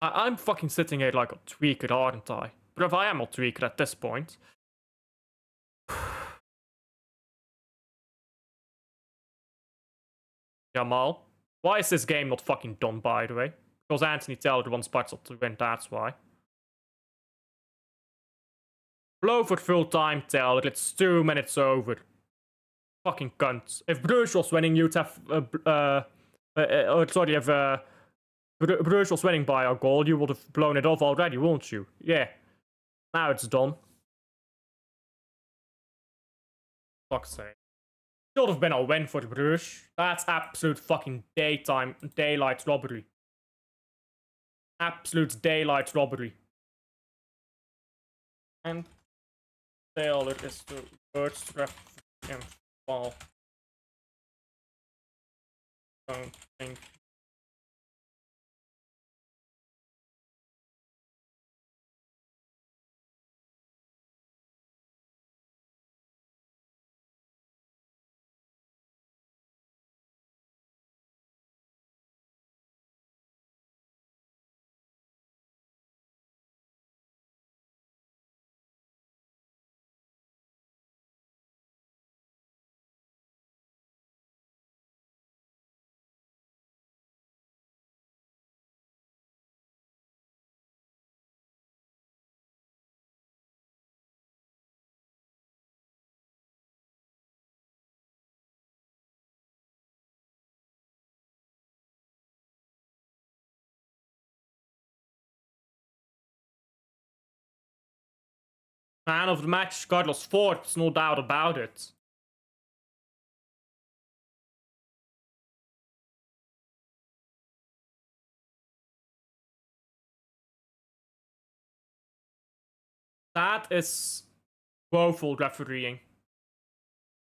I'm fucking sitting here like a tweaker, aren't I? But if I am a tweaker at this point. Jamal. Why is this game not fucking done, by the way? Because Anthony Taylor wants Barca to win, that's why. Blow for full time, Taylor. It's 2 minutes over. Fucking cunt. If Bruges was winning, you'd have... sorry, if Bruges was winning by a goal, you would have blown it off already, won't you? Yeah. Now it's done. Fuck's sake. Should have been a win for Bruges. That's absolute fucking daylight robbery. Absolute daylight robbery. And Taylor is the worst ref in football. Don't think Man of the match, Carlos Forbes, no doubt about it. That is woeful refereeing.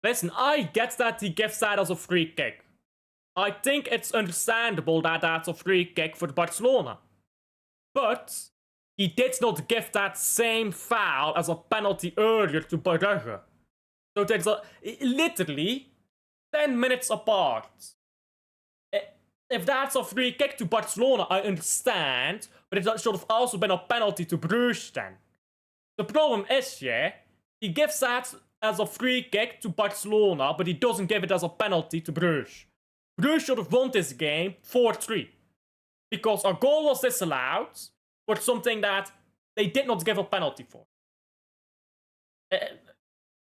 Listen, I get that he gives that as a free kick. I think it's understandable that that's a free kick for Barcelona. But he did not give that same foul as a penalty earlier to Barragher. So there's literally 10 minutes apart. If that's a free kick to Barcelona, I understand, but it should have also been a penalty to Bruges then. The problem is, yeah, he gives that as a free kick to Barcelona, but he doesn't give it as a penalty to Bruges. Bruges should have won this game 4-3. Because a goal was disallowed for something that they did not give a penalty for.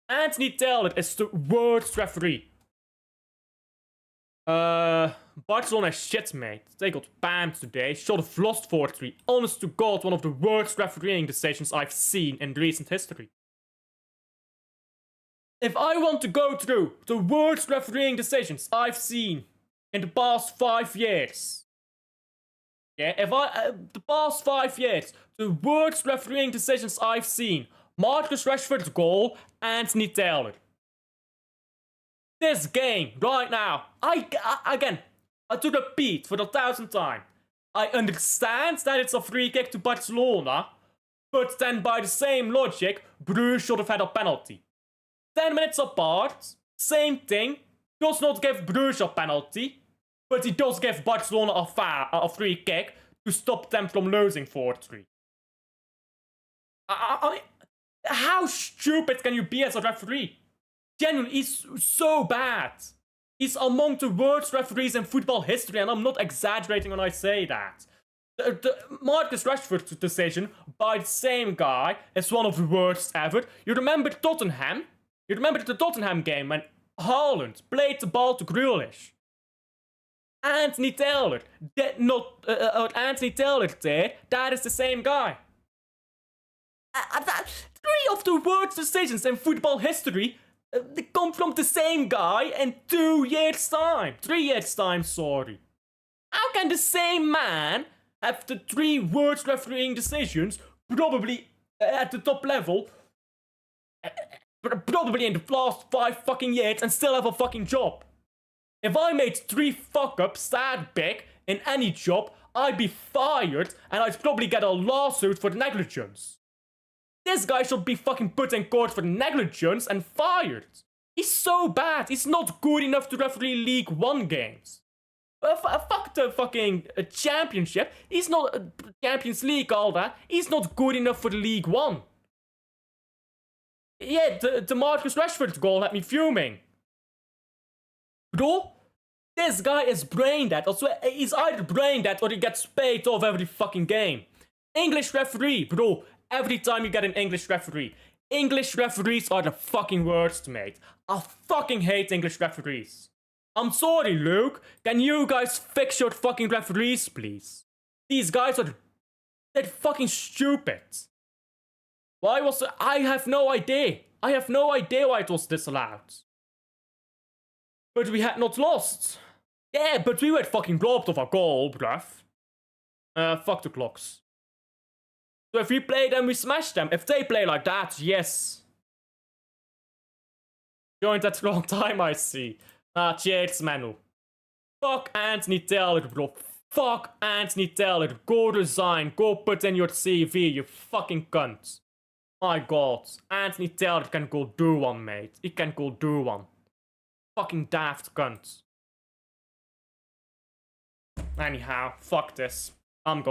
Anthony Taylor is the worst referee. Barcelona is shit, mate. They got banned today. Should have lost 4-3. Honest to God, one of the worst refereeing decisions I've seen in recent history. If I want to go through the worst refereeing decisions I've seen in the past 5 years. Yeah, the past 5 years, the worst refereeing decisions I've seen. Marcus Rashford's goal, Anthony Taylor. This game, right now, again, to repeat for the 1000th time, I understand that it's a free kick to Barcelona, but then by the same logic, Bruges should have had a penalty. 10 minutes apart, same thing, does not give Bruges a penalty, but he does give Barcelona a free kick to stop them from losing 4-3. I mean, how stupid can you be as a referee? Genuinely, he's so bad. He's among the worst referees in football history, and I'm not exaggerating when I say that. The Marcus Rashford decision by the same guy is one of the worst ever. You remember Tottenham? You remember the Tottenham game when Haaland played the ball to Grealish? Anthony Taylor did not. Anthony Taylor did. That is the same guy. 3 of the worst decisions in football history. They come from the same guy in 2 years' time. 3 years' time, sorry. How can the same man have the 3 worst refereeing decisions, probably at the top level, probably in the last 5 fucking years, and still have a fucking job? If I made 3 fuck-ups that big in any job, I'd be fired, and I'd probably get a lawsuit for negligence. This guy should be fucking put in court for negligence and fired. He's so bad. He's not good enough to referee League 1 games. Fuck the fucking championship. He's not Champions League, all that. He's not good enough for the League 1. Yeah, the Marcus Rashford goal had me fuming. Bro, this guy is brain dead. Also, he's either brain dead or he gets paid off every fucking game. English referee, bro. Every time you get an English referee. English referees are the fucking worst, mate. I fucking hate English referees. I'm sorry, Luke. Can you guys fix your fucking referees, please? These guys they're fucking stupid. Why was it? I have no idea. I have no idea why it was disallowed. But we had not lost. Yeah, but we were fucking robbed of a goal, bruv. Fuck the clocks. So if we play them, we smash them. If they play like that, yes. Joined at the wrong time, I see. Cheers, Manu. Fuck Anthony Taylor, bro. Fuck Anthony Taylor. Go resign. Go put in your CV, you fucking cunt. My god. Anthony Taylor can go do one, mate. He can go do one. Fucking daft cunt. Anyhow, fuck this. I'm going.